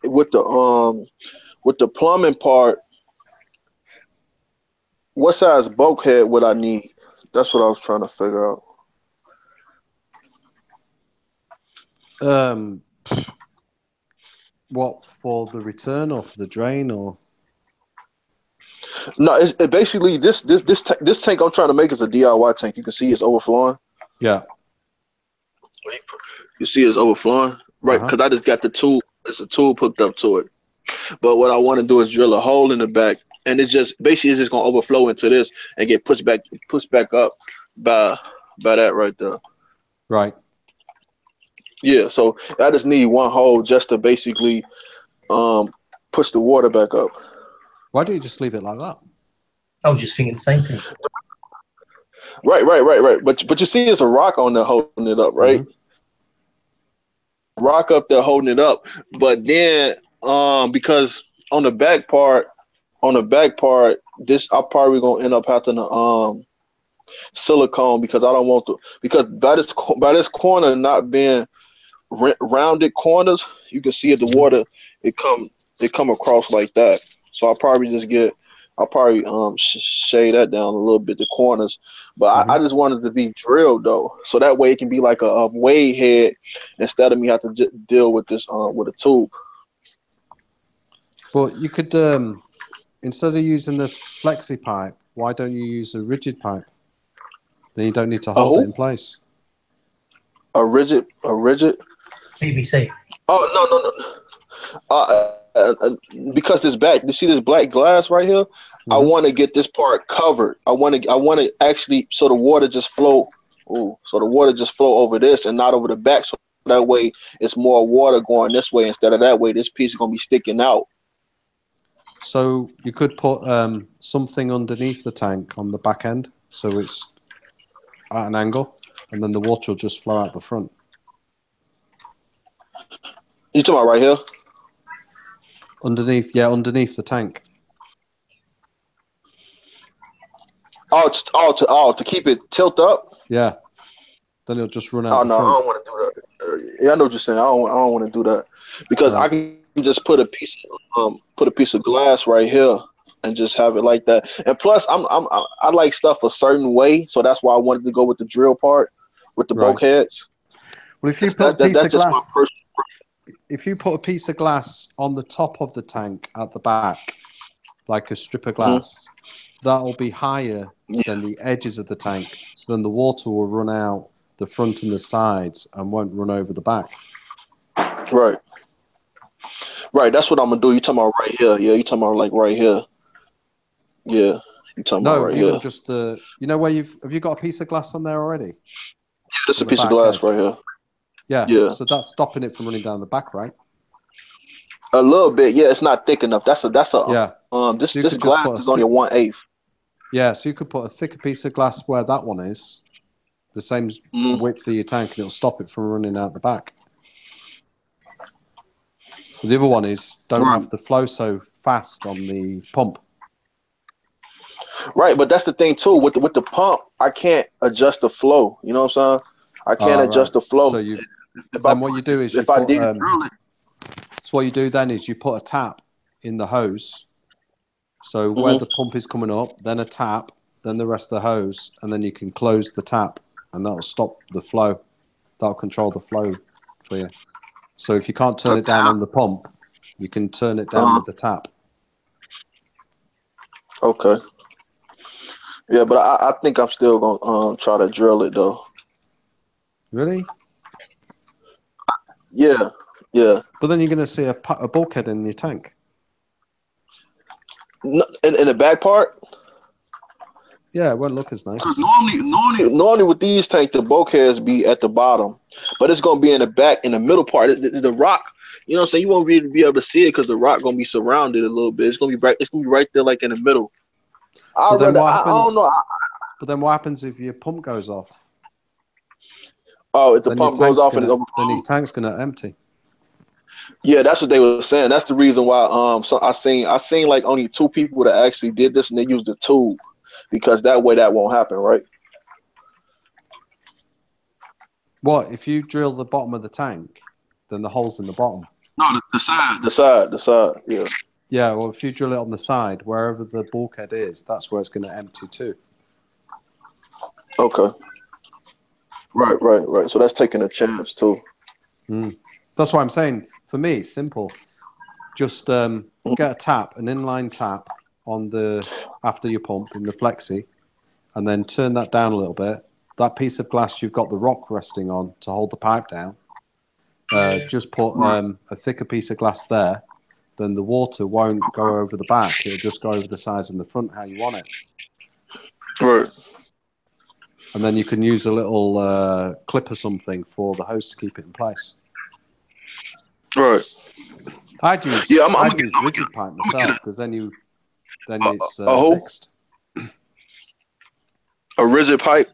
with the plumbing part, what size bulkhead would I need? That's what I was trying to figure out. What, for the return or for the drain or? No, it basically this tank I'm trying to make is a DIY tank. You can see it's overflowing. Yeah. You see it's overflowing, right? Because I just got the tube. It's a tube hooked up to it. But what I want to do is drill a hole in the back, and it's just gonna overflow into this and get pushed back up by that right there. Right. Yeah. So I just need one hole just to basically push the water back up. Why don't you just leave it like that? I was just thinking the same thing. Right. But you see, it's a rock on there holding it up, right? Rock up there holding it up, but then because on the back part, this I'm probably gonna end up having to silicone because I don't want to because by this corner not being rounded corners, you can see the water it come across like that. So I'll probably shade that down a little bit the corners, but I just wanted to be drilled though, so that way it can be like a wade head instead of me have to deal with this with a tube. But you could instead of using the flexi pipe, why don't you use a rigid pipe? Then you don't need to hold it in place. A rigid PVC. Oh no. Because this back, you see this black glass right here? I want to get this part covered. I want to actually so the water just flow. So the water just flow over this and not over the back. So that way it's more water going this way instead of that way. This piece is gonna be sticking out. So you could put something underneath the tank on the back end, so it's at an angle, and then the water will just flow out the front. You talking about right here? Underneath the tank. To keep it tilt up. Yeah. Then it'll just run out. Oh the no, front. I don't want to do that. Yeah, I know what you're saying. I don't want to do that because I can just put a piece of glass right here and just have it like that. And plus, I like stuff a certain way, so that's why I wanted to go with the drill part with the bulkheads. Well, if you put a piece of glass, if you put a piece of glass on the top of the tank at the back, like a strip of glass, that'll be higher than the edges of the tank. So then the water will run out the front and the sides and won't run over the back. Right. That's what I'm gonna do. You talking about right here? Yeah, you talking about like right here? Yeah, you talking about right here? No, even just the. You know where have you got a piece of glass on there already? Yeah, there's a piece of glass right here. Yeah. Yeah. So that's stopping it from running down the back, right? A little bit. Yeah, it's not thick enough. That's a Yeah. this So you this could just glass put a is only a 1/8. Yeah, so you could put a thicker piece of glass where that one is, the same Mhm. width of your tank, and it'll stop it from running out the back. The other one is don't have to flow so fast on the pump. Right, but that's the thing too. With the pump, I can't adjust the flow. You know what I'm saying? I can't adjust the flow. So you if then I what you do is you if I put did drill it, so what you do then is you put a tap in the hose. So where Mhm. the pump is coming up, then a tap, then the rest of the hose, and then you can close the tap, and that'll stop the flow. That'll control the flow for you. So if you can't turn A it down tap? on the pump, you can turn it down Uh-huh. with the tap. Okay. Yeah, but I think I'm still gonna try to drill it though. Really? Yeah, yeah. But then you're going to see a bulkhead in your tank. In the back part. Yeah, it won't look as nice. Normally with these tanks, the bulkheads be at the bottom, but it's gonna be in the back, in the middle part. The rock, you know what I'm saying? You won't be able to see it because the rock gonna be surrounded a little bit. It's gonna be right. It's gonna be right there, like in the middle. But then what happens? I don't know. But then what happens if your pump goes off? Oh, if the Then pump goes off and it's then overflowing. your tank's going to empty. Yeah, that's what they were saying. That's the reason why. So I seen like only 2 people that actually did this, and they used the tube because that way that won't happen, right? What if you drill the bottom of the tank? Then the hole's in the bottom. No, the side. Yeah. Yeah, well, if you drill it on the side, wherever the bulkhead is, that's where it's going to empty too. Okay. Right. So that's taking a chance too. That's why I'm saying, for me, simple. Just get a tap, an inline tap on after your pump in the flexi, and then turn that down a little bit. That piece of glass you've got the rock resting on to hold the pipe down. Just put a thicker piece of glass there. Then the water won't go over the back. It'll just go over the sides and the front how you want it. Right. And then you can use a little clip or something for the hose to keep it in place. Right. I'd use rigid pipe myself because then it's fixed. A rigid pipe.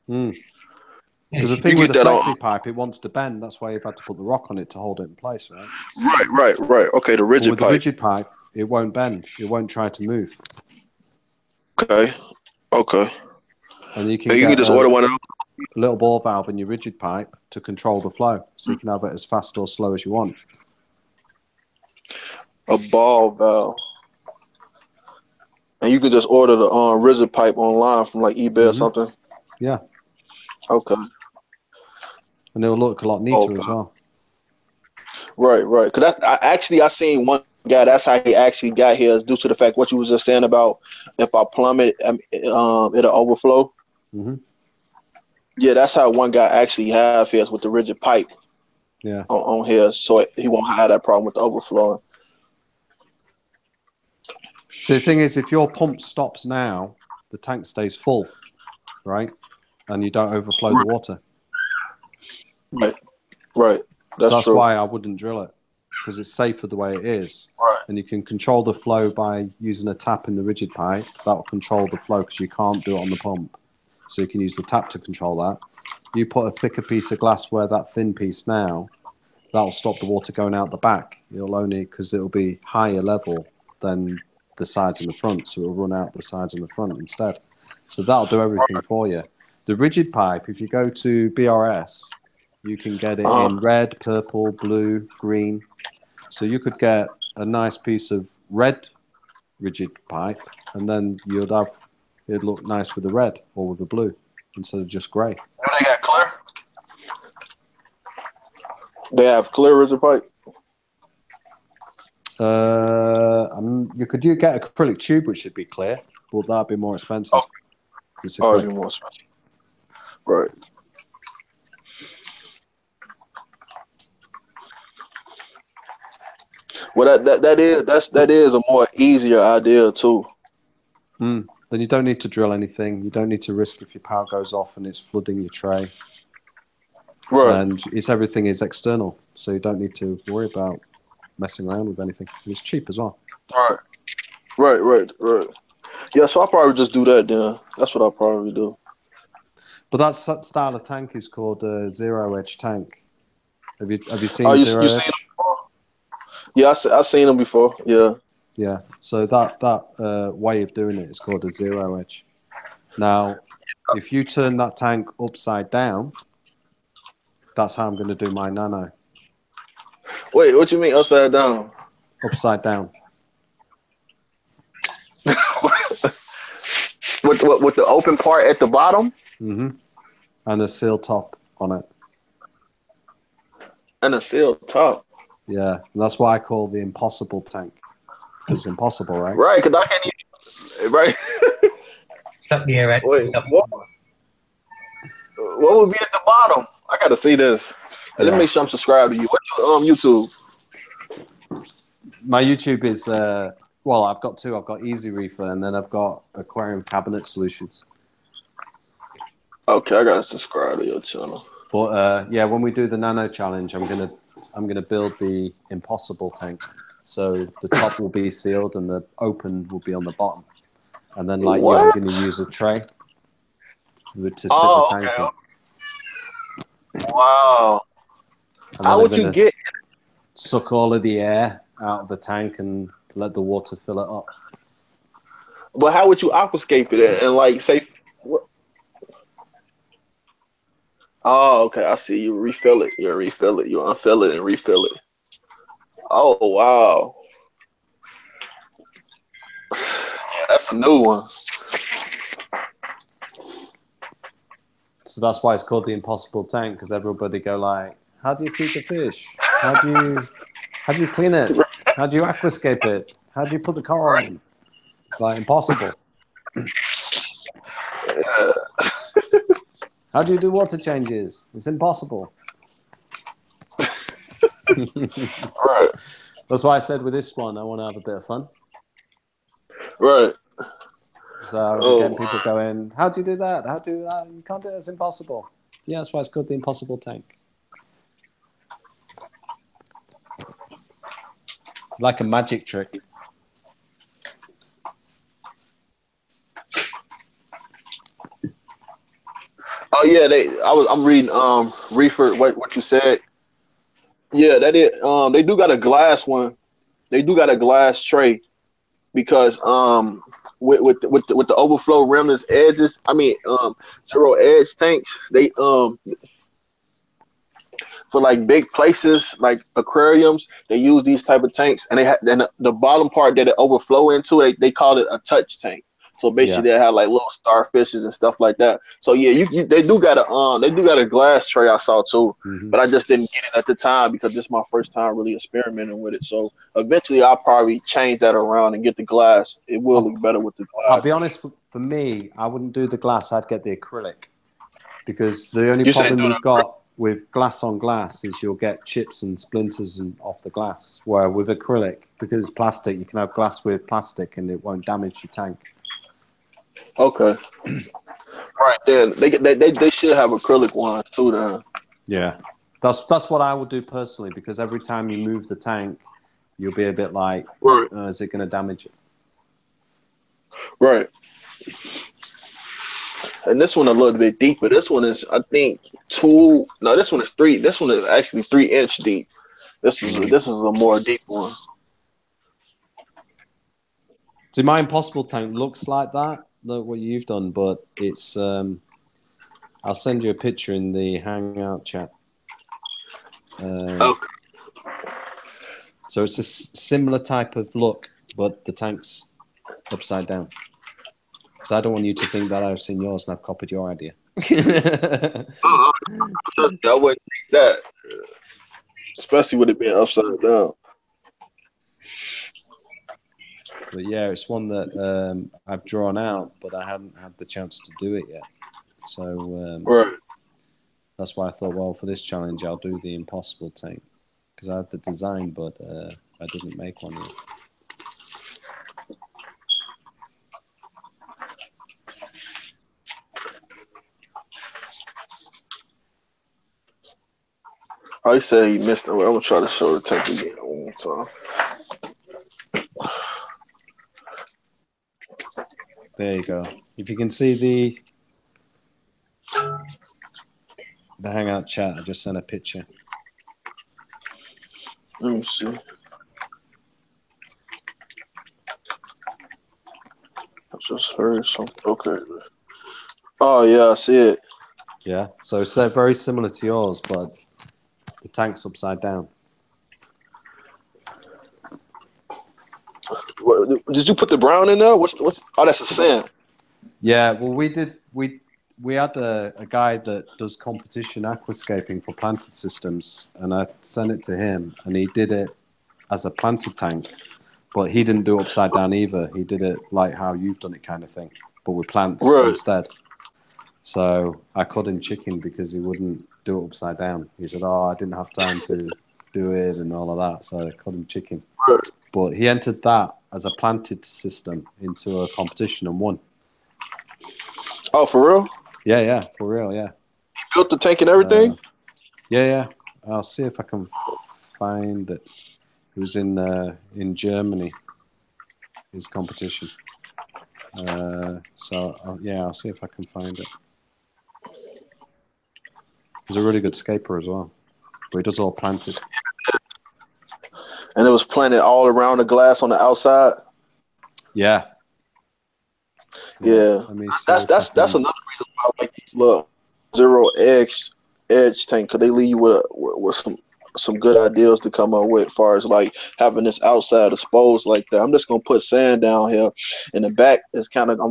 Because the thing with the flexi pipe, it wants to bend. That's why you've had to put the rock on it to hold it in place, right? Right. Okay, the rigid pipe. With the rigid pipe, it won't bend. It won't try to move. Okay. And you can can just order one of those. A little ball valve in your rigid pipe to control the flow, so you can have it as fast or slow as you want. A ball valve. And you can just order the rigid pipe online from like eBay or something. Yeah. Okay. And it'll look a lot neater as well. Right. Because I seen one guy. That's how he actually got here, is due to the fact what you was just saying about if I plumb it, it'll overflow. Yeah, that's how one guy actually have his with the rigid pipe. Yeah. On his, so he won't have that problem with the overflowing. So the thing is, if your pump stops now, the tank stays full, right? And you don't overflow the water. Right. That's why I wouldn't drill it, because it's safer the way it is. Right. And you can control the flow by using a tap in the rigid pipe. That will control the flow because you can't do it on the pump. So you can use the tap to control that. You put a thicker piece of glass where that thin piece now, that'll stop the water going out the back. Because it'll be higher level than the sides and the front. So it'll run out the sides and the front instead. So that'll do everything for you. The rigid pipe, if you go to BRS, you can get it in red, purple, blue, green. So you could get a nice piece of red rigid pipe, and then it'd look nice with the red or with the blue instead of just grey. They got clear? They have clear rigid pipe? You could get acrylic tube, which should be clear, but that'd be more expensive. It'd be more expensive. Right. Well, that is a more easier idea too. Then you don't need to drill anything. You don't need to risk if your power goes off and it's flooding your tray. Right. and everything is external, so you don't need to worry about messing around with anything. It's cheap as well. Right. Right. Yeah, so I'll probably just do that then. That's what I'll probably do. But that style of tank is called a zero edge tank. Have you Oh, seen you zero seen edge? them before? Yeah, I seen them before. Yeah. Yeah. So that way of doing it is called a zero edge. Now, if you turn that tank upside down, that's how I'm going to do my nano. Wait, what you mean upside down? Upside down. with the open part at the bottom Mm-hmm. And a seal top on it. and a sealed top. Yeah. And that's why I call the impossible tank. Because impossible, right? Right, because I can't even. Right. Stop the air. Wait, what would be at the bottom? I gotta see this. Let me Yeah. make sure I'm subscribed to you. What's your YouTube? My YouTube is well, I've got two. I've got Easy Reefer and then I've got Aquarium Cabinet Solutions. Okay, I gotta subscribe to your channel. But yeah, when we do the nano challenge, I'm gonna build the impossible tank. So the top will be sealed and the open will be on the bottom. And then like you, I'm What? gonna use a tray to sit Oh, the tank okay. in. Wow. And How then I'm would you gonna get? suck all of the air out of the tank and let the water fill it up. But how would you aquascape it and like say? What? Oh, okay. I see. You refill it. You refill it. You unfill it and refill it. Oh, wow. Yeah, that's a new one. So that's why it's called the impossible tank, because everybody go like, how do you feed the fish? How do you clean it? How do you aquascape it? How do you put the coral in? It's like impossible. How do you do water changes? It's impossible. Right. That's why I said with this one, I want to have a bit of fun. Right. So I'm getting people going, how do you do that? How do you do that? You can't do it. It's impossible. Yeah, that's why it's called the impossible tank. Like a magic trick. Oh yeah, I'm reading Reefer what you said. Yeah, that is they do got a glass one. They do got a glass tray because with the overflow remnants edges, I mean zero edge tanks, they for like big places like aquariums, they use these type of tanks and they have then the bottom part that it overflow into they call it a touch tank. So basically they have like little starfishes and stuff like that. So yeah, they do got a glass tray I saw too, but I just didn't get it at the time because this is my first time really experimenting with it. So eventually I'll probably change that around and get the glass. It will look better with the glass. I'll be honest, for me, I wouldn't do the glass. I'd get the acrylic because the only problem we've got with glass on glass is you'll get chips and splinters off the glass. Where with acrylic, because it's plastic, you can have glass with plastic and it won't damage your tank. Okay. Right then, they should have acrylic ones too. Then. Yeah, that's what I would do personally because every time you move the tank, you'll be a bit like, is it going to damage it? Right. And this one a little bit deeper. This one is, I think, this one is 3. This one is actually 3-inch deep. This is a more deep one. See, my impossible tank looks like that. Look what you've done, but it's. I'll send you a picture in the Hangout chat. Okay. So it's a similar type of look, but the tank's upside down. Because I don't want you to think that I've seen yours and I've copied your idea. I wouldn't think that, especially with it being upside down. But yeah, it's one that I've drawn out, but I haven't had the chance to do it yet. So that's why I thought, well, for this challenge, I'll do the impossible tank. Because I had the design, but I didn't make one yet. I said he missed it. I'm gonna try to show the tank again one more time. There you go. If you can see the Hangout chat, I just sent a picture. Let me see. I just heard something. Okay. Oh yeah, I see it. Yeah. So it's very similar to yours, but the tank's upside down. Did you put the brown in there? What's? Oh, that's a sand. Yeah. Well, we had a guy that does competition aquascaping for planted systems, and I sent it to him, and he did it as a planted tank, but he didn't do upside down either. He did it like how you've done it, kind of thing, but with plants instead. So I cut him chicken because he wouldn't do it upside down. He said, "Oh, I didn't have time to do it and all of that," so I cut him chicken. Right. But he entered that as a planted system into a competition and won. Oh, for real? Yeah, for real, yeah. He built the tank and everything? Yeah. I'll see if I can find it. It was in Germany, his competition. So I'll see if I can find it. He's a really good scaper as well, but he does all planted. And it was planted all around the glass on the outside. Yeah. Yeah. That's another reason why I like these little zero edge tank, because they leave you with some good ideas to come up with, as far as like having this outside exposed like that. I'm just gonna put sand down here in the back. It's kind of I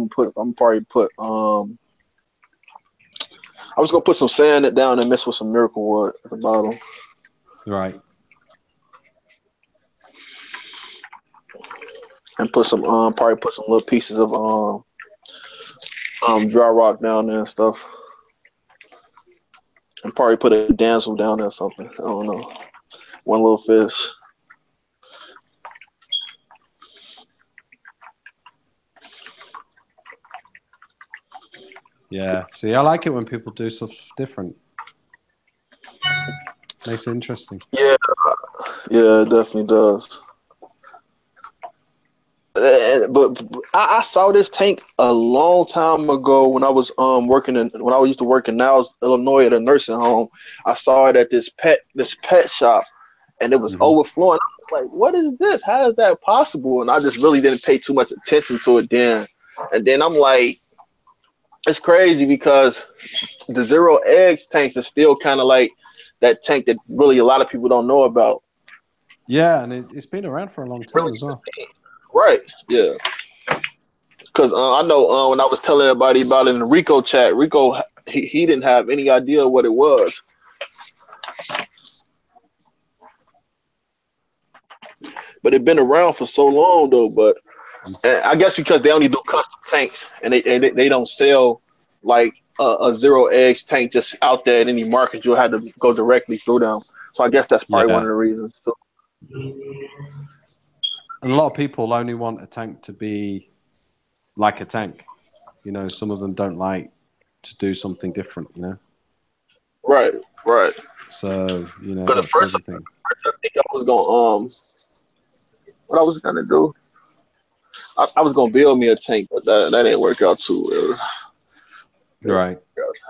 was gonna put some sand down and mix with some miracle wood at the bottom. Right. And put some probably put some little pieces of dry rock down there and stuff. And probably put a damsel down there or something. I don't know. One little fish. Yeah. See, I like it when people do stuff different. Makes it interesting. Yeah, it definitely does. But I saw this tank a long time ago when I was when I used to work in Niles, Illinois at a nursing home. I saw it at this pet shop, and it was overflowing. I was like, "What is this? How is that possible?" And I just really didn't pay too much attention to it then. And then I'm like, it's crazy because the zero eggs tanks are still kind of like that tank that really a lot of people don't know about. Yeah, and it's been around for a long time as well. Right. Yeah. Because I know when I was telling everybody about it in the Rico chat, Rico he didn't have any idea what it was. But it's been around for so long though. But I guess because they only do custom tanks and they don't sell like a zero eggs tank just out there in any market. You'll have to go directly through them. So I guess that's probably one of the reasons too. And a lot of people only want a tank to be like a tank. You know, some of them don't like to do something different, you know? Right. So, you know, but that's the first the thing. I think I was going what I was gonna do, I was gonna build me a tank, but that didn't work out too well. Right.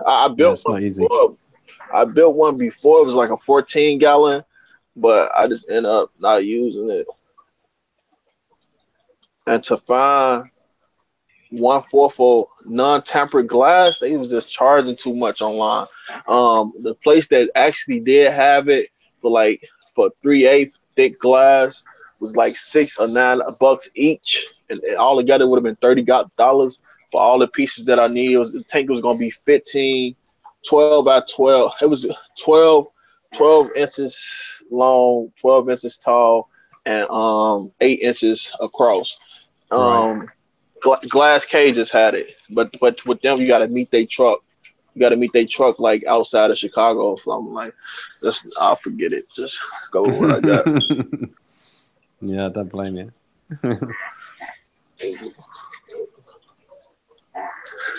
I built it's not easy. before. I built one before. It was like a 14-gallon, but I just ended up not using it. And to find 1/4 for non-tempered glass, they was just charging too much online. The place that actually did have it for 3/8 thick glass was like $6 or $9 each, and all together would have been $30 for all the pieces that I need. The tank was gonna be 15, 12 by 12. It was 12 inches long, 12 inches tall, and 8 inches across. Glass cages had it, but with them you got to meet their truck. You got to meet their truck like outside of Chicago. So I'm like, I'll forget it. Just go with what I got. Yeah, don't blame you.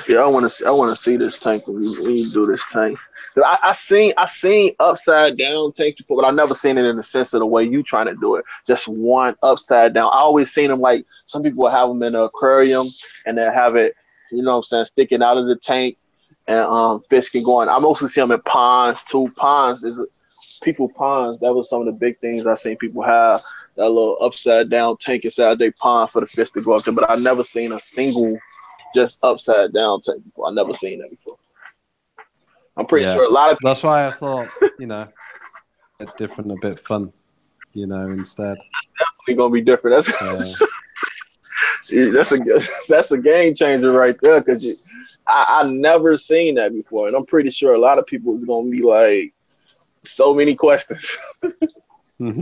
Yeah, I want to see this tank when you do this tank. I seen upside down tanks before, but I never seen it in the sense of the way you trying to do it. Just one upside down. I always seen them like some people will have them in an aquarium and they'll have it, you know what I'm saying, sticking out of the tank and fish can go in. I mostly see them in ponds too. Ponds. That was some of the big things I seen people have, that little upside down tank inside their pond for the fish to go up there. But I never seen a single just upside down tank before. I never seen that before. I'm pretty sure a lot of people. That's why I thought, you know, a bit different, a bit fun, you know, instead. Definitely gonna be different. That's a game changer right there, because I never seen that before, and I'm pretty sure a lot of people is gonna be like, so many questions. Well,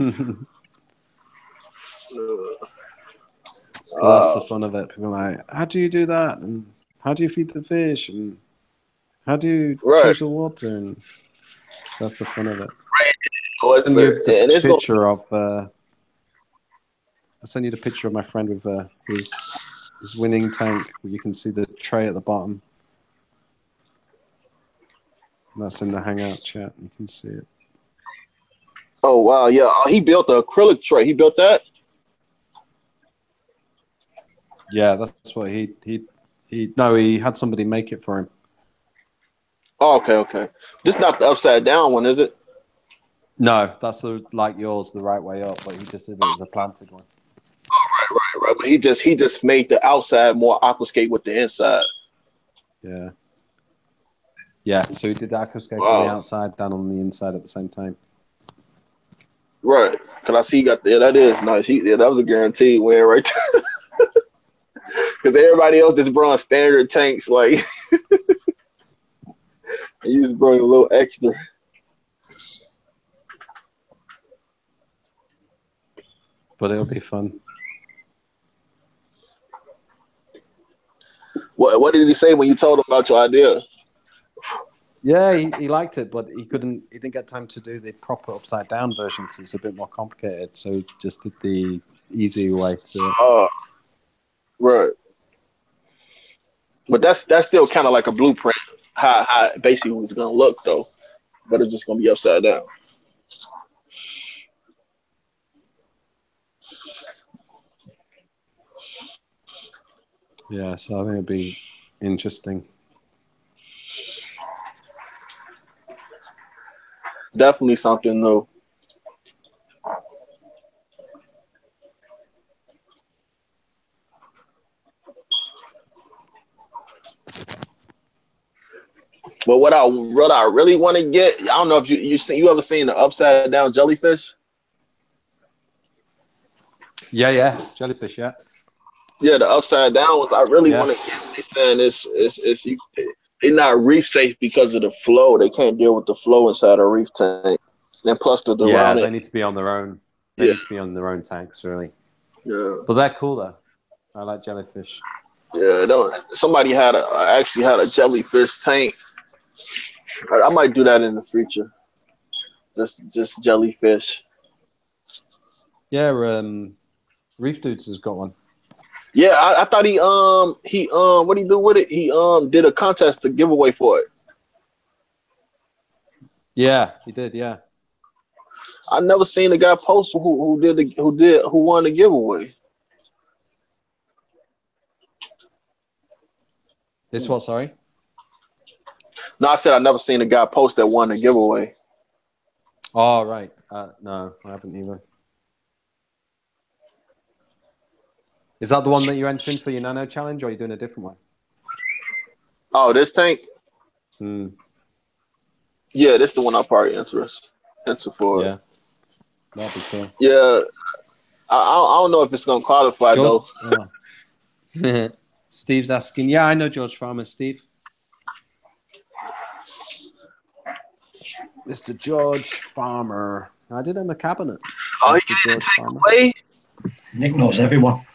that's the fun of it. People are like, how do you do that? And how do you feed the fish? And how do you change the water? And that's the fun of it. I'll send you the picture of I'll send you the picture of my friend with his winning tank. You can see the tray at the bottom. And that's in the Hangout chat. You can see it. Oh wow, yeah. He built the acrylic tray. He built that? Yeah, that's what he had somebody make it for him. Oh, okay. This not the upside down one, is it? No, that's like yours, the right way up, but he just did it as a planted one. Oh, right. But he just made the outside more aquascape with the inside. Yeah. Yeah, so he did the aquascape on the outside, down on the inside at the same time. Right. Cause I see you got that is nice. That was a guaranteed win right there. Cause everybody else just brought standard tanks, like you just brought a little extra. But it'll be fun. What did he say when you told him about your idea? Yeah, he liked it, but he didn't get time to do the proper upside down version because it's a bit more complicated. So he just did the easy way to. Right. But that's still kind of like a blueprint, how basically it's gonna look though, but it's just gonna be upside down. Yeah, so I think it'll be interesting. Definitely something new. But what I really want to get, I don't know if you ever seen the upside down jellyfish? Yeah, jellyfish, yeah. Yeah, the upside down ones. I really want to get. They saying they're not reef safe because of the flow. They can't deal with the flow inside a reef tank. And plus the around they need to be on their own. They need to be on their own tanks, really. Yeah. But they're cool though. I like jellyfish. Yeah, somebody actually had a jellyfish tank. I might do that in the future. Just jellyfish. Yeah, Reef Dudes has got one. Yeah, I thought he what did he do with it? He did a contest to give away for it. Yeah, he did. Yeah. I never seen a guy post who won the giveaway. This what? Sorry. No, I said I never seen a guy post that won the giveaway. Oh right. No, I haven't either. Is that the one that you're entering for your nano challenge, or are you doing a different one? Oh, this tank? Yeah, this is the one I'll probably enter for. Yeah, that'd be cool. Yeah, I don't know if it's gonna qualify though. Oh. Steve's asking. Yeah, I know George Farmer. Steve, Mr. George Farmer. I did him a cabinet. Oh, Mr. he gave George the tank Farmer. away? Nick knows everyone.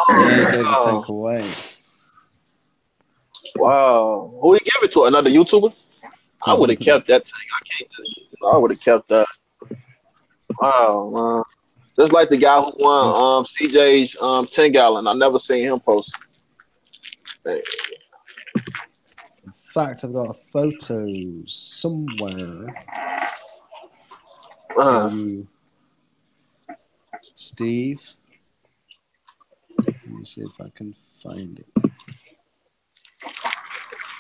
Yeah, he gave the tank away. Wow. Who did he give it to? Another YouTuber? I would have kept that tank. I would have kept that. Wow, man. Just like the guy who won CJ's 10 gallon. I never seen him post. fact, I've got a photo somewhere. Uh, To Steve. Let me see if I can find it.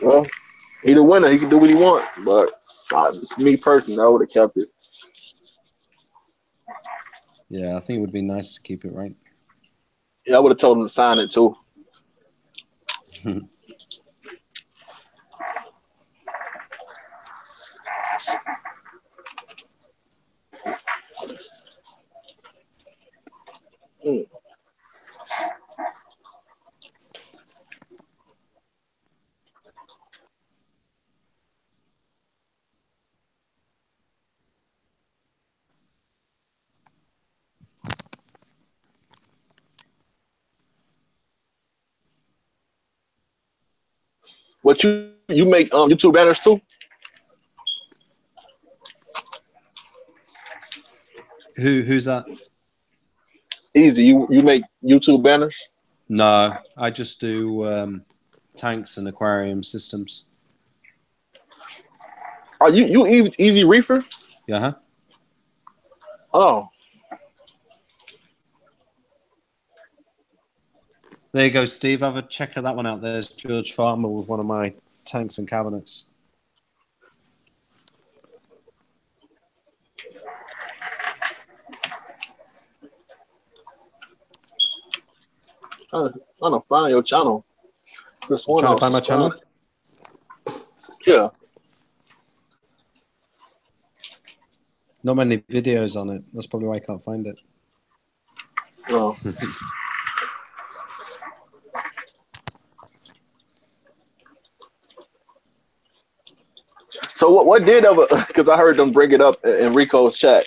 well, he the winner. He can do what he want. But me personally, I would have kept it. Yeah, I think it would be nice to keep it, right? Yeah, I would have told him to sign it too. Mm. What you make YouTube banners too? Who's that? Easy. You make YouTube banners? No, I just do tanks and aquarium systems. Are you easy reefer? Yeah. Huh? Oh, There you go, Steve. Have a check of that one out. There's George Farmer with one of my tanks and cabinets. trying to find your channel. This one Trying to I'll find my subscribe. channel? Yeah. Not many videos on it. That's probably why I can't find it. Oh. So what did ever? Because I heard them bring it up in Rico's chat.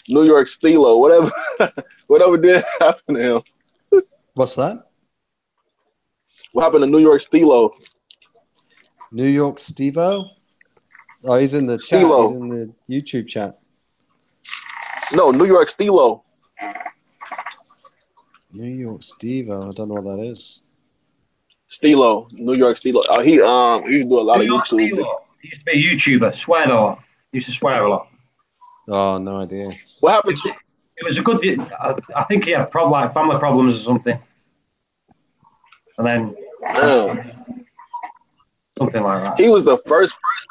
New York Stilo, whatever, whatever did happen to him. What's that? What happened to New York Stilo? New York Stevo? Oh, he's in the chat. Stilo. He's in the YouTube chat. No, New York Stilo. New York Stevo. I don't know what that is. Stilo, New York Stilo. He used to do a lot New of York YouTube. Steel. He used to be a YouTuber. Swear a lot. He used to swear a lot. Oh, no idea. What happened to? It was a good. I think he had like family problems or something, and then something like that. He was the first person.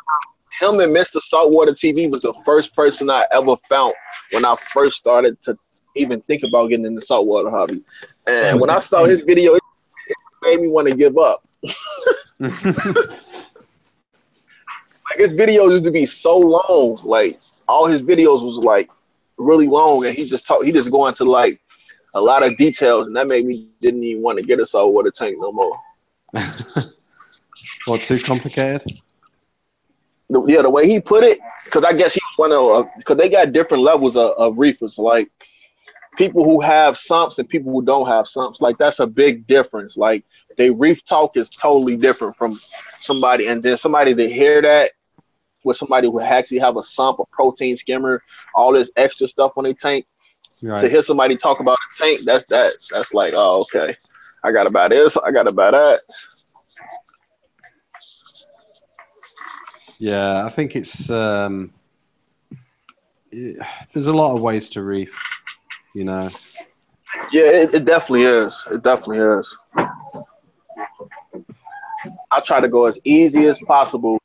Him and Mr. Saltwater TV was the first person I ever found when I first started to even think about getting in the saltwater hobby. And when I saw his video, it made me want to give up. Like his videos used to be so long. Like all his videos was like really long, and he just go into like a lot of details, and that made me didn't even want to get a saltwater tank no more. What, too complicated? The way he put it, because I guess he was one of because they got different levels of reefers, like people who have sumps and people who don't have sumps. Like that's a big difference. Like they reef talk is totally different from somebody, and then somebody to hear that with somebody who actually have a sump, a protein skimmer, all this extra stuff on their tank. Right. To hear somebody talk about a tank, that's like, oh, okay, I got about this, I got about that. Yeah, I think it's there's a lot of ways to reef, you know. Yeah, it definitely is. It definitely is. I try to go as easy as possible.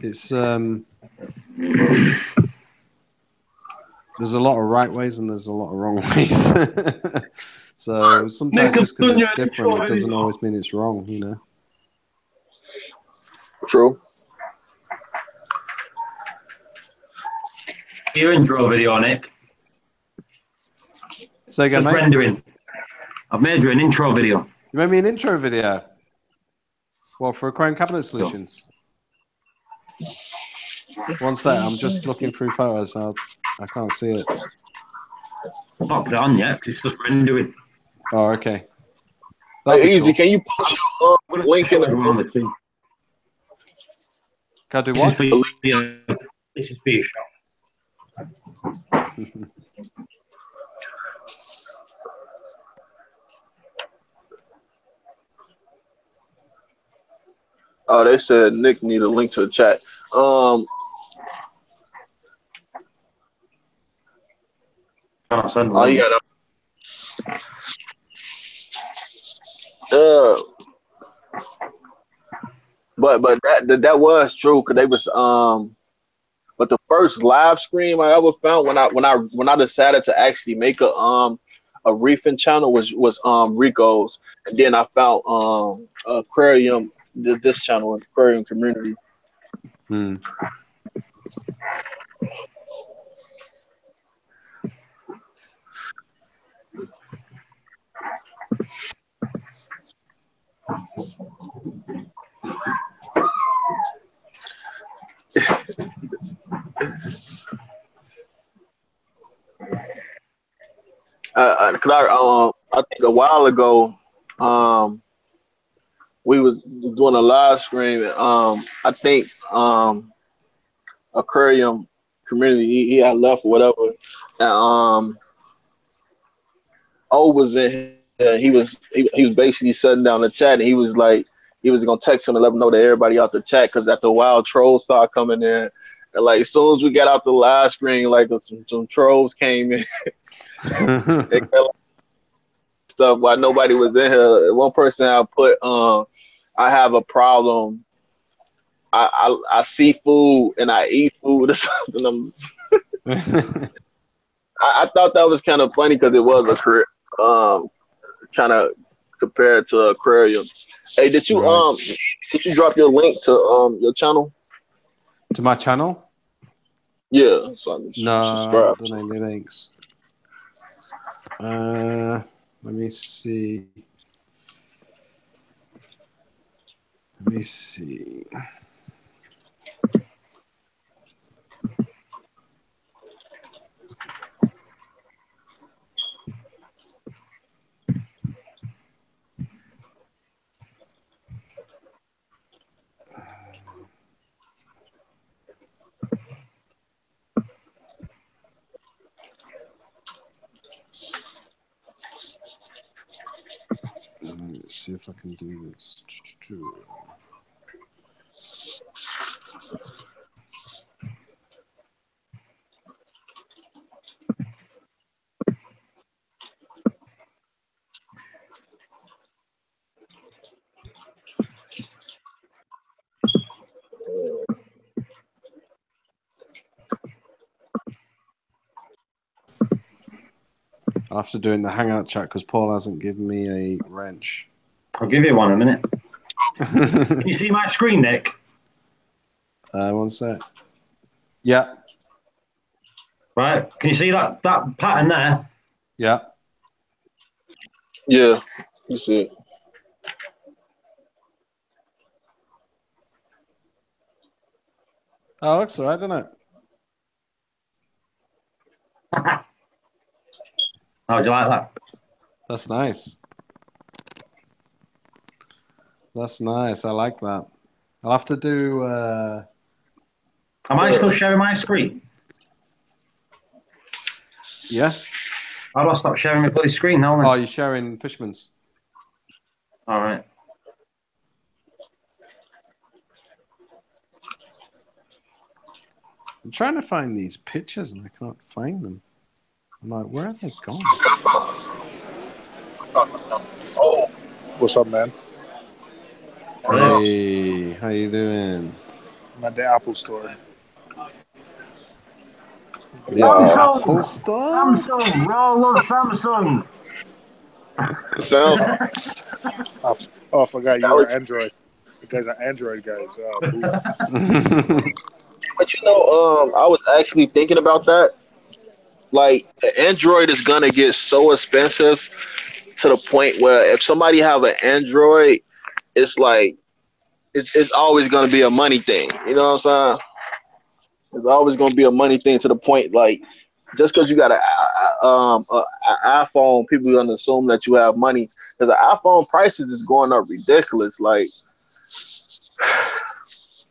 It's there's a lot of right ways and there's a lot of wrong ways. So sometimes just because it's different, it doesn't always mean it's wrong, you know. True. Your intro video, Nick. Say again, Just mate. rendering. I've made you an intro video. You made me an intro video. What, for Aquarium Cabinet Solutions? One sec, I'm just looking through photos. I can't see it. I've not put it on yet because it's just rendering. Oh, okay. Hey, easy. Cool. Can you post your link in the group? Can I do This what? is for you. This is for your shop. Oh, they said Nick need a link to the chat. Can't send Oh, one. he had but that was true because they was but the first live stream I ever found when I decided to actually make a reefing channel was Rico's, and then I found Aquarium, this channel, Aquarium Community. Hmm. I think a while ago, we was doing a live stream. And, I think Aquarium Community he had left or whatever, and O was in here. He was basically shutting down the chat, and he was like he was gonna text him and let him know that everybody out the chat because after a while trolls started coming in. And like as soon as we got out the live stream, like some trolls came in. They stuff while nobody was in here. One person I put, I have a problem. I see food and I eat food or something. I thought that was kind of funny because it was a career, kind of compared to Aquarium. Hey, Right. did you drop your link to your channel? To my channel? Yeah, so I can No, I subscribe. haven't done any links. Let me see. Let me see. Let's see if I can do this. I'll have to do it in the Hangout chat because Paul hasn't given me a wrench. I'll give you one in a minute. Can you see my screen, Nick? One sec. Yeah. Right. Can you see that pattern there? Yeah. Yeah, you see it. Oh, looks alright, doesn't it? How do you like that? That's nice. That's nice. I like that. I'll have to do. Am I still sharing my screen? Yeah. How do I stop sharing my bloody screen now then? Oh, you're sharing Fishman's. All right. I'm trying to find these pictures and I can't find them. I'm like, where have they gone? Oh, what's up, man? Hey, how you doing? I'm at the Apple store. Wow. Apple Store? Samsung. We all love Samsung. Sounds. I forgot you were Alex. Android. You guys are Android guys. Boo. But I was actually thinking about that. Like the Android is gonna get so expensive to the point where if somebody have an Android, it's like it's always gonna be a money thing. You know what I'm saying? It's always gonna be a money thing to the point like just because you got a iPhone, people are gonna assume that you have money because the iPhone prices is going up ridiculous, like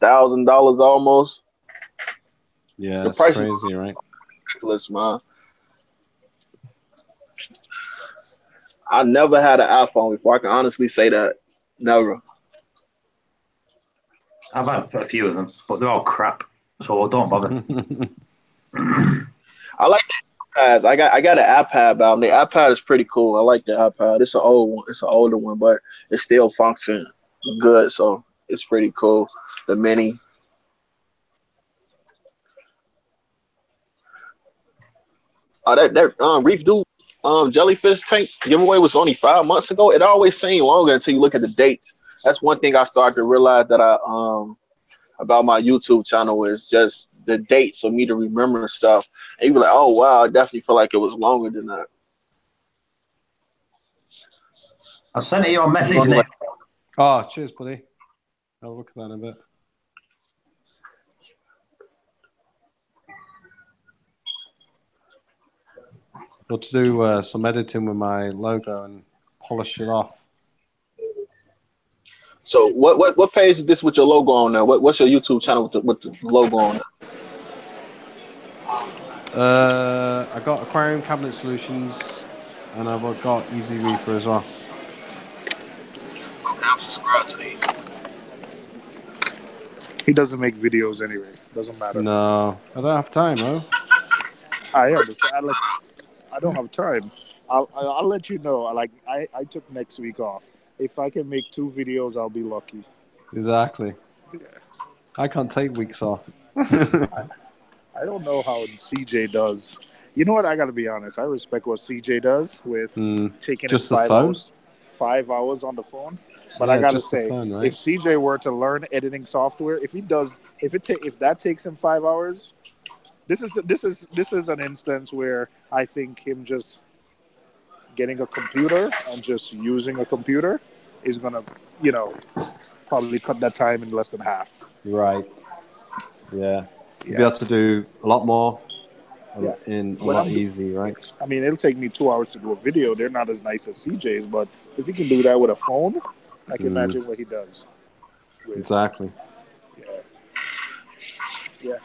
$1,000 almost. Yeah, The it's price is crazy, right? ridiculous, man. I never had an iPhone before. I can honestly say that. Never. I've had a few of them, but they're all crap, so don't bother. I like the iPads. I got an iPad, but the iPad is pretty cool. I like the iPad. It's an old one. It's an older one, but it still functions good. So it's pretty cool. The mini. That Reef Dude jellyfish tank giveaway was only 5 months ago. It always seemed longer until you look at the dates. That's one thing I started to realize that I about my YouTube channel is just the dates for me to remember stuff. And you be like, oh wow, I definitely feel like it was longer than that. I sent it you a message, Only Nick. Oh, cheers, buddy. I'll look at that in a bit. Got to do some editing with my logo and polish it off. So what page is this with your logo on there? What's your YouTube channel with the logo on it? I got Aquarium Cabinet Solutions, and I've got Easy Reefer as well. Okay, I'm subscribed to these. He doesn't make videos anyway. Doesn't matter. No, I don't have time, though. I understand. I don't have time. I'll let you know. I took next week off. If I can make 2 videos, I'll be lucky. Exactly. I can't take weeks off. I don't know how CJ does. You know what? I got to be honest. I respect what CJ does with taking Just him the phone? 5 hours on the phone. But Yeah, I got to just the say, phone, right? if CJ were to learn editing software, if that takes him 5 hours, this is an instance where I think him just getting a computer and just using a computer is gonna, probably cut that time in less than half. Right. Yeah. You'll be able to do a lot more Yeah. in a When lot I'm- easy, right? I mean, it'll take me 2 hours to do a video. They're not as nice as CJ's, but if he can do that with a phone, I can imagine what he does. Exactly. Yeah.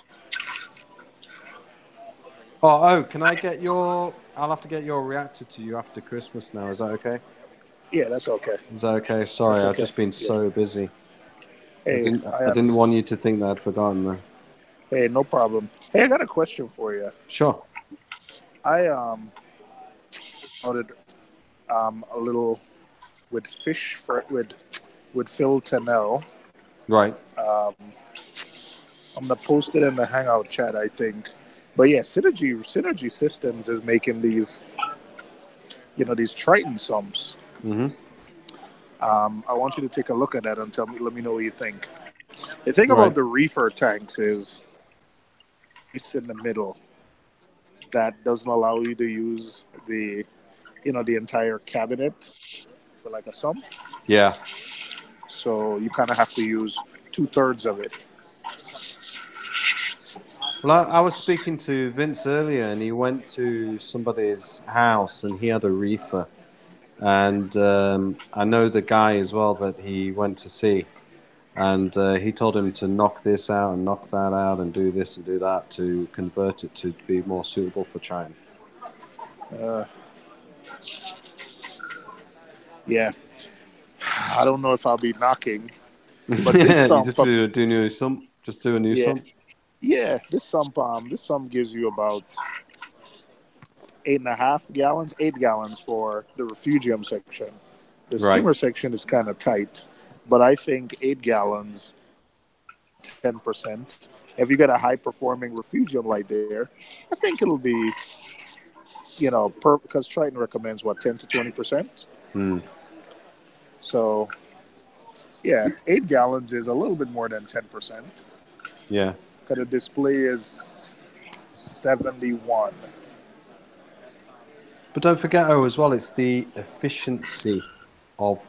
Oh, can I get your... I'll have to get your reactor to you after Christmas now. Is that okay? Yeah, that's okay. Is that okay? Sorry, That's I've okay. just been so busy. Hey, I didn't want you to think that I'd forgotten that. Hey, no problem. Hey, I got a question for you. Sure. I ordered a little with with Phil Tennell. Right. I'm gonna post it in the Hangout chat, I think. But yeah, Synergy Systems is making these, these Triton sumps. Mm-hmm. I want you to take a look at that and let me know what you think. The thing about the reefer tanks is it's in the middle. That doesn't allow you to use the entire cabinet for like a sump. Yeah. So you kind of have to use 2/3 of it. Well, I was speaking to Vince earlier, and he went to somebody's house, and he had a reefer. And I know the guy as well that he went to see. And he told him to knock this out and knock that out and do this and do that to convert it to be more suitable for China. Yeah. I don't know if I'll be knocking. But this sump... You just do a new sump? Just do a new sump? Yeah, this sump gives you about 8.5 gallons, 8 gallons for the refugium section. The skimmer section is kind of tight, but I think 8 gallons, 10%. If you get a high performing refugium light there, I think it'll be, because Triton recommends 10 to 20%. So, yeah, 8 gallons is a little bit more than 10%. Yeah. Because the display is 71. But don't forget, as well, it's the efficiency of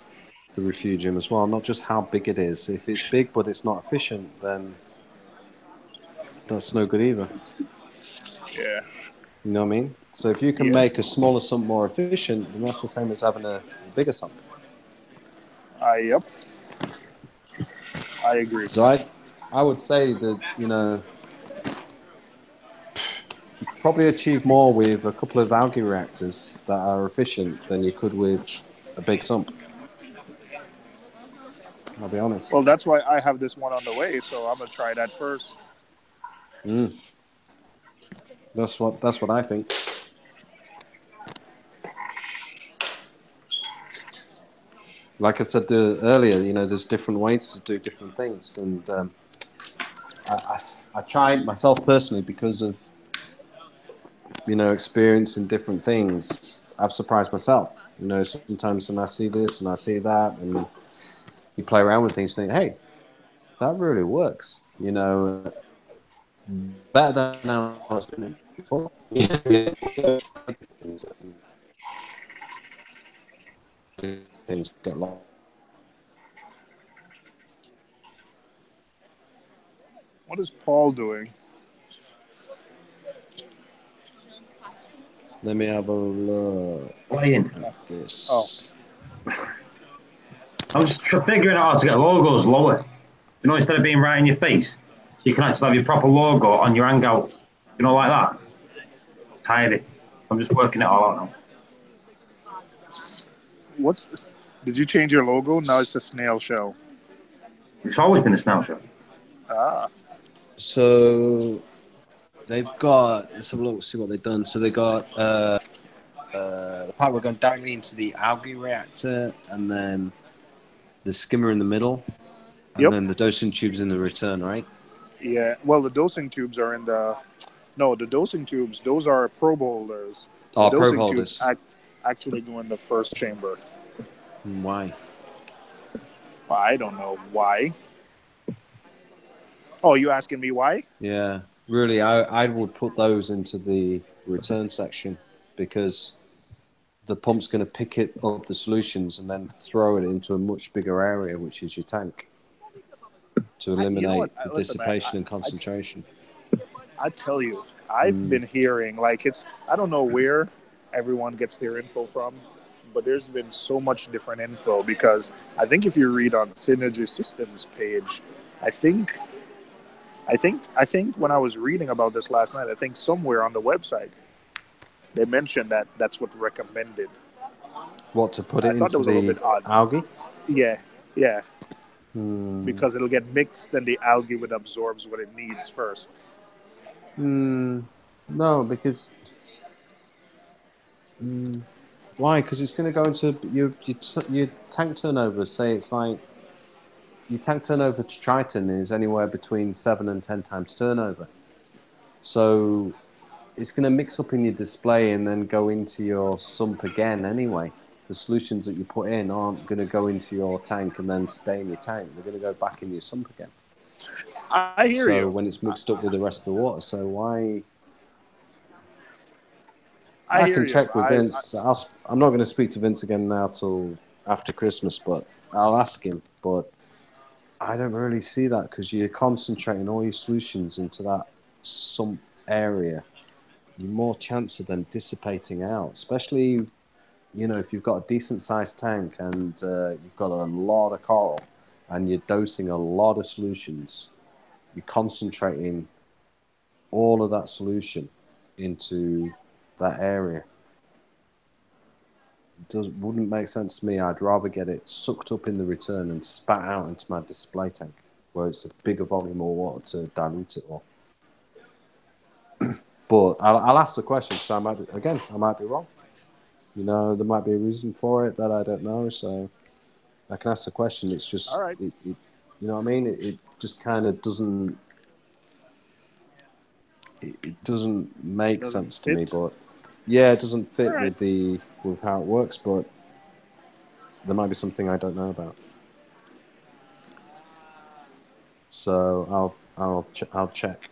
the refugium as well, not just how big it is. If it's big but it's not efficient, then that's no good either. Yeah. You know what I mean? So if you can make a smaller sump more efficient, then that's the same as having a bigger sump. Yep. I agree. So I would say that, you probably achieve more with a couple of algae reactors that are efficient than you could with a big sump. I'll be honest. Well, that's why I have this one on the way, so I'm gonna try that first. That's what I think. Like I said earlier, there's different ways to do different things, and I tried myself personally because of experience in different things. I've surprised myself. Sometimes when I see this and I see that, and you play around with things, think, hey, that really works. Better than I was doing it before. Things get lost. What is Paul doing? Let me have a look Playing. at this. Oh. I'm just figuring out how to get logos lower. Instead of being right in your face, you can actually have your proper logo on your hangout. Like that. Tidy. I'm just working it all out now. Did you change your logo? Now it's a snail shell. It's always been a snail shell. Ah. So they've got, let's have a look, see what they've done. So they got the part we're going directly into the algae reactor, and then the skimmer in the middle, and then the dosing tubes in the return, right? Yeah. Well, the dosing tubes are in the. No, the dosing tubes. Those are probe holders. Oh, the probe dosing holders. tubes actually go in the first chamber. Why? I don't know why. Oh, you asking me why? Yeah, really, I would put those into the return section, because the pump's going to pick it up the solutions and then throw it into a much bigger area, which is your tank, to eliminate the dissipation and concentration. I tell you, I've been hearing, like, I don't know where everyone gets their info from, but there's been so much different info, because I think if you read on Synergy Systems page, I think when I was reading about this last night, I think somewhere on the website they mentioned that that's what recommended. What, to put it I thought that into was a little the bit odd. algae? Yeah. Because it'll get mixed and the algae would absorbs what it needs first. No, because why? Because it's going to go into your tank turnover. Say it's like your tank turnover to Triton is anywhere between 7 and 10 times turnover. So it's going to mix up in your display and then go into your sump again anyway. The solutions that you put in aren't going to go into your tank and then stay in your tank. They're going to go back in your sump again. I hear you. So when it's mixed up with the rest of the water, so why? I can check with Vince. I'm not going to speak to Vince again now till after Christmas, but I'll ask him. But I don't really see that, because you're concentrating all your solutions into that sump area. You're more chance of them dissipating out, especially, if you've got a decent sized tank and you've got a lot of coral and you're dosing a lot of solutions. You're concentrating all of that solution into that area. Wouldn't make sense to me. I'd rather get it sucked up in the return and spat out into my display tank, where it's a bigger volume of water to dilute it all. But I'll ask the question, because I might be wrong. There might be a reason for it that I don't know. So I can ask the question. It's just, all right. You know what I mean? It just kind of doesn't. It doesn't make sense to me, but yeah, it doesn't fit with how it works. But there might be something I don't know about. So I'll check.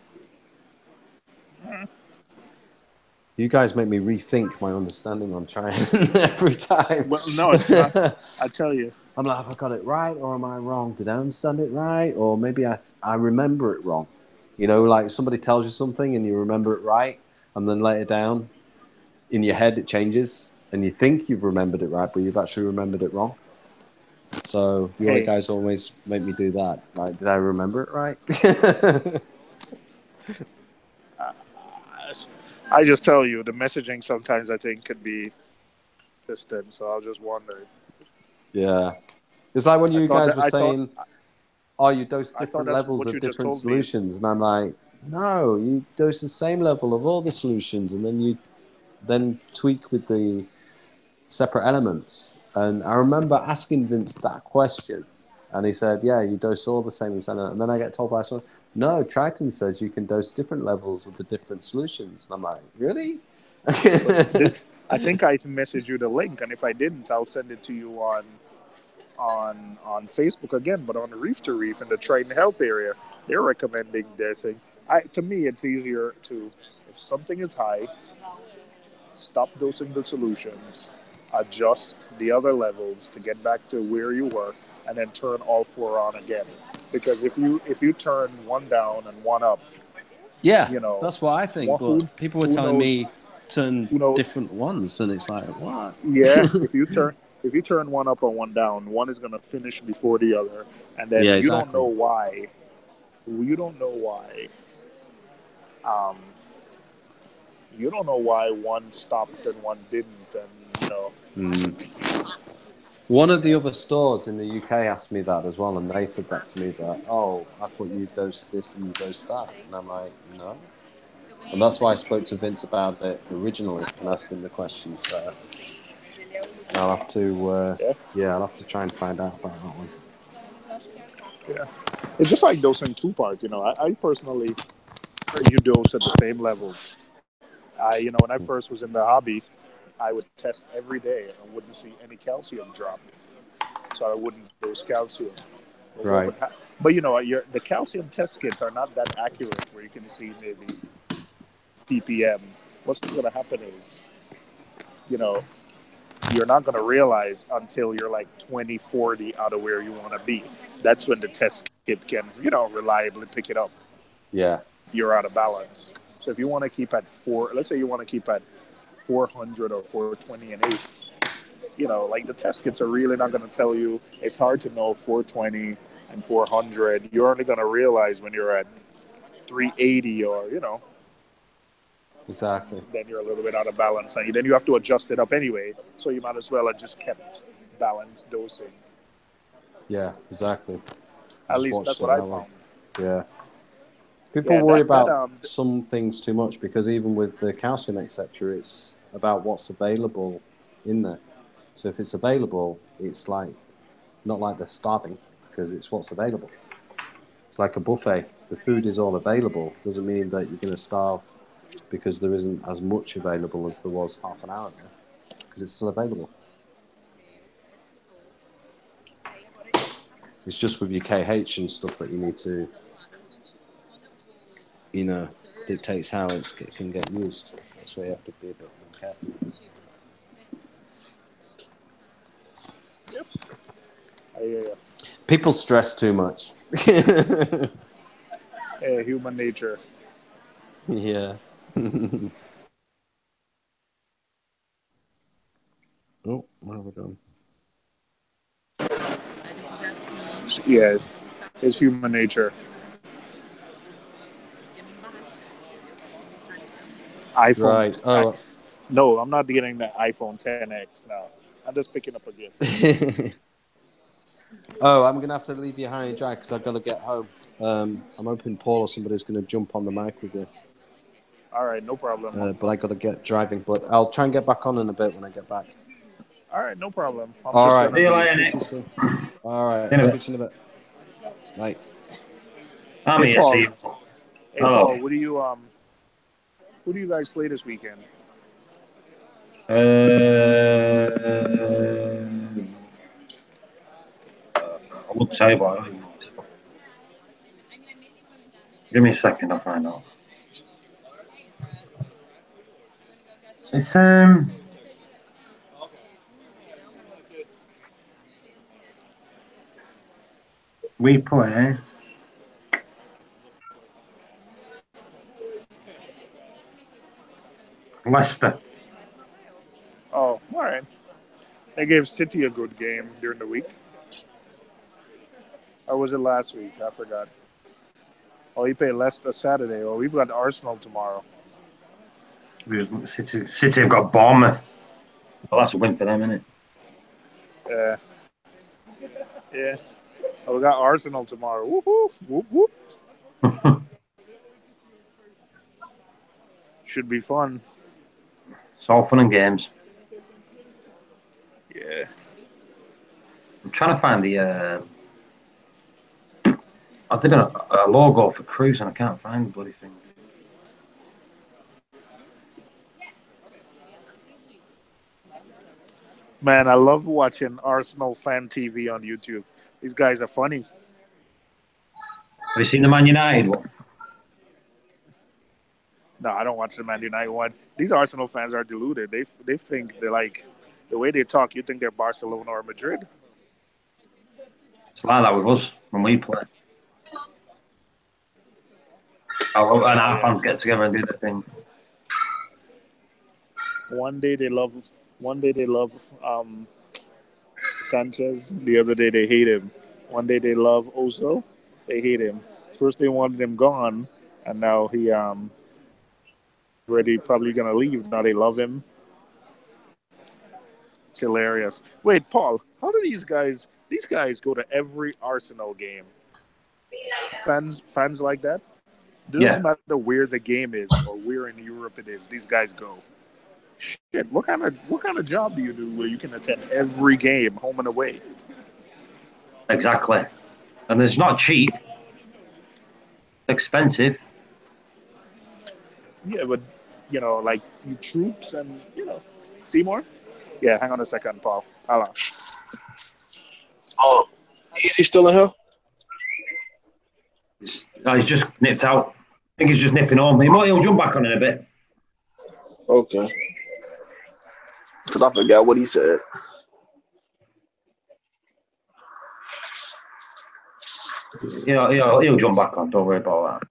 You guys make me rethink my understanding on Triton every time. Well, no, it's not. I tell you. I'm like, have I got it right, or am I wrong? Did I understand it right? Or maybe I remember it wrong. Like somebody tells you something and you remember it right, and then later down in your head it changes, and you think you've remembered it right, but you've actually remembered it wrong. So you guys always make me do that. Like, did I remember it right? I just tell you, the messaging sometimes I think could be distant, so I'll just wonder. Yeah. It's like when you thought guys that- were I thought- saying, "Oh, you dose I thought different that's levels what of you just different told me. solutions," and I'm like, "No, you dose the same level of all the solutions, and then you then tweak with the separate elements." And I remember asking Vince that question, and he said, "Yeah, you dose all the same." And then I get told by someone, "No, Triton says you can dose different levels of the different solutions." And I'm like, "Really?" I think I messaged you the link, and if I didn't, I'll send it to you on Facebook again. But on Reef to Reef in the Triton Health area, they're recommending dosing. To me, it's easier to, if something is high, stop dosing the solutions, adjust the other levels to get back to where you were, and then turn all four on again. Because if you turn one down and one up, Yeah, you know, that's what I think. who- But people were who telling knows- me turn who knows? different ones, and it's like, what? Yeah, if you turn one up or one down, one is gonna finish before the other, and then Yeah, you don't exactly. know why. You don't know why. You don't know why one stopped and one didn't, and you know. One of the other stores in the UK asked me that as well, and they said that to me that, "Oh, I thought you dosed this and you dosed that," and I'm like, "No." And that's why I spoke to Vince about it originally and asked him the question. So I'll have to, I'll have to try and find out about that one. Yeah, it's just like dosing two parts. You know, I personally you dose at the same levels. When I first was in the hobby, I would test every day and wouldn't see any calcium drop, so I wouldn't dose calcium. But Right. But the calcium test kits are not that accurate where you can see maybe ppm. What's going to happen is, you're not going to realize until you're like 20, 40 out of where you want to be. That's when the test kit can, reliably pick it up. Yeah. You're out of balance. So if you want to keep at let's say you want to keep at 400 or 420 and 8, like the test kits are really not going to tell you. It's hard to know 420 and 400. You're only going to realize when you're at 380 or, Exactly. then you're a little bit out of balance. And then you have to adjust it up anyway. So you might as well have just kept balanced dosing. Yeah, exactly. At least that's what I found. Yeah. People worry about some things too much because even with the calcium, etc., it's about what's available in there. So if it's available, it's like not like they're starving because it's what's available. It's like a buffet. The food is all available. Doesn't mean that you're going to starve because there isn't as much available as there was half an hour ago because it's still available. It's just with your KH and stuff that you need to, dictates how it can get used. That's why you have to be a bit more careful. Yep. Yeah. People stress too much. Hey, human nature. Yeah. Oh, where are we going? Yeah, it's human nature. iPhone. Right. Oh. No, I'm not getting the iPhone 10X now. I'm just picking up a gift. Oh, I'm gonna have to leave you high and dry because I've got to get home. I'm hoping Paul or somebody's gonna jump on the mic with you. All right, no problem. But I got to get driving. But I'll try and get back on in a bit when I get back. All right, no problem. All right. See you later, Nick. All right. Speak to you in a bit. Bye. I'm here, Paul. Steve. Hey, Hello. Paul, who do you guys play this weekend? I wouldn't say, but I don't even know. Give me a second, I'll find out. It's we play Leicester. Oh, all right. They gave City a good game during the week. Or was it last week? I forgot. Oh, you play Leicester Saturday. Oh, we've got Arsenal tomorrow. City have got Bournemouth. Well, that's a win for them, isn't it? Yeah. Yeah. Oh, we got Arsenal tomorrow. Woohoo! Whoop whoop. Should be fun. It's all fun and games. Yeah. I'm trying to find the. I did a logo for Cruise and I can't find the bloody thing. Man, I love watching Arsenal fan TV on YouTube. These guys are funny. Have you seen the Man United one? No, I don't watch the Man United one. These Arsenal fans are deluded. They think they're like the way they talk. You think they're Barcelona or Madrid? It's like that with us when we play. And our fans get together and do their thing. One day they love Sanchez. The other day they hate him. One day they love Oso. They hate him. First they wanted him gone, and now he already probably gonna leave. Now they love him. It's hilarious. Wait, Paul, how do these guys go to every Arsenal game? Fans like that? It doesn't matter where the game is or where in Europe it is. These guys go. Shit, what kind of job do you do where you can attend every game, home and away? Exactly. And it's not cheap. Expensive. Yeah, but like you troops and Seymour. Yeah, hang on a second, Paul. Hold on. Oh, is he still in here? He's just nipped out. I think he's just nipping home. He'll jump back on in a bit. Okay. Because I forgot what he said. He'll jump back on. Don't worry about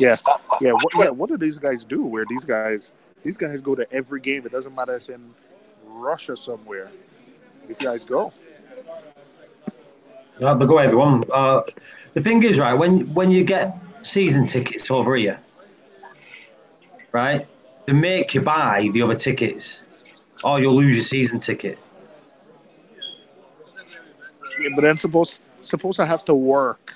that. What do these guys do? Where these guys go to every game. It doesn't matter. It's in Russia somewhere. These guys go. Yeah, they go everyone. The thing is, right, when you get season tickets over here, right, they make you buy the other tickets, or you'll lose your season ticket. Yeah, but then suppose I have to work.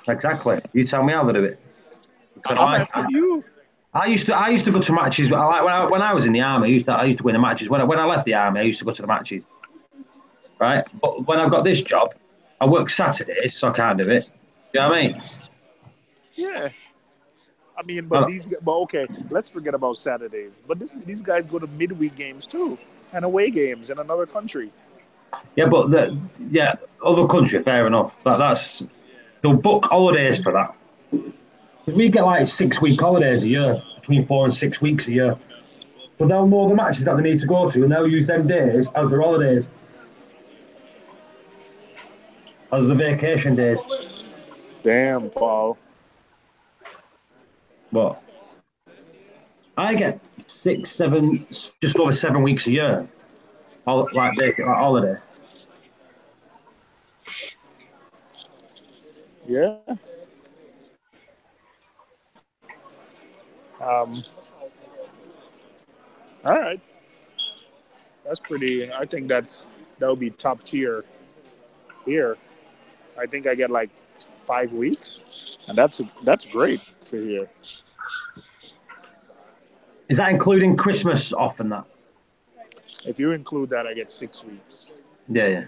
Exactly. You tell me how to do it. I'm asking you. I used to go to matches. When I was in the army, I used to win the matches. When I left the army, I used to go to the matches. Right, but when I've got this job, I work Saturdays, so I can't do it. You know what I mean? Yeah. I mean, but okay, let's forget about Saturdays. But these guys go to midweek games too, and away games in another country. Yeah, but other country, fair enough. They'll book holidays for that. We get like 6-week holidays a year, between 4 and 6 weeks a year. So they'll know the matches that they need to go to, and they'll use them days as their holidays, as the vacation days. Damn, Paul. But I get 6, 7, just over 7 weeks a year, like holiday. Yeah. All right. That's pretty. I think that'll be top tier here. I think I get like 5 weeks, and that's great for here. Is that including Christmas off and that? If you include that, I get 6 weeks. Yeah.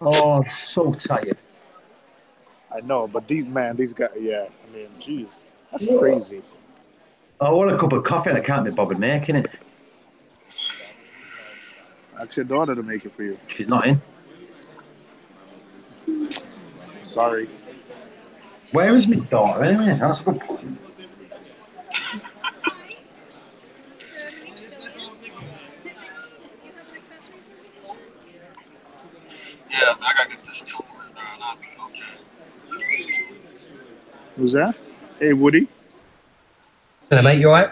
Oh, so tired. I know, but these guys, yeah. I mean, geez, that's crazy. I want a cup of coffee and I can't be bothered making it. Ask your daughter to make it for you. She's not in. Sorry. Where is my daughter anyway? That's a good point. Yeah, I gotta get this tool. Who's that? Hey, Woody. Hello, mate. You alright?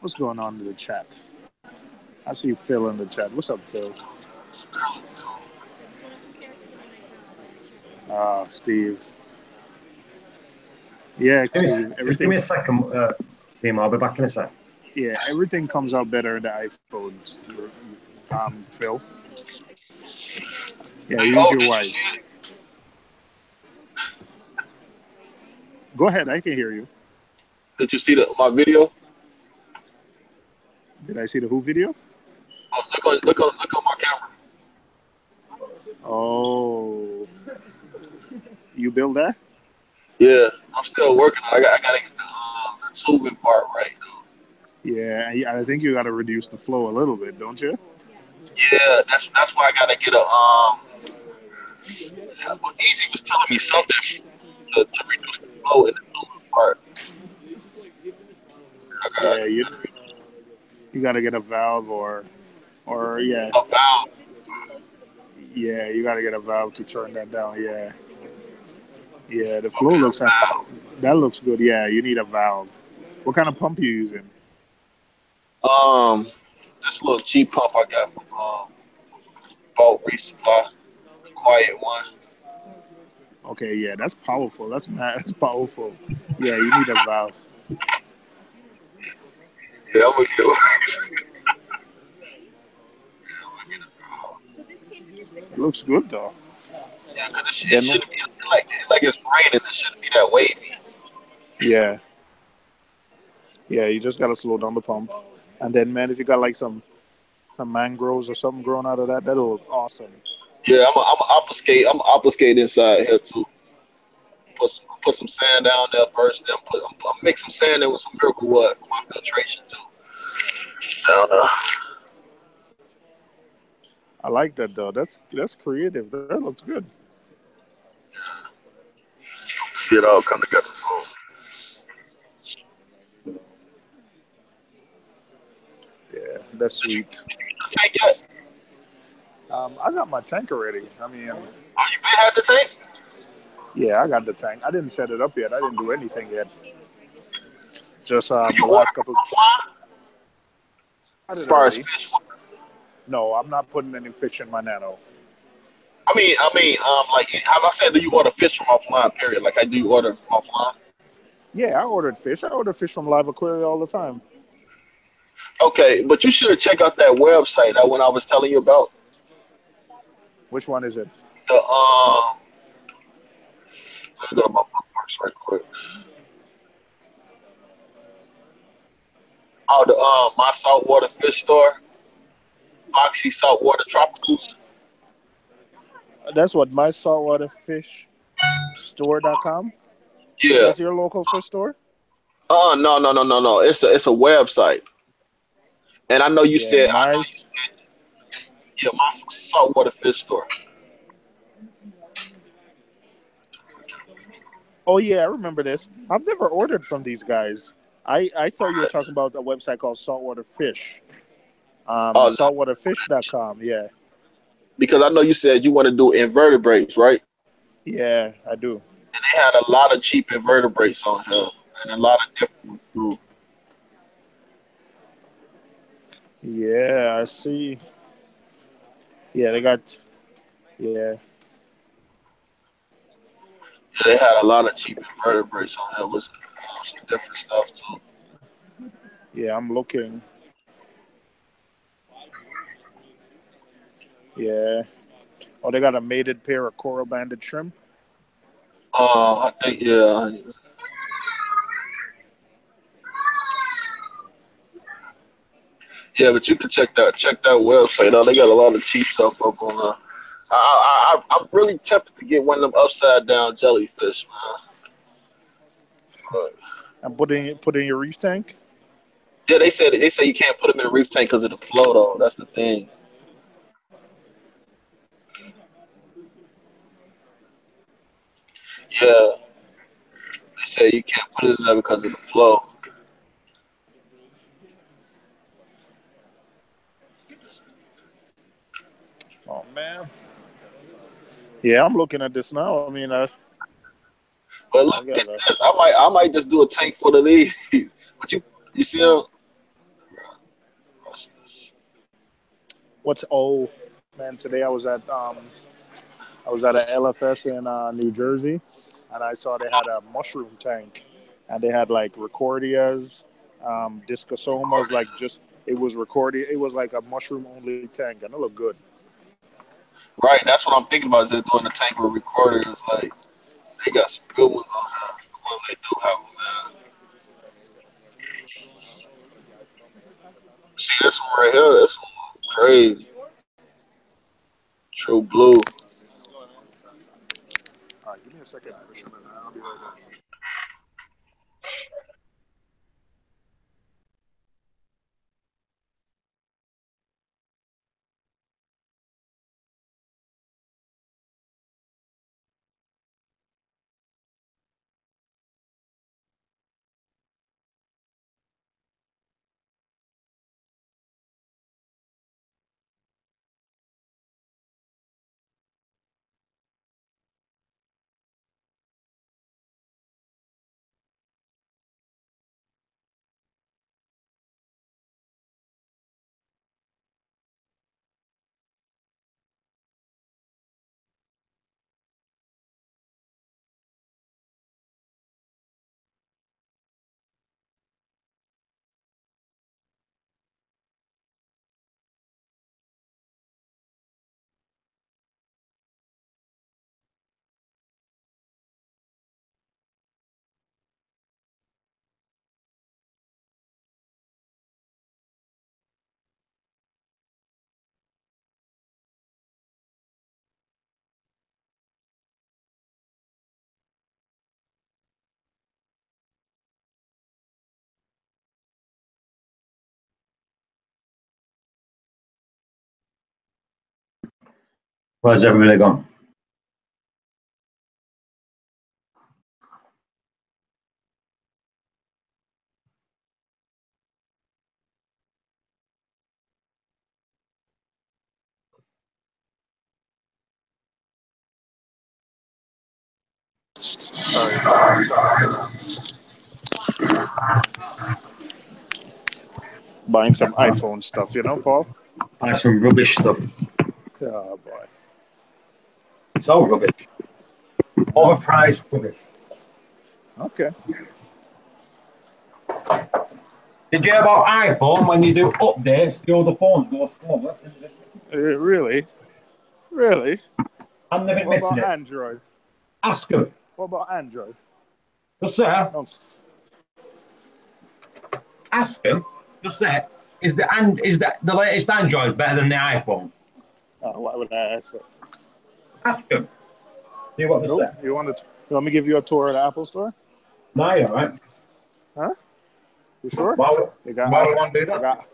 What's going on in the chat? I see Phil in the chat. What's up, Phil? Steve. Yeah, Steve. Just give me a second, Tim. I'll be back in a sec. Yeah, everything comes out better in the iPhones. Phil. Yeah, use your wife. Go ahead. I can hear you. Did you see my video? Did I see the who video? Oh, look on my camera. Oh, you build that? Yeah, I'm still working on it. I gotta get the tubing part right though. Yeah, I think you got to reduce the flow a little bit, don't you? Yeah, that's why I gotta get Easy was telling me something to reduce the flow in the tubing part. Yeah, you got to get a valve or yeah. A valve. Yeah, you got to get a valve to turn that down. Yeah. Yeah, the flow looks that looks good. Yeah, you need a valve. What kind of pump you using? This little cheap pump I got from Bolt Resupply, the quiet one. Okay, yeah, that's powerful. That's powerful. Yeah, you need a valve. Yeah, I'm gonna get one. It looks good though. Yeah, it shouldn't be like it's raining. It shouldn't be that wavy. Yeah. Yeah, you just gotta slow down the pump, and then man, if you got like some mangroves or something growing out of that, that'll look awesome. Yeah, I'm obfuscate inside here too. Put some sand down there first, then I'm mix some sand in with some miracle wood for my filtration too. Down there. I like that though. That's creative. That looks good. See it all come together soon. Yeah, that's sweet. Tank yet? I got my tank already. I mean, you been had the tank? Yeah, I got the tank. I didn't set it up yet. I didn't do anything yet. Just the last couple. As far as fish. No, I'm not putting any fish in my nano. I mean, like, how I said, do you order fish from offline? Period. Like, I do order from offline. Yeah, I ordered fish. I order fish from Live Aquarium all the time. Okay, but you should check out that website. That one I was telling you about. Which one is it? The let me go to my bookmarks right quick. Oh, the my saltwater fish store, Oxy Saltwater Tropicals. That's what my saltwater fish store.com. Yeah, that's your local fish store. No. It's a website, and I know you said my saltwater fish store. Oh yeah, I remember this. I've never ordered from these guys. I thought you were talking about a website called Saltwater Fish. Saltwaterfish.com, yeah. Because I know you said you want to do invertebrates, right? Yeah, I do. And they had a lot of cheap invertebrates on here, and a lot of different food. Yeah, I see. Yeah, they got. Yeah. They had a lot of cheap invertebrates on here with some different stuff too. Yeah, I'm looking. Yeah. Oh, they got a mated pair of coral banded shrimp. I think yeah. Yeah, but you can check that website out. They got a lot of cheap stuff up on there. I'm really tempted to get one of them upside down jellyfish, man. But, and put in your reef tank. Yeah, they say you can't put them in a reef tank because of the flow, though. That's the thing. Yeah, they say you can't put it in there because of the flow. Oh man. Yeah, I'm looking at this now. I mean, but look at this. I might just do a tank full of these. But you see them? What's man? Today I was at an LFS in New Jersey, and I saw they had a mushroom tank, and they had like recordias, discosomas, like just it was recordia. It was like a mushroom only tank, and it looked good. Right, that's what I'm thinking about. Is they're doing a tank with recorders. Like they got some good ones on there. Well, they do have them, man. See this one right here? This one crazy. True blue. All right, give me a second, Fisherman. I'll be right back. Where's everybody gone? Sorry. Buying some iPhone stuff, Paul? Buy some rubbish stuff. Oh, boy. It's all rubbish. Overpriced rubbish. Okay. Did you hear about iPhone? When you do updates, the other phones go slower. Really? Really? And they've What admitted about it. Android? Ask them. What about Android? Just say. No. Ask them. Just say. Is the latest Android better than the iPhone? Why would I ask that? Ask them. See what they Nope. say. You want me to give you a tour of the Apple Store? No, you're all right. Huh? You sure? Why would we want to do that?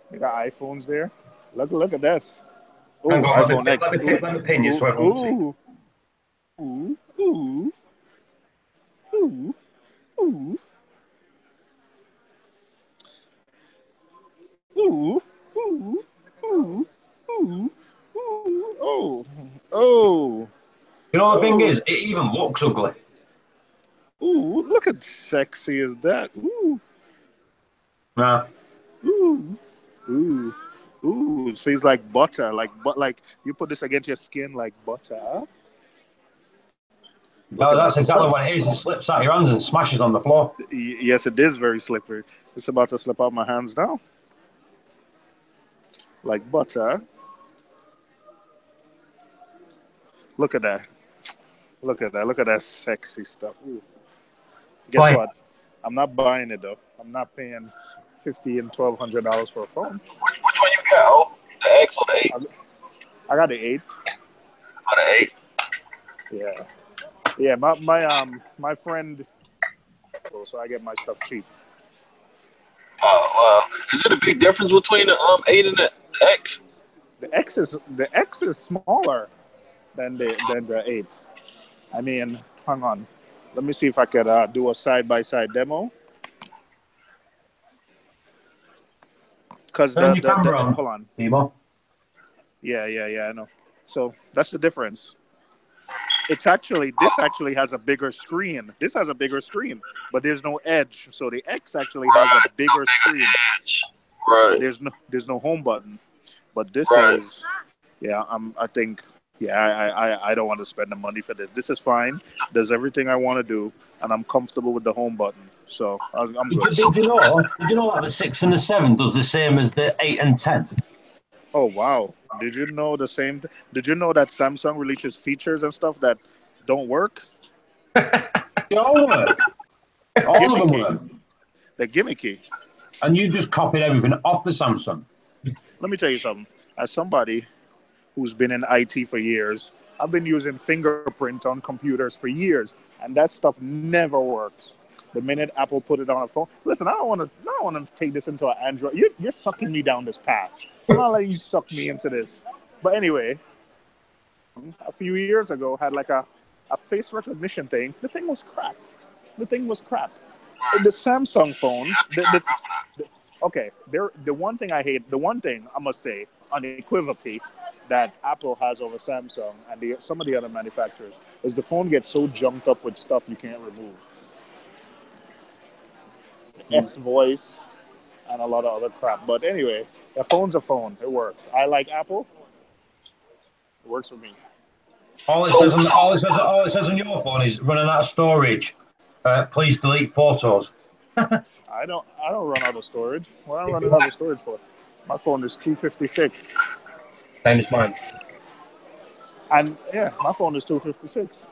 They got iPhones there. Look at this. Ooh, Hang on, iPhone X. let me pin you so everyone can see. Ooh. Ooh. Ooh. Ooh. Ooh. Ooh. Ooh. Ooh. Ooh. Ooh. Oh. You know the thing is, it even looks ugly. Ooh, look at sexy as that. Ooh. Nah. Ooh. Ooh. Ooh. It feels like butter. Like you put this against your skin like butter. No, that's exactly what it is. It slips out your hands and smashes on the floor. Yes, it is very slippery. It's about to slip out my hands now. Like butter. Look at that. Look at that. Look at that sexy stuff. Ooh. Guess what? I'm not buying it though. I'm not paying $1,500 and $1,200 for a phone. Which one you got? Oh, the X or the 8? I got the 8. Oh, the 8. Yeah. Yeah, my friend, so I get my stuff cheap. Oh, is it a big difference between the 8 and the X? The X is smaller than the 8. I mean, hang on. Let me see if I could do a side-by-side demo. Because Turn your camera on. Hold on. Timo. Yeah, I know. So that's the difference. This actually has a bigger screen. This has a bigger screen, but there's no edge. So the X actually has a bigger screen. Edge. Right. There's no home button. But this Right. is, yeah, I think, yeah, I don't want to spend the money for this. This is fine. Does everything I want to do, and I'm comfortable with the home button. So I'm good. Did you know? Did you know that the 6 and the 7 does the same as the 8 and 10? Oh wow! Did you know the same? Did you know that Samsung releases features and stuff that don't work? They all work. All of them Gimmicky. work. They're gimmicky. And you just copied everything off the Samsung. Let me tell you something. As somebody who's been in IT for years, I've been using fingerprint on computers for years, and that stuff never works. The minute Apple put it on a phone, listen, I don't want to take this into an Android. You're sucking me down this path. I'm not letting you suck me into this. But anyway, a few years ago, had like a face recognition thing. The thing was crap. The thing was crap. The Samsung phone, okay, the one thing I hate, the one thing I must say unequivocally that Apple has over Samsung and some of the other manufacturers is the phone gets so junked up with stuff you can't remove. S voice and a lot of other crap. But anyway, a phone's a phone. It works. I like Apple. It works for me. All it says on your phone is running out of storage. Please delete photos. I don't run out of storage. What am I running out of storage for? My phone is 256. Same as mine. And yeah, my phone is 256.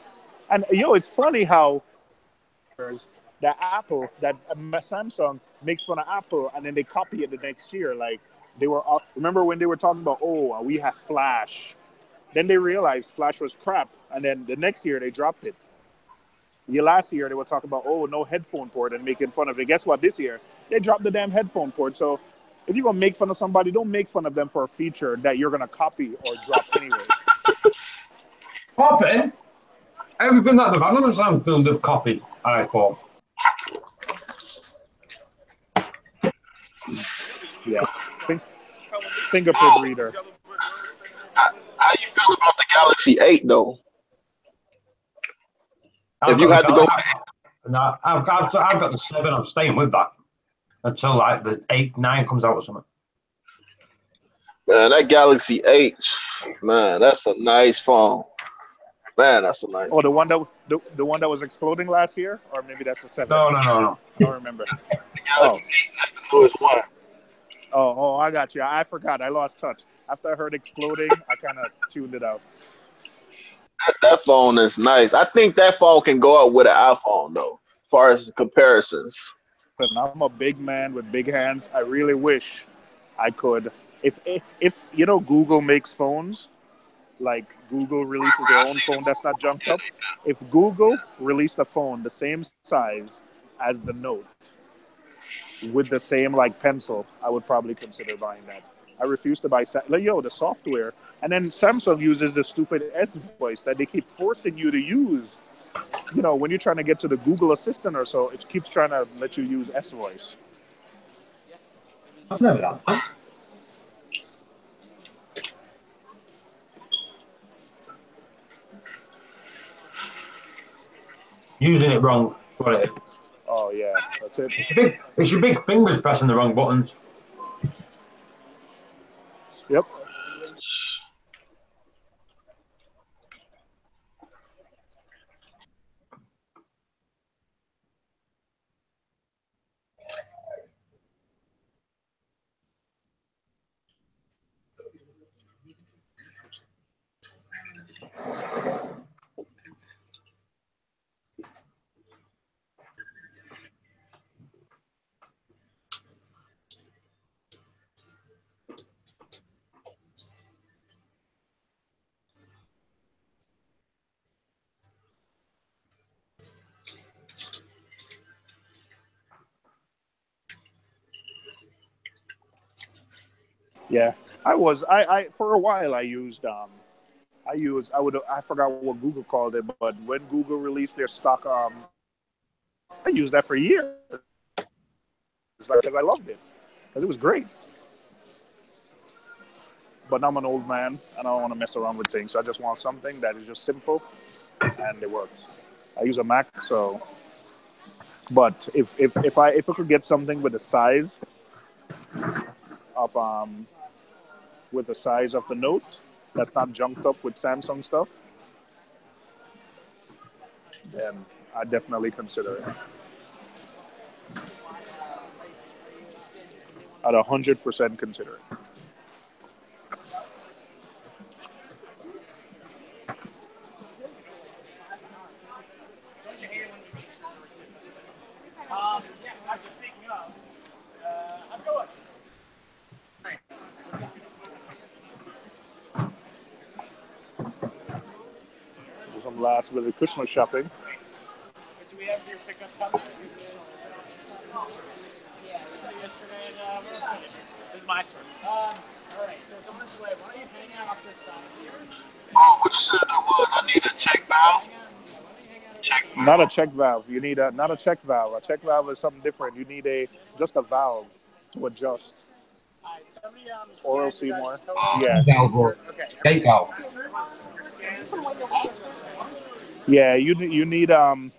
And it's funny how that Samsung makes fun of Apple and then they copy it the next year. Like they were remember when they were talking about, oh, we have Flash. Then they realized Flash was crap, and then the next year they dropped it. Last year they were talking about, oh, no headphone port and making fun of it. Guess what? This year they dropped the damn headphone port. So if you're gonna make fun of somebody, don't make fun of them for a feature that you're gonna copy or drop anyway. Copy? Everything that they've had on the Samsung, they've copied, I thought. Yeah. Fingerprint reader. How you feel about the Galaxy 8 though? If you had to go, no, I've got the 7. I'm staying with that until like the 8, 9 comes out or something. man, that Galaxy 8, man, that's a nice phone. Man, that's a nice. Oh, the one that was exploding last year, or maybe that's the 7. No. I don't remember. The Galaxy 8, that's the newest one. Oh, I got you. I forgot. I lost touch. After I heard exploding, I kind of tuned it out. That phone is nice. I think that phone can go up with an iPhone though, as far as comparisons. But I'm a big man with big hands. I really wish I could. If Google makes phones, like Google releases their own phone that's not junked up. If Google released a phone the same size as the Note with the same like pencil, I would probably consider buying that. I refuse to buy the software, and then Samsung uses the stupid S voice that they keep forcing you to use. When you're trying to get to the Google Assistant or so, it keeps trying to let you use S voice. I've never done that. Using it wrong. Got it. Oh yeah, that's it. It's your big fingers pressing the wrong buttons. Yep. Yeah, I for a while I forgot what Google called it, but when Google released their stock, I used that for years because I loved it, because it was great. But I'm an old man and I don't want to mess around with things, so I just want something that is just simple and it works. I use a Mac, so. But if I could get something with the size of with the size of the Note, that's not junked up with Samsung stuff, then I definitely consider it. I'd 100% consider it. Yes, I'm just speaking of. I'm going. Some last minute Christmas shopping. Do we have your pickup coming? Yeah, yesterday at this is my turn. All right, so it's on its way. Why don't you hang out off this side here? Oh, what you said I was? I need a check valve. Not a check valve. You need not a check valve. A check valve is something different. You need just a valve to adjust. Oil Seymour. Yeah. Valve or gate valve. Yeah, you need a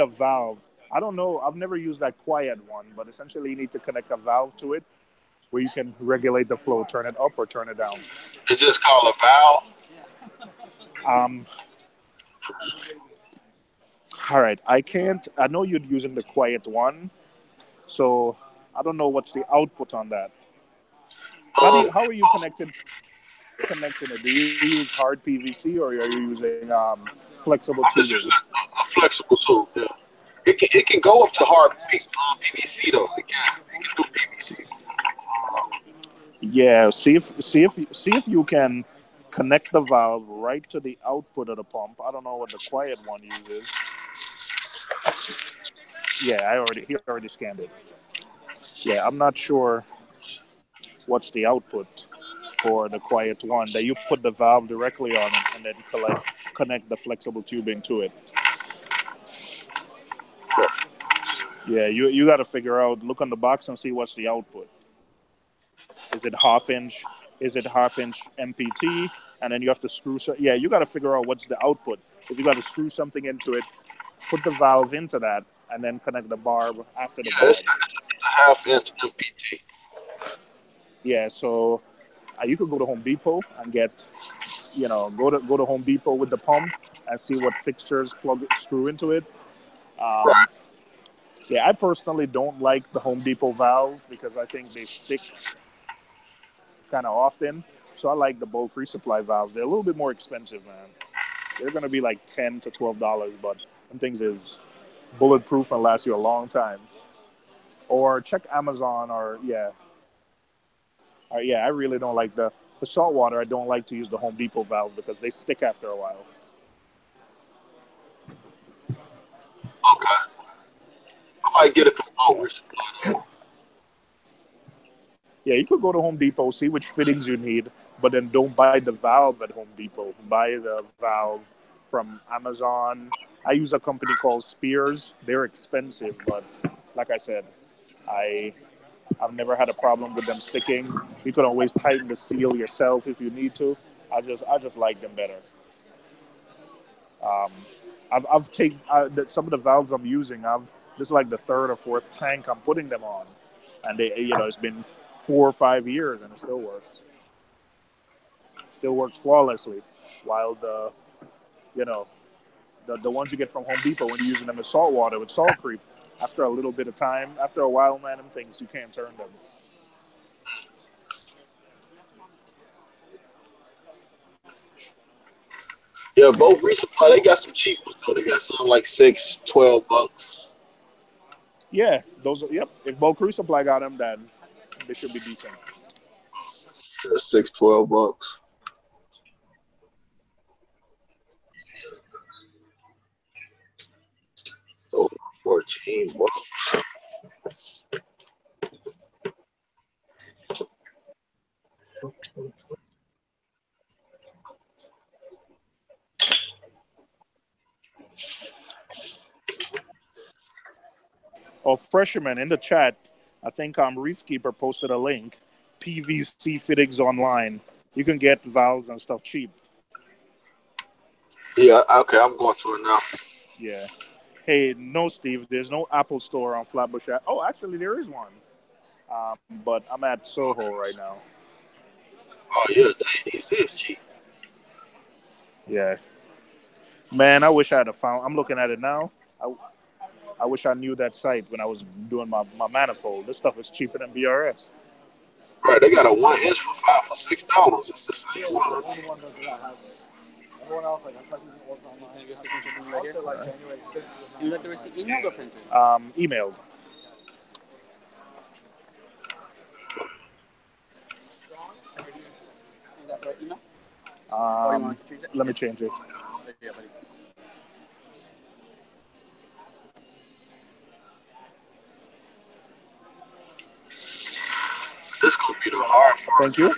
valve. I don't know. I've never used that quiet one, but essentially you need to connect a valve to it where you can regulate the flow, turn it up or turn it down. It's just called a valve. All right. I know you're using the quiet one, so I don't know what's the output on that. How are you connecting it? Do you use hard PVC or are you using flexible I'm tubing? just using a flexible tube. Yeah. It can go up to hard PVC though. It can do PVC. Yeah. See if you can connect the valve right to the output of the pump. I don't know what the quiet one uses. Yeah, he already scanned it. Yeah, I'm not sure what's the output for the quiet one. That you put the valve directly on it and then connect the flexible tubing to it. Yeah, you got to figure out. Look on the box and see what's the output. Is it half inch? Is it half inch MPT? And then you have to screw. Yeah, you got to figure out what's the output. If you got to screw something into it, put the valve into that, and then connect the barb after the valve. It's a half inch MPT. Yeah, so you could go to Home Depot and get, go to Home Depot with the pump and see what fixtures screw into it. Right. Yeah, I personally don't like the Home Depot valves because I think they stick kind of often. So I like the bulk resupply valves. They're a little bit more expensive, man. They're going to be like $10 to $12, but them things is bulletproof and last you a long time. Or check Amazon yeah, I really don't like for salt water, I don't like to use the Home Depot valve because they stick after a while. Okay. I might get it for bulk resupply. Yeah, you could go to Home Depot, see which fittings you need, but then don't buy the valve at Home Depot. Buy the valve from Amazon. I use a company called Spears. They're expensive, but like I said, I've never had a problem with them sticking. You can always tighten the seal yourself if you need to. I just like them better. I've taken some of the valves I'm using. This is like the third or fourth tank I'm putting them on, and it's been 4 or 5 years and it still works. Still works flawlessly. While the ones you get from Home Depot when you're using them as salt water with salt creep, after a little bit of time, after a while, man, them things you can't turn them. Yeah, bulk resupply. They got some cheap ones though. They got some like $6-12. Yeah, those are, yep. If bulk resupply got them, then they should be decent. $6-12. Oh, $14. Oh, Fisherman in the chat, I think Reef Keeper posted a link. PVC fittings online. You can get valves and stuff cheap. Yeah, okay, I'm going through it now. Yeah. Hey, no, Steve, there's no Apple store on Flatbush. Oh, actually, there is one. But I'm at Soho right now. Oh yeah, these is cheap. Yeah, man. I wish I had found. I'm looking at it now. I wish I knew that site when I was doing my manifold. This stuff is cheaper than BRS. Right, they got a 1 inch for $6. It's the same Yeah, one. that's the only one that has it. Everyone else, like, I tried using it online. Can I get a signature from you right here? Like, January 5th. You got the receipt emailed or printed? Emailed. Is that the right email? Or you want to change it? Let me change it. Yeah, buddy. This gonna be the hard part. Thank you.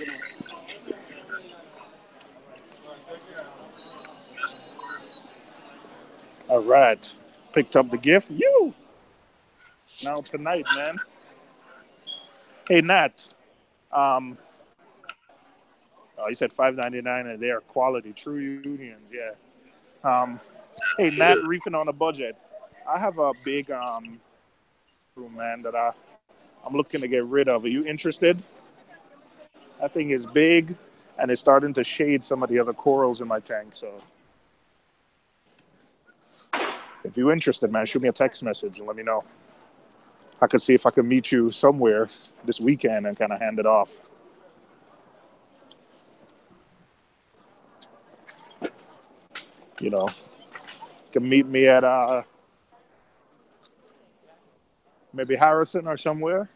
All right. Picked up the gift. You. Now tonight, man. Hey, Nat. You said $5.99 and they are quality, true unions. Yeah. Hey, Nat, reefing on a budget. I have a big room, man, that I'm looking to get rid of. Are you interested? That thing is big, and it's starting to shade some of the other corals in my tank. So, if you're interested, man, shoot me a text message and let me know. I could see if I can meet you somewhere this weekend and kind of hand it off. You know, you can meet me at maybe Harrison or somewhere.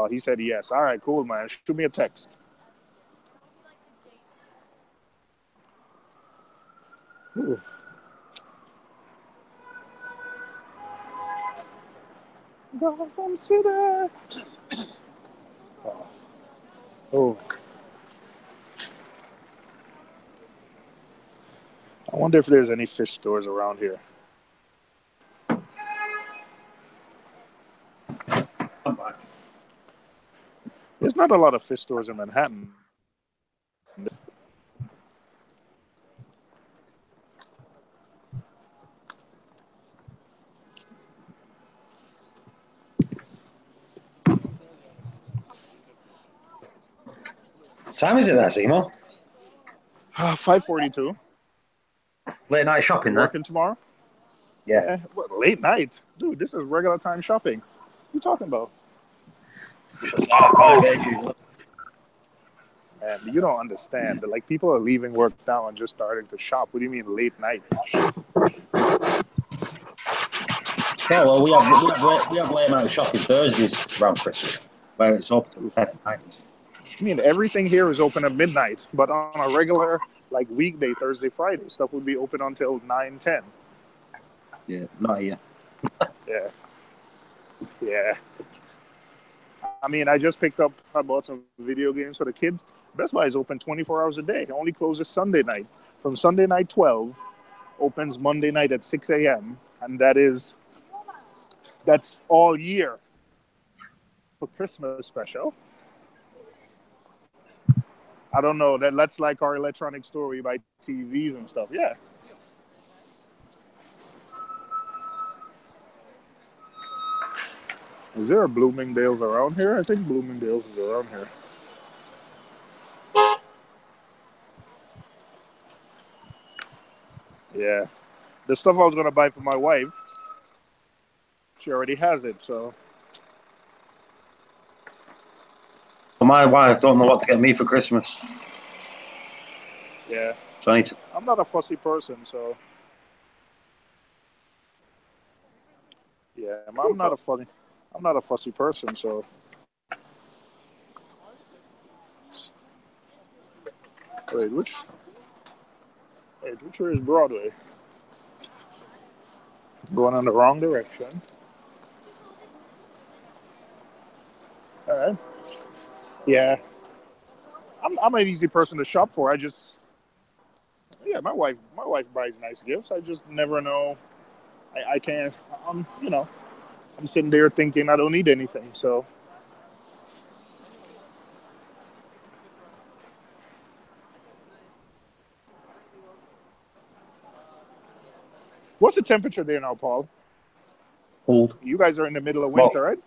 He said yes. All right, cool, man. Shoot me a text. Ooh. Gotham City. Oh. I wonder if there's any fish stores around here. There's not a lot of fish stores in Manhattan. What time is it there, Seymour? 5:42. Late night shopping You there. working tomorrow? Yeah. What, late night? Dude, this is regular time shopping. What are you talking about? Shuts down at 5 days usually. Man, you don't understand. Like, people are leaving work now and just starting to shop. What do you mean late night? Yeah, well, we have late night shopping Thursdays around Christmas, where it's open till 10 at night. I mean, everything here is open at midnight, but on a regular, like, weekday, Thursday, Friday, stuff would be open until 9, 10. Yeah, not here. Yeah. Yeah. I mean, I bought some video games for the kids. Best Buy is open 24 hours a day. It only closes Sunday night. From Sunday night 12, opens Monday night at 6 a.m. And that's all year for Christmas special. I don't know. That's like our electronic store where you buy TVs and stuff. Yeah. Is there a Bloomingdale's around here? I think Bloomingdale's is around here. Yeah. The stuff I was going to buy for my wife, she already has it, so. My wife don't know what to get me for Christmas. Yeah. So I need to. I'm not a fussy person, so. Yeah, I'm not a fussy person, so. Wait, which way is Broadway? Going in the wrong direction. All right. Yeah. I'm an easy person to shop for. My wife buys nice gifts. I just never know. I can't. I'm sitting there thinking I don't need anything. So. What's the temperature there now, Paul? Cold. You guys are in the middle of Well, winter, right?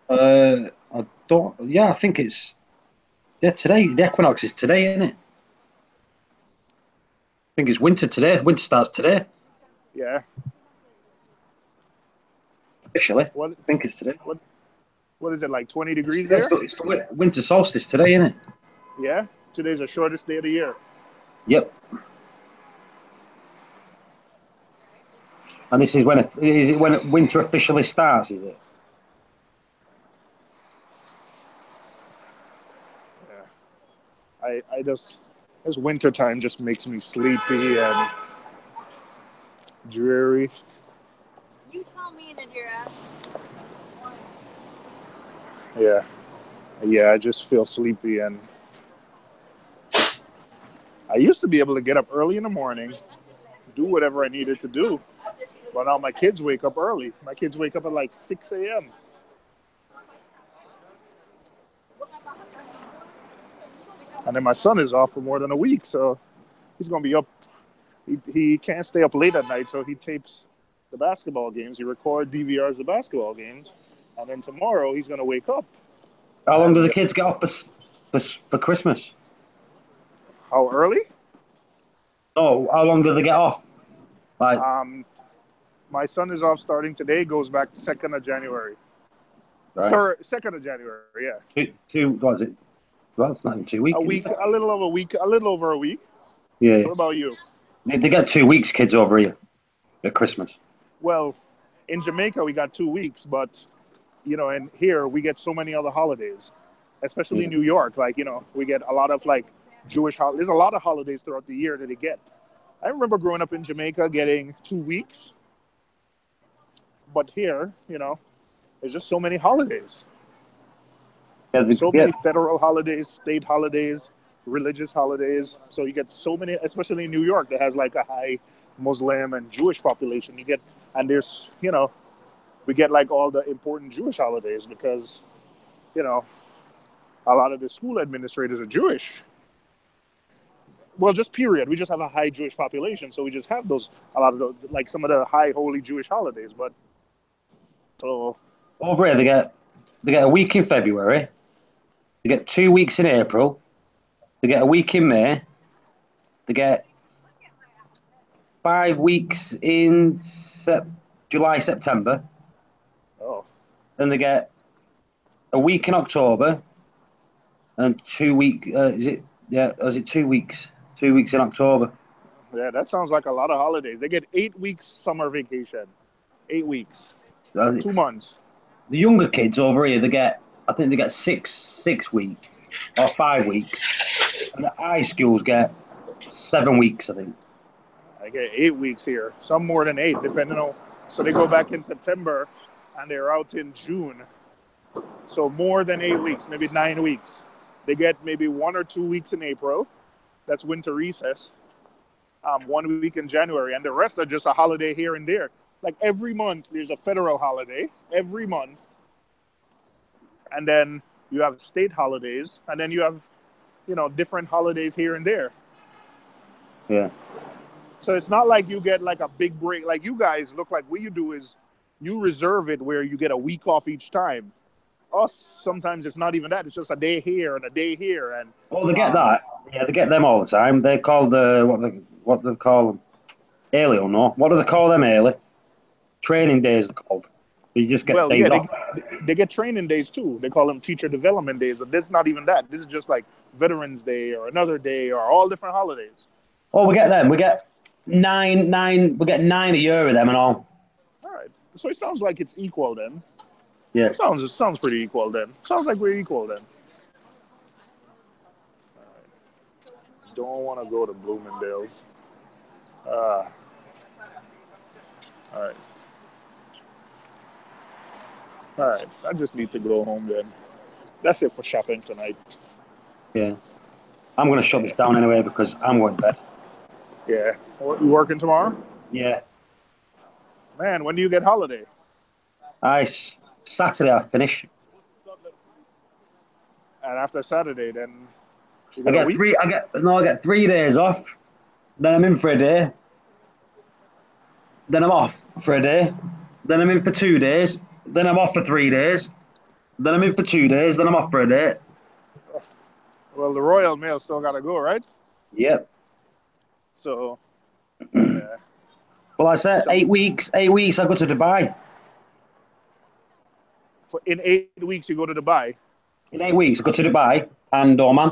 I don't. Yeah, I think it's. Yeah, today. The equinox is today, isn't it? I think it's winter today. Winter starts today. Yeah. Officially. What? I think it's today. What is it, like 20 degrees It's there? the winter solstice today, isn't it? Yeah. Today's the shortest day of the year. Yep. And this is when winter officially starts, is it? Yeah. I just, this winter time just makes me sleepy and dreary. You tell me that you're asking. Yeah. Yeah, I just feel sleepy, and I used to be able to get up early in the morning, do whatever I needed to do. But now my kids wake up early. My kids wake up at like 6 a.m. And then my son is off for more than a week, so he's going to be up. He can't stay up late at night, so he tapes the basketball games. He records DVRs the basketball games. And then tomorrow he's going to wake up. How long do the kids get off for Christmas? How early? Oh, how long do they get off? Like, my son is off starting today, goes back 2nd of January. right. 2nd of January, yeah. What is it? Well, it's not even 2 weeks. A week, a little over a week. Yeah. What about you? They get 2 weeks, kids over here at Christmas. Well, in Jamaica we got 2 weeks, but and here we get so many other holidays, especially New York. Like, we get a lot of like Jewish holidays. There's a lot of holidays throughout the year that they get. I remember growing up in Jamaica getting 2 weeks, but here, there's just so many holidays. Yeah, So many federal holidays, state holidays, religious holidays. So you get so many, especially in New York, that has like a high Muslim and Jewish population. There's, we get like all the important Jewish holidays because, a lot of the school administrators are Jewish. Well, just period. We just have a high Jewish population, so we just have a lot of those, like some of the high holy Jewish holidays. But so over here, they get a week in February. They get 2 weeks in April. They get a week in May. They get 5 weeks in July, September. Oh. Then they get a week in October and 2 weeks. Is it 2 weeks? 2 weeks in October. Yeah, that sounds like a lot of holidays. They get 8 weeks summer vacation. 8 weeks. 2 months. The younger kids over here, I think they get six weeks or 5 weeks. And the high schools get 7 weeks, I think. I get 8 weeks here. Some more than 8, depending on. So they go back in September and they're out in June. So more than 8 weeks, maybe 9 weeks. They get maybe 1 or 2 weeks in April. That's winter recess. 1 week in January. And the rest are just a holiday here and there. Like every month, there's a federal holiday. Every month. And then you have state holidays. And then you have, different holidays here and there. Yeah. So it's not like you get like a big break. Like you guys look like what you do is you reserve it where you get a week off each time. Us, sometimes it's not even that. It's just a day here and a day here. And they get that. Yeah, they get them all the time. They're called what do they call them? Early or no? What do they call them early? Training days are called. You just get days off. They get training days too. They call them teacher development days. But this is not even that. This is just like Veterans Day or another day or all different holidays. Oh, we get them. We get nine. We get 9 a year of them and all. All right. So it sounds like it's equal then. Yeah. It sounds pretty equal then. Sounds like we're equal then. All right. Don't want to go to Bloomingdale's. All right. All right. I just need to go home then. That's it for shopping tonight. Yeah. I'm going to shut this down anyway because I'm going to bed. Yeah. You working tomorrow? Yeah. Man, when do you get holiday? Saturday I finish. And after Saturday, then you I get 3 days off. Then I'm in for a day. Then I'm off for a day. Then I'm in for 2 days. Then I'm off for 3 days. Then I'm in for 2 days. Then I'm off for a day. Well, the Royal Mail still got to go, right? Yep. So, yeah. Well, I said 8 weeks. 8 weeks. I go to Dubai. In 8 weeks, you go to Dubai. In 8 weeks, I go to Dubai and Oman.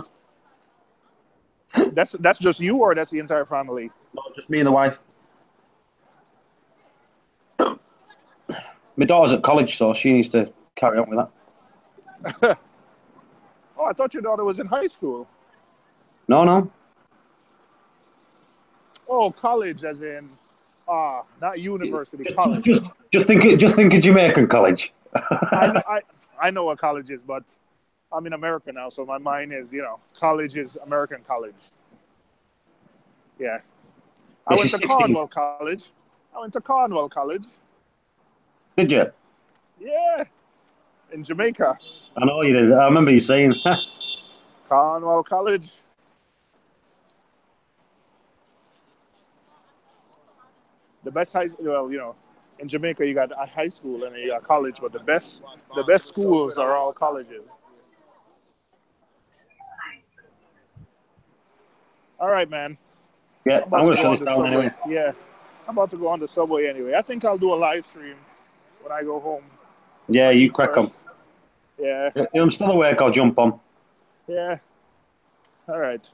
That's just you, or that's the entire family? No, just me and the wife. My daughter's at college, so she needs to carry on with that. Oh, I thought your daughter was in high school. No. Oh, college, as in, not university, college. Just think of Jamaican college. I know what college is, but I'm in America now, so my mind is, college is American college. Yeah. I went to Cornwall College. Did you? Yeah. In Jamaica. I know you did. I remember you saying. Cornwall College. The best in Jamaica you got a high school and you got college, but the best schools are all colleges. All right, man. Yeah, I'm going to shut this down anyway. Yeah, I'm about to go on the subway anyway. I think I'll do a live stream when I go home. Yeah, you crack on. Yeah. If I'm still awake, I'll jump on. Yeah. All right.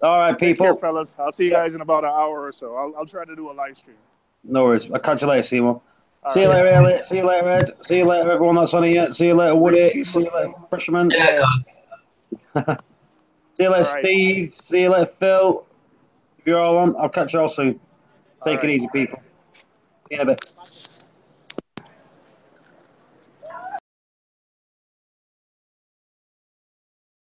All right, people. Take care, fellas. I'll see you guys in about an hour or so. I'll try to do a live stream. No worries. I'll catch you later, Seymour. See you later, Elliot. See you later, Ed. See you later, everyone that's on here. See you later, Woody. See you later, Freshman. See you later, Steve. See you later, Phil. If you're all on, I'll catch you all soon. Take it easy, people. See you in a bit.